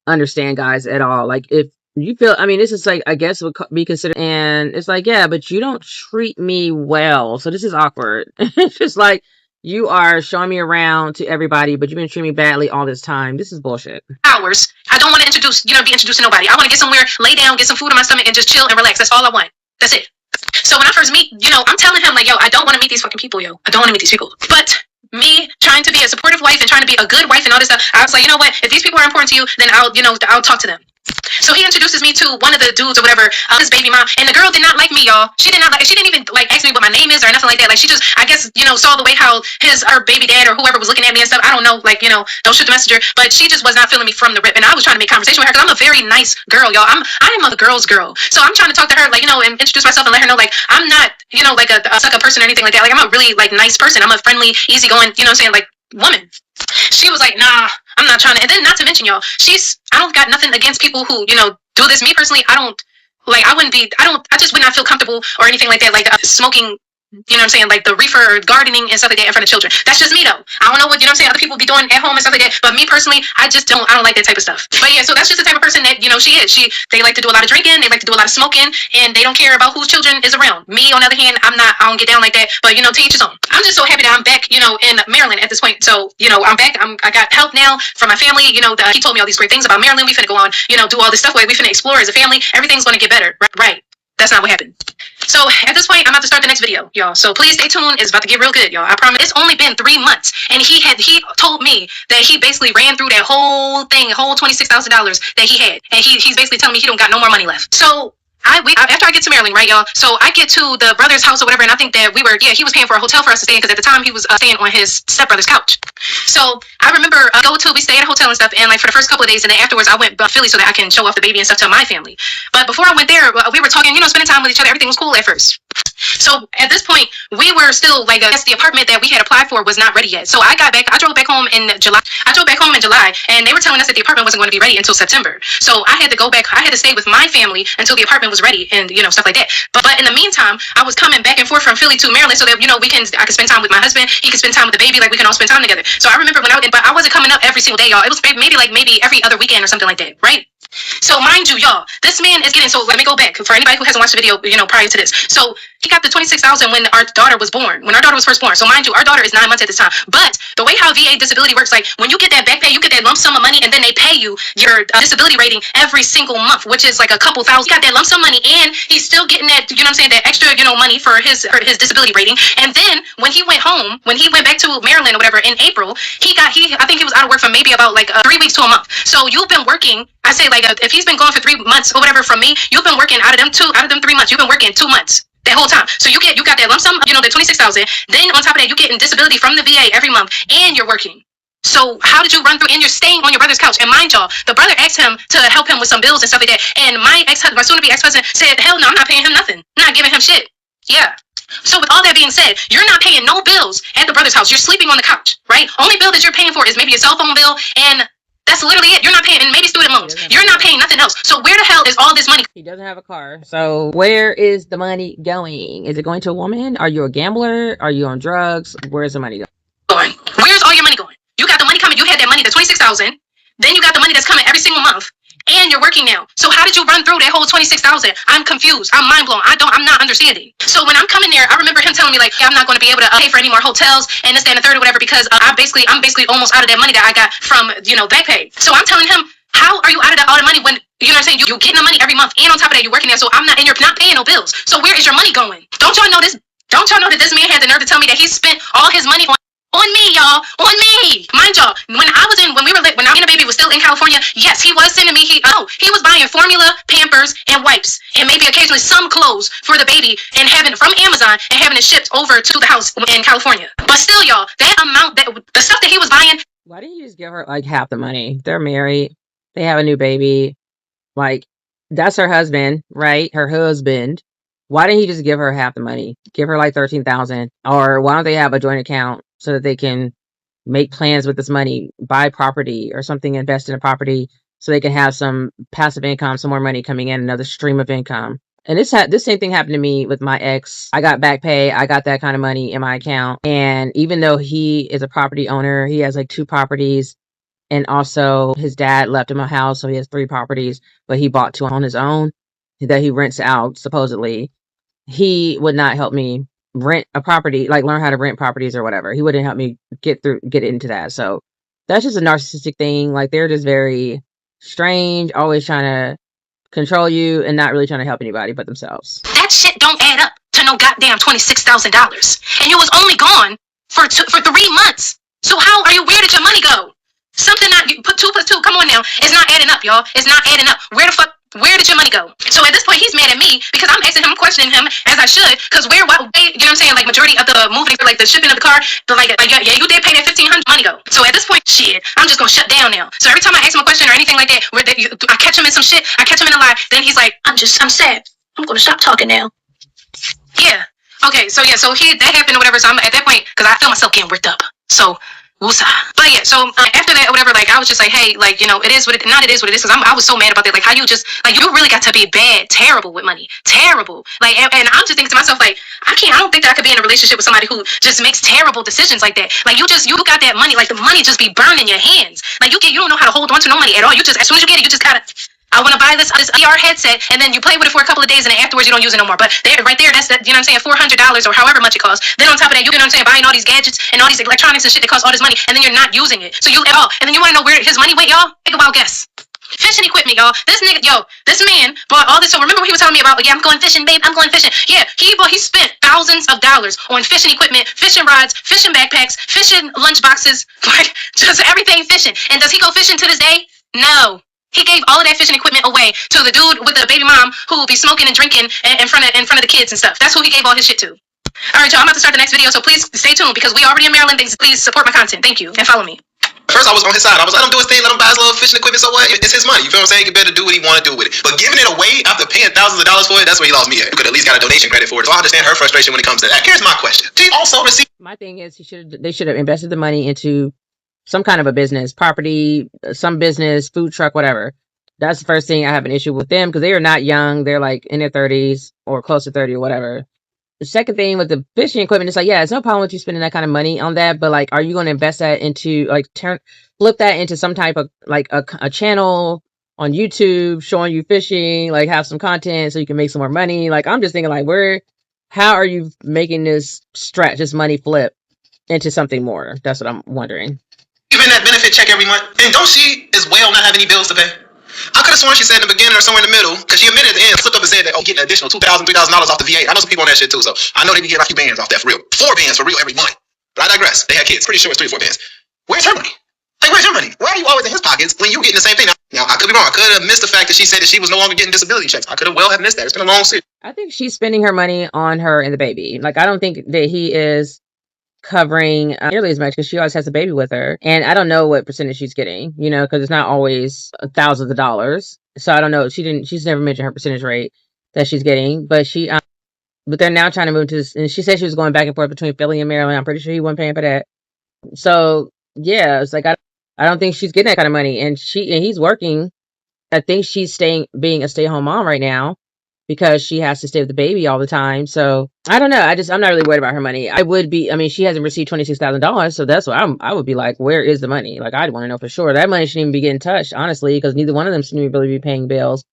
understand guys at all. Like, if you feel, I mean, this is like, I guess would be considered, and it's like, yeah, but you don't treat me well. So this is awkward. It's just like, you are showing me around to everybody, but you've been treating me badly all this time. This is bullshit. Hours. I don't want to be introduced to nobody. I want to get somewhere, lay down, get some food in my stomach, and just chill and relax. That's all I want. That's it. So when I first meet, I'm telling him like, yo, I don't want to meet these fucking people, yo. I don't want to meet these people. But me trying to be a supportive wife and trying to be a good wife and all this stuff, I was like, you know what? If these people are important to you, then I'll talk to them. So he introduces me to one of the dudes or whatever, his baby mom, and the girl did not like me, y'all. She didn't even ask me what my name is or nothing like that. Like, she just, I guess, saw the way how her baby dad or whoever was looking at me and stuff. I don't know, don't shoot the messenger, but she just was not feeling me from the rip. And I was trying to make conversation with her because I'm a very nice girl, y'all. I am a girl's girl. So I'm trying to talk to her, and introduce myself and let her know, like, I'm not, like a suck-up person or anything like that. Like, I'm a really, nice person. I'm a friendly, easygoing, woman. woman. She was like, nah, I'm not trying to. And then not to mention, y'all, I don't got nothing against people who, do this. Me personally, I just would not feel comfortable or anything like that, smoking, like the reefer or gardening and stuff like that in front of children. That's just me though. I don't know what, other people be doing at home and stuff like that. But me personally, I don't like that type of stuff. But yeah, so that's just the type of person that, she is. They like to do a lot of drinking, they like to do a lot of smoking, and they don't care about whose children is around. Me, on the other hand, I don't get down like that. But, to each his own. I'm just so happy that I'm back, in Maryland at this point. So, I'm back. I got help now from my family. He told me all these great things about Maryland. We finna go on, do all this stuff where we finna explore as a family. Everything's gonna get better. Right. That's not what happened. So at this point, I'm about to start the next video, y'all. So please stay tuned. It's about to get real good, y'all. I promise. It's only been 3 months, and he told me that he basically ran through that whole thing, whole $26,000 that he had, and he's basically telling me he don't got no more money left. So after I get to Maryland, right, y'all, so I get to the brother's house or whatever, and I think that he was paying for a hotel for us to stay in, because at the time he was staying on his stepbrother's couch. So I remember we stay at a hotel and stuff, and for the first couple of days, and then afterwards I went to Philly so that I can show off the baby and stuff to my family. But before I went there, we were talking, spending time with each other. Everything was cool at first. So at this point, we were still the apartment that we had applied for was not ready yet. So I drove back home in July. And they were telling us that the apartment wasn't going to be ready until September. So I had to go back. I had to stay with my family until the apartment was ready, and stuff like that. But in the meantime, I was coming back and forth from Philly to Maryland so that I could spend time with my husband. He could spend time with the baby. We can all spend time together. So I remember but I wasn't coming up every single day, y'all. It was maybe every other weekend or something like that, right? So mind you, y'all, this man is getting, so let me go back for anybody who hasn't watched the video, prior to this. So he got the $26,000 when our daughter was first born. So mind you, our daughter is 9 months at this time. But the way how VA disability works, like when you get that back pay, you get that lump sum of money, and then they pay you your disability rating every single month, which is like a couple thousand. He got that lump sum money, and he's still getting that, that extra, money for his disability rating. And then when he went back to Maryland or whatever in April, I think he was out of work for maybe about 3 weeks to a month. So you've been working, I say if he's been gone for 3 months or whatever from me, you've been working out of them 3 months, you've been working 2 months. That whole time. So you got that lump sum, the $26,000. Then on top of that, you getting disability from the VA every month, and you're working. So how did you run through, and you're staying on your brother's couch? And mind y'all, the brother asked him to help him with some bills and stuff like that. And my soon-to-be ex-husband said, hell no, I'm not paying him nothing. I'm not giving him shit. Yeah. So with all that being said, you're not paying no bills at the brother's house. You're sleeping on the couch, right? Only bill that you're paying for is maybe your cell phone bill, and that's literally it. You're not paying, and maybe student loans. You're not paying nothing else. So where the hell is all this money? He doesn't have a car. So where is the money going? Is it going to a woman? Are you a gambler? Are you on drugs? Where's the money going? Where's all your money going? You got the money coming. You had that money, the $26,000. Then you got the money that's coming every single month. and you're working now. So how did you run through that whole 26,000? I'm confused. I'm mind blown. I'm not understanding. So when I'm coming there, I remember him telling me like, yeah, I'm not going to be able to pay for any more hotels and this, that, and the third or whatever because I'm basically almost out of that money that I got from back pay. So I'm telling him, how are you out of all the money when you know what I'm saying? You're getting the money every month, and on top of that, you're working there. So I'm not, and you're not paying no bills. So where is your money going? Don't y'all know this? Don't y'all know that this man had the nerve to tell me that he spent all his money on me, y'all, on me. Mind y'all, when I and a baby was still in California, yes, he was sending me. He was buying formula, Pampers, and wipes, and maybe occasionally some clothes for the baby, and having it from Amazon and having it shipped over to the house in California. But still, y'all, that amount, that the stuff that he was buying. Why didn't you just give her like half the money? They're married. They have a new baby. Like, that's her husband, right? Her husband. Why didn't he just give her half the money? Give her like $13,000, or why don't they have a joint account so that they can make plans with this money, buy property or something, invest in a property so they can have some passive income, some more money coming in, another stream of income. And this same thing happened to me with my ex. I got back pay. I got that kind of money in my account. And even though he is a property owner, he has like 2 properties. And also his dad left him a house, so he has 3 properties, but he bought 2 on his own that he rents out, supposedly. He would not help me rent a property, like learn how to rent properties or whatever. He wouldn't help me get into that. So that's just a narcissistic thing. Like, they're just very strange, always trying to control you and not really trying to help anybody but themselves. That shit don't add up to no goddamn $26,000. And you was only gone for 3 months. So how are you, where did your money go? Something not, you put 2 plus 2, come on now. It's not adding up, y'all. It's not adding up. Where did your money go? So at this point, he's mad at me because I'm asking him, questioning him as I should. Because you know what I'm saying? Like, majority of the moving, like the shipping of the car, yeah, you did pay that $1,500 money go. So at this point, shit, I'm just gonna shut down now. So every time I ask him a question or anything like that, I catch him in some shit, I catch him in a lie, then he's like, I'm sad. I'm gonna stop talking now. Yeah. Okay. So yeah. So that happened or whatever. So I'm at that point because I feel myself getting worked up. So. Woosah. But yeah, so after that, or whatever, like I was just like, hey, like, it is what it is, because I was so mad about that. Like, how you just, like, you really got to be terrible with money, terrible. Like, and I'm just thinking to myself, like, I don't think that I could be in a relationship with somebody who just makes terrible decisions like that. Like, you got that money, like the money just be burning your hands. Like, you don't know how to hold on to no money at all. You just, as soon as you get it, you just gotta. I want to buy this VR headset, and then you play with it for a couple of days, and then afterwards you don't use it no more. But right there, that's that. You know what I'm saying? $400 or however much it costs. Then on top of that, you know what I'm saying? Buying all these gadgets and all these electronics and shit that cost all this money, and then you're not using it. So you at all, and then you want to know where his money went, y'all? Take a wild guess. Fishing equipment, y'all. This man bought all this. So remember what he was telling me about? Yeah, I'm going fishing, babe. I'm going fishing. Yeah, he spent thousands of dollars on fishing equipment, fishing rods, fishing backpacks, fishing lunch boxes, like just everything fishing. And does he go fishing to this day? No. He gave all of that fishing equipment away to the dude with the baby mom who will be smoking and drinking in front of the kids and stuff. That's who he gave all his shit to. All right, y'all. I'm about to start the next video, so please stay tuned because we already in Maryland. Please support my content. Thank you and follow me. First, I was on his side. I was let him do his thing, let him buy his little fishing equipment. So what? It's his money. You feel what I'm saying? He better do what he want to do with it. But giving it away after paying thousands of dollars for it, that's where he lost me at. You could at least got a donation credit for it. So I understand her frustration when it comes to that. Here's my question. She also received. My thing is, they should have invested the money into some kind of a business, property, some business, food truck, whatever. That's the first thing I have an issue with them because they are not young. They're like in their 30s or close to 30 or whatever. The second thing with the fishing equipment, it's like, yeah, it's no problem with you spending that kind of money on that. But like, are you going to invest that into like flip that into some type of like a channel on YouTube showing you fishing, like have some content so you can make some more money? Like, I'm just thinking like, how are you making this money flip into something more? That's what I'm wondering. Even that benefit check every month. And don't she as well not have any bills to pay? I could have sworn she said in the beginning or somewhere in the middle, because she admitted at the end, slipped up and said that, getting an additional $2,000, $3,000 off the VA. I know some people on that shit too, so I know they be getting a few bands off that for real. 4 bands for real every month. But I digress. They had kids. Pretty sure it's 3 or 4 bands. Where's her money? Like, where's your money? Why are you always in his pockets when you getting the same thing? Now, I could be wrong. I could have missed the fact that she said that she was no longer getting disability checks. I could have well have missed that. It's been a long series. I think she's spending her money on her and the baby. Like, I don't think that he is covering nearly as much because she always has a baby with her. And I don't know what percentage she's getting, because it's not always thousands of dollars. So I don't know. She's never mentioned her percentage rate that she's getting, but but they're now trying to move to this, and she said she was going back and forth between Philly and Maryland. I'm pretty sure he wasn't paying for that. So yeah, it's like, I don't think she's getting that kind of money. And he's working. I think she's being a stay-at-home mom right now. because she has to stay with the baby all the time. So I don't know. I'm not really worried about her money. I would be. I mean, she hasn't received $26,000, so that's what I would be like, where is the money? Like, I'd want to know for sure. That money shouldn't even be getting touched, honestly, because neither one of them seem to really be paying bills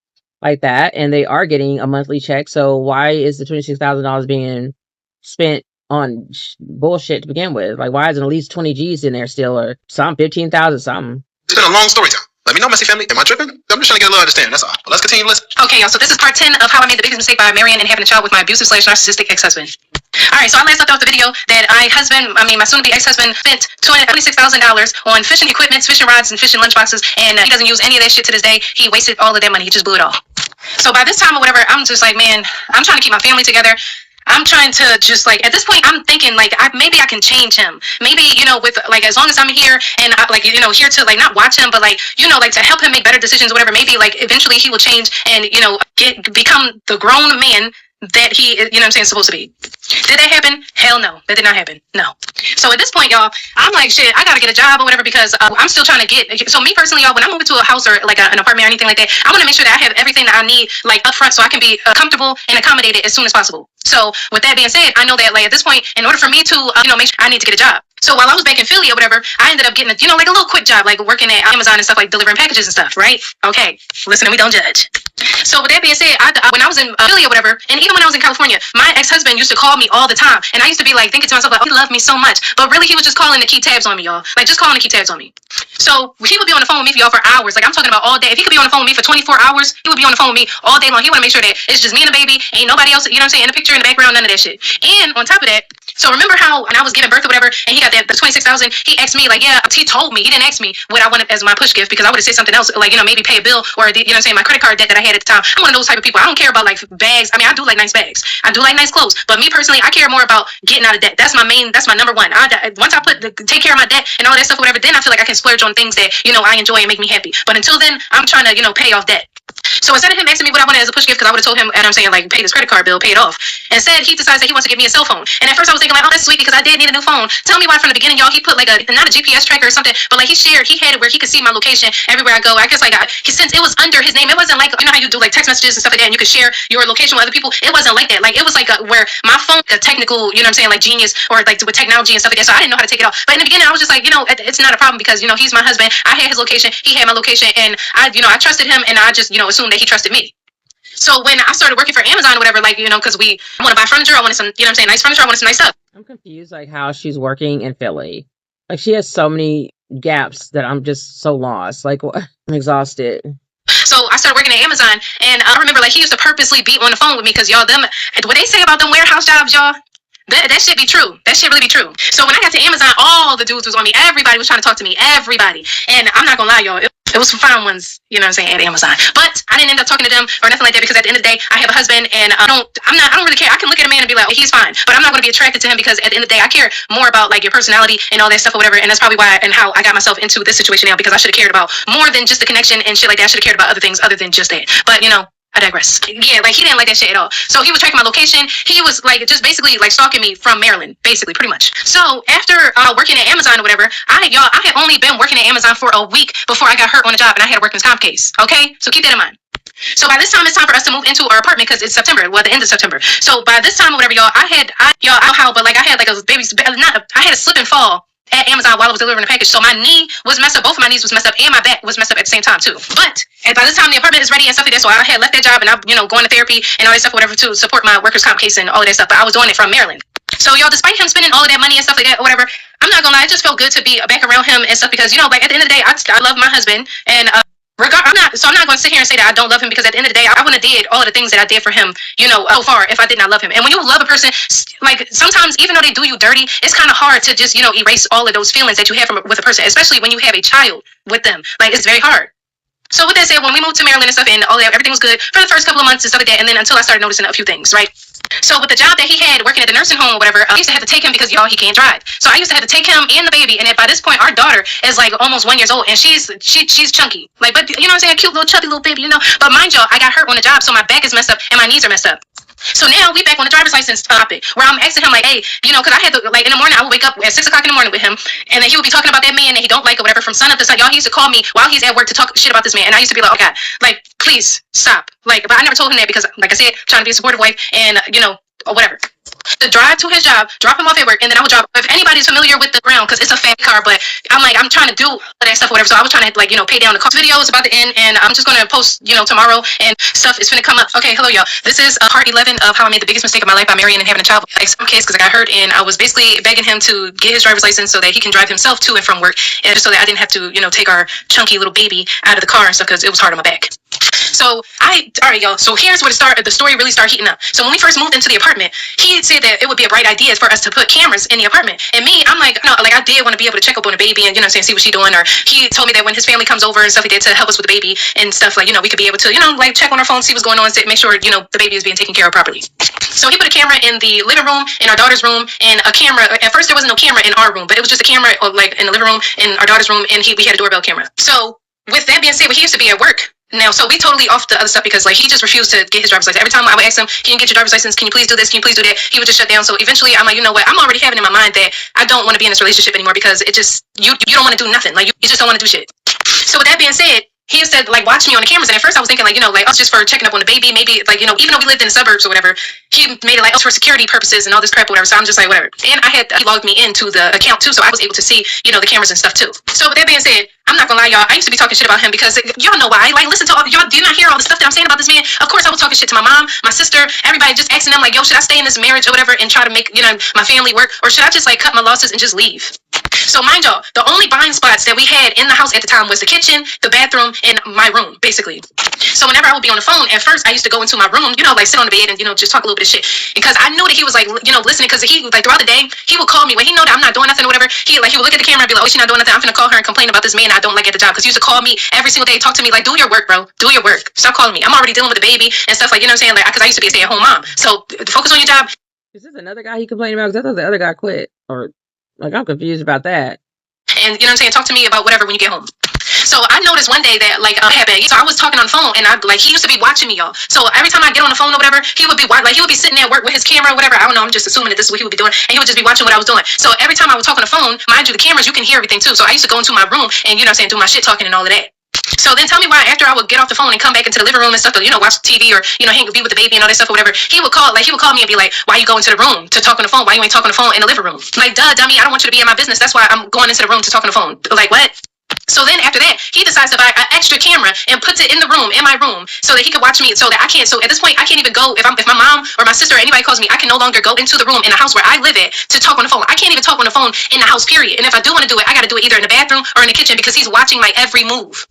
like that, and they are getting a monthly check. So why is the $26,000 being spent on bullshit to begin with? Like, why isn't at least 20 G's in there still, or some 15,000 something? It's been a long story time. Let me know, messy family. Am I tripping? I'm just trying to get a little understanding. That's all. But let's continue listening. Okay, y'all. So this is part 10 of how I made the biggest mistake by marrying and having a child with my abusive / narcissistic ex-husband. All right, so I last left off the video that my soon-to-be ex-husband spent $26,000 on fishing equipment, fishing rods, and fishing lunchboxes, and he doesn't use any of that shit to this day. He wasted all of that money. He just blew it all. So by this time or whatever, I'm just like, man, I'm trying to keep my family together. I'm trying to just, like, at this point, I'm thinking, like, maybe I can change him. Maybe, with, like, as long as I'm here and, here to, like, not watch him, but, like, like, to help him make better decisions or whatever, maybe, like, eventually he will change and, become the grown man that he, supposed to be. Did that happen? Hell no. That did not happen. No. So at this point, y'all, I'm like, shit, I gotta get a job or whatever, because I'm still trying to get, so me personally, y'all, when I move into a house or like an apartment or anything like that, I want to make sure that I have everything that I need, like, up front, so I can be comfortable and accommodated as soon as possible. So with that being said, I know that, like, at this point, in order for me to, make sure, I need to get a job. So while I was back in Philly or whatever, I ended up getting a, like, a little quick job, like working at Amazon and stuff, like delivering packages and stuff, right? Okay, listen, we don't judge. So with that being said, when I was in Philly or whatever, and even when I was in California, my ex-husband used to call me all the time, and I used to be like thinking to myself, like, oh, he loved me so much, but really he was just calling to keep tabs on me, y'all. Like, just calling to keep tabs on me. So he would be on the phone with me, y'all, for hours. Like, I'm talking about all day. If he could be on the phone with me for 24 hours, he would be on the phone with me all day long. He want to make sure that it's just me and the baby, ain't nobody else, in the picture, in the background, none of that shit. And on top of that, so remember how when I was giving birth or whatever, and he got the 26,000, he asked me, like, yeah, he told me, he didn't ask me what I wanted as my push gift, because I would have said something else, like, maybe pay a bill, or, my credit card debt that I had at the time. I'm one of those type of people. I don't care about, like, bags. I mean, I do like nice bags. I do like nice clothes. But me personally, I care more about getting out of debt. That's my number one. Once I take care of my debt and all that stuff or whatever, then I feel like I can splurge on things that, I enjoy and make me happy. But until then, I'm trying to, pay off debt. So instead of him asking me what I wanted as a push gift, because I would have told him, and I'm saying, like, pay this credit card bill, pay it off. Instead, he decides that he wants to give me a cell phone. And at first I was thinking, like, oh, that's sweet, because I did need a new phone. Tell me why from the beginning, y'all, he put, like, not a GPS tracker or something, but, like, he had it where he could see my location everywhere I go. I guess, like, since it was under his name, it wasn't like, how you do, like, text messages and stuff like that, and you could share your location with other people. It wasn't like that. Like, it was like where my phone, a technical, like, genius, or, like, with technology and stuff like that, so I didn't know how to take it off. But in the beginning, I was just like, it's not a problem, because, he's my husband. I had his location, he had my location, and I trusted him, and I just, assumed that he trusted me. So when I started working for Amazon or whatever, like, because I want to buy furniture, I wanted some, nice furniture, I wanted some nice stuff. I'm confused, like, how she's working in Philly. Like, she has so many gaps that I'm just so lost. Like, I'm exhausted. So I started working at Amazon, and I remember, like, he used to purposely be on the phone with me, because, y'all, what they say about them warehouse jobs, y'all, that shit be true. That shit really be true. So when I got to Amazon, all the dudes was on me. Everybody was trying to talk to me. Everybody. And I'm not gonna lie, y'all. It was some fine ones, at Amazon. But I didn't end up talking to them or nothing like that, because at the end of the day, I have a husband, and I don't really care. I can look at a man and be like, oh, he's fine. But I'm not gonna be attracted to him, because at the end of the day, I care more about, like, your personality and all that stuff or whatever. And that's probably why and how I got myself into this situation now, because I should have cared about more than just the connection and shit like that. I should have cared about other things other than just that. But I digress. Yeah, like, he didn't like that shit at all. So he was tracking my location. He was, like, just basically, like, stalking me from Maryland, basically, pretty much. So after working at Amazon or whatever, I had only been working at Amazon for a week before I got hurt on the job, and I had a workman's comp case. Okay, so keep that in mind. So by this time, it's time for us to move into our apartment, because it's September, the end of September. So by this time or whatever, y'all, I had like I had a slip and fall at Amazon while I was delivering the package. So my knee was messed up, both of my knees was messed up, and my back was messed up at the same time too. But by this time the apartment is ready and stuff like that, so I had left that job, and I, going to therapy and all that stuff, whatever, to support my workers' comp case and all of that stuff. But I was doing it from Maryland. So y'all, despite him spending all of that money and stuff like that, or whatever, I'm not gonna lie, it just felt good to be back around him and stuff, because like, at the end of the day, I love my husband, and I'm not going to sit here and say that I don't love him, because at the end of the day, I wouldn't have did all of the things that I did for him, so far, if I did not love him. And when you love a person, like, sometimes even though they do you dirty, it's kind of hard to just, erase all of those feelings that you have with a person, especially when you have a child with them. Like, it's very hard. So with that said, when we moved to Maryland and stuff, and all that, everything was good for the first couple of months and stuff like that, and then until I started noticing a few things, right? So with the job that he had working at the nursing home or whatever, I used to have to take him, because, y'all, he can't drive. So I used to have to take him and the baby, and by this point, our daughter is, like, almost 1 year old, and she's chunky. Like, but, what I'm saying, a cute little chubby little baby, But mind y'all, I got hurt on the job, so my back is messed up and my knees are messed up. So now we back on the driver's license topic, where I'm asking him, like, hey, because I had to, like, in the morning, I would wake up at 6 o'clock in the morning with him, and then he would be talking about that man that he don't like or whatever from sun up to sun. Y'all, he used to call me while he's at work to talk shit about this man, and I used to be like, oh God, like, please stop. Like, but I never told him that because, like I said, I'm trying to be a supportive wife and, you know, or whatever. To drive to his job, drop him off at work, and then I would drop. If anybody's familiar with the ground, because it's a fat car, but I'm like, I'm trying to do all that stuff, or whatever. So I was trying to, like, you know, pay down the cost. Video is about to end, and I'm just gonna post, you know, tomorrow, and stuff is gonna come up. Okay, hello, y'all. This is part 11 of how I made the biggest mistake of my life by marrying and having a child with like some kids, because I got hurt, and I was basically begging him to get his driver's license so that he can drive himself to and from work, and just so that I didn't have to, you know, take our chunky little baby out of the car and stuff, because it was hard on my back. So all right, y'all. So here's where the story really started heating up. So when we first moved into the apartment, he said that it would be a bright idea for us to put cameras in the apartment. And me, I'm like, no, like I did want to be able to check up on the baby and, you know, see what she's doing. Or he told me that when his family comes over and stuff, he did to help us with the baby and stuff, like, you know, we could be able to, you know, like check on our phone, see what's going on, make sure, you know, the baby is being taken care of properly. So he put a camera in the living room, in our daughter's room, and a camera. At first, there wasn't no camera in our room, but it was just a camera, like, in the living room, in our daughter's room, and we had a doorbell camera. So with that being said, he used to be at work. Now, so we totally off the other stuff because, like, he just refused to get his driver's license. Every time I would ask him, can you get your driver's license? Can you please do this? Can you please do that? He would just shut down. So eventually, I'm like, you know what? I'm already having in my mind that I don't want to be in this relationship anymore because it just, you don't want to do nothing. Like, you just don't want to do shit. So with that being said, he used to, like, watch me on the cameras. And at first I was thinking, like, you know, like, us just for checking up on the baby. Maybe, like, you know, even though we lived in the suburbs or whatever, he made it, like, us for security purposes and all this crap or whatever. So I'm just like, whatever. And he logged me into the account, too. So I was able to see, you know, the cameras and stuff, too. So with that being said, I'm not gonna lie, y'all. I used to be talking shit about him because y'all know why. Like, listen to all y'all. Do you not hear all the stuff that I'm saying about this man? Of course, I was talking shit to my mom, my sister, everybody, just asking them, like, yo, should I stay in this marriage or whatever and try to make, you know, my family work, or should I just, like, cut my losses and just leave? So mind y'all, the only buying spots that we had in the house at the time was the kitchen, the bathroom, and my room, basically. So whenever I would be on the phone, at first I used to go into my room, you know, like sit on the bed and, you know, just talk a little bit of shit. Because I knew that he was, like, you know, listening, because he, like, throughout the day, he would call me when he know that I'm not doing nothing or whatever. He would look at the camera and be like, oh, she's not doing nothing. I'm gonna call her and complain about this man I don't like at the job. Because he used to call me every single day, talk to me like, do your work, bro. Do your work. Stop calling me. I'm already dealing with the baby and stuff, like, you know what I'm saying? Like, because I used to be a stay-at-home mom. So focus on your job. Is this another guy he complained about? Because I thought the other guy quit. Or, like, I'm confused about that. And, you know what I'm saying? Talk to me about whatever when you get home. So I noticed one day that, like, happened. So I was talking on the phone, and he used to be watching me, y'all. So every time I get on the phone or whatever, he would be sitting there at work with his camera or whatever. I don't know. I'm just assuming that this is what he would be doing, and he would just be watching what I was doing. So every time I would talk on the phone, mind you, the cameras, you can hear everything too. So I used to go into my room and, you know what I'm saying, do my shit talking and all of that. So then tell me why after I would get off the phone and come back into the living room and stuff, you know, watch TV or, you know, be with the baby and all that stuff or whatever, he would call me and be like, why you go into the room to talk on the phone? Why you ain't talking on the phone in the living room? Like, duh, dummy, I don't want you to be in my business. That's why I'm going into the room to talk on the phone. Like, what? So then after that, he decides to buy an extra camera and puts it in my room, so that he could watch me, so that I can't, so at this point, I can't even go, if my mom or my sister or anybody calls me, I can no longer go into the room in the house where I live at to talk on the phone. I can't even talk on the phone in the house, period. And if I do want to do it, I got to do it either in the bathroom or in the kitchen, because he's watching my every move.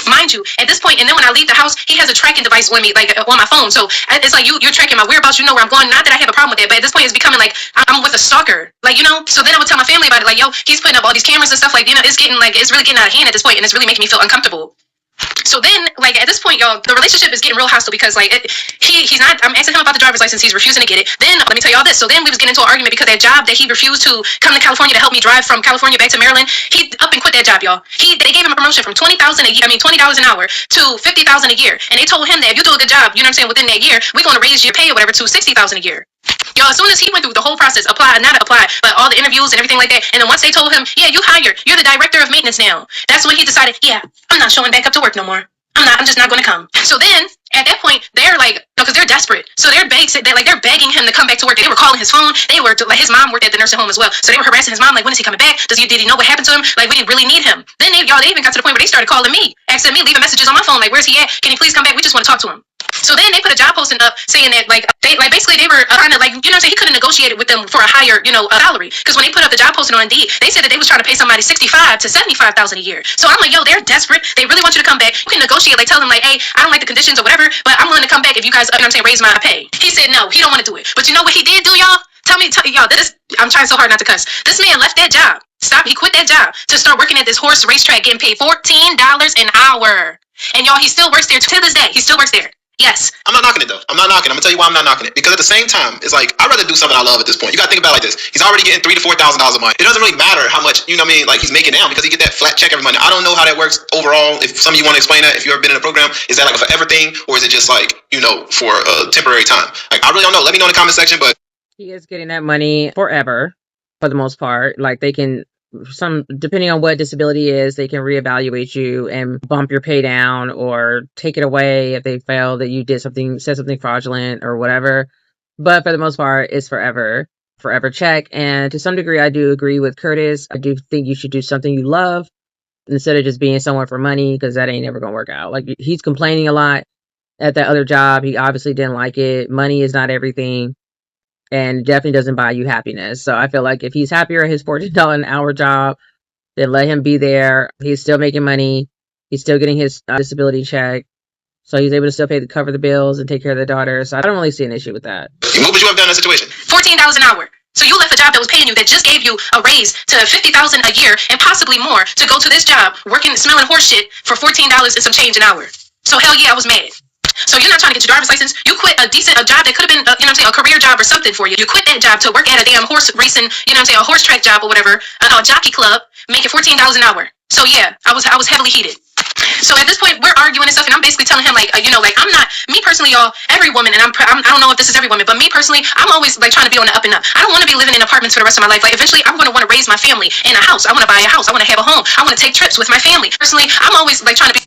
Mind you, at this point, and then when I leave the house, he has a tracking device on me, like on my phone. So it's like you're tracking my whereabouts, you know where I'm going. Not that I have a problem with that, but at this point, it's becoming like I'm with a stalker, like, you know. So then I would tell my family about it, like, yo, he's putting up all these cameras and stuff, like, you know, it's really getting out of hand at this point, and it's really making me feel uncomfortable. So then, like, at this point, y'all, the relationship is getting real hostile because, like, he's not, I'm asking him about the driver's license, he's refusing to get it. Then, let me tell y'all this. So then we was getting into an argument because that job that he refused to come to California to help me drive from California back to Maryland, he up and quit that job, y'all. They gave him a promotion from $20,000 an hour to $50,000 a year. And they told him that if you do a good job, you know what I'm saying, within that year, we're going to raise your pay or whatever to $60,000 a year. Y'all, as soon as he went through the whole process, but all the interviews and everything like that, and then once they told him, yeah, you're the director of maintenance now, that's when he decided, yeah, I'm not showing back up to work no more. I'm just not going to come. So then, at that point, they're like, no, because they're desperate. So they're begging him to come back to work. They were calling his phone. His mom worked at the nursing home as well. So they were harassing his mom, like, when is he coming back? Did he know what happened to him? Like, we didn't really need him. Then they even got to the point where they started calling me, asking me, leaving messages on my phone, like, where's he at? Can he please come back? We just want to talk to him. So then they put a job posting up saying that, like, basically they were trying to, like, you know what I'm saying, he could have negotiated with them for a higher, you know, salary. Because when they put up the job posting on Indeed, they said that they was trying to pay somebody $65,000 to $75,000 a year. So I'm like, yo, they're desperate. They really want you to come back. You can negotiate, like, tell them, like, hey, I don't like the conditions or whatever, but I'm willing to come back if you guys, you know what I'm saying, raise my pay. He said no, he don't want to do it. But you know what he did do, y'all? Tell y'all, I'm trying so hard not to cuss. This man left that job. He quit that job to start working at this horse racetrack, getting paid $14 an hour. And y'all, he still works there to this day. He still works there. Yes. I'm not knocking it though. I'm gonna tell you why I'm not knocking it. Because at the same time, it's like, I'd rather do something I love at this point. You gotta think about it like this. He's already getting $3,000 to $4,000 a month. It doesn't really matter how much, you know what I mean, like, he's making now, because he get that flat check every month. I don't know how that works overall. If some of you want to explain that, if you've ever been in a program, is that like a forever thing, or is it just like, you know, for a temporary time? Like, I really don't know. Let me know in the comment section. But he is getting that money forever, for the most part. Like, they can depending on what disability is, they can reevaluate you and bump your pay down or take it away if they feel that you said something fraudulent or whatever. But for the most part, it's forever check. And to some degree, I do agree with Curtis. I do think you should do something you love instead of just being somewhere for money, because that ain't never gonna work out. Like, he's complaining a lot at that other job. He obviously didn't like it. Money is not everything, and definitely doesn't buy you happiness. So I feel like if he's happier at his $14 an hour job, then let him be there. He's still making money. He's still getting his disability check. So he's able to still cover the bills and take care of the daughter. So I don't really see an issue with that. What would you have done in that situation? $14 an hour. So you left a job that was paying you, that just gave you a raise to $50,000 a year and possibly more, to go to this job working, smelling horse shit for $14 and some change an hour. So hell yeah, I was mad. So you're not trying to get your driver's license. You quit a job that could have been, a career job or something for you. You quit that job to work at a damn horse racing, a horse track job or whatever, a jockey club, making $14 an hour. So yeah, I was heavily heated. So at this point, we're arguing and stuff, and I'm basically telling him, like, I'm not, me personally, y'all, every woman, and I don't know if this is every woman, but me personally, I'm always, like, trying to be on the up and up. I don't want to be living in apartments for the rest of my life. Like, eventually, I'm going to want to raise my family in a house. I want to buy a house. I want to have a home. I want to take trips with my family. Personally, I'm always, like, trying to be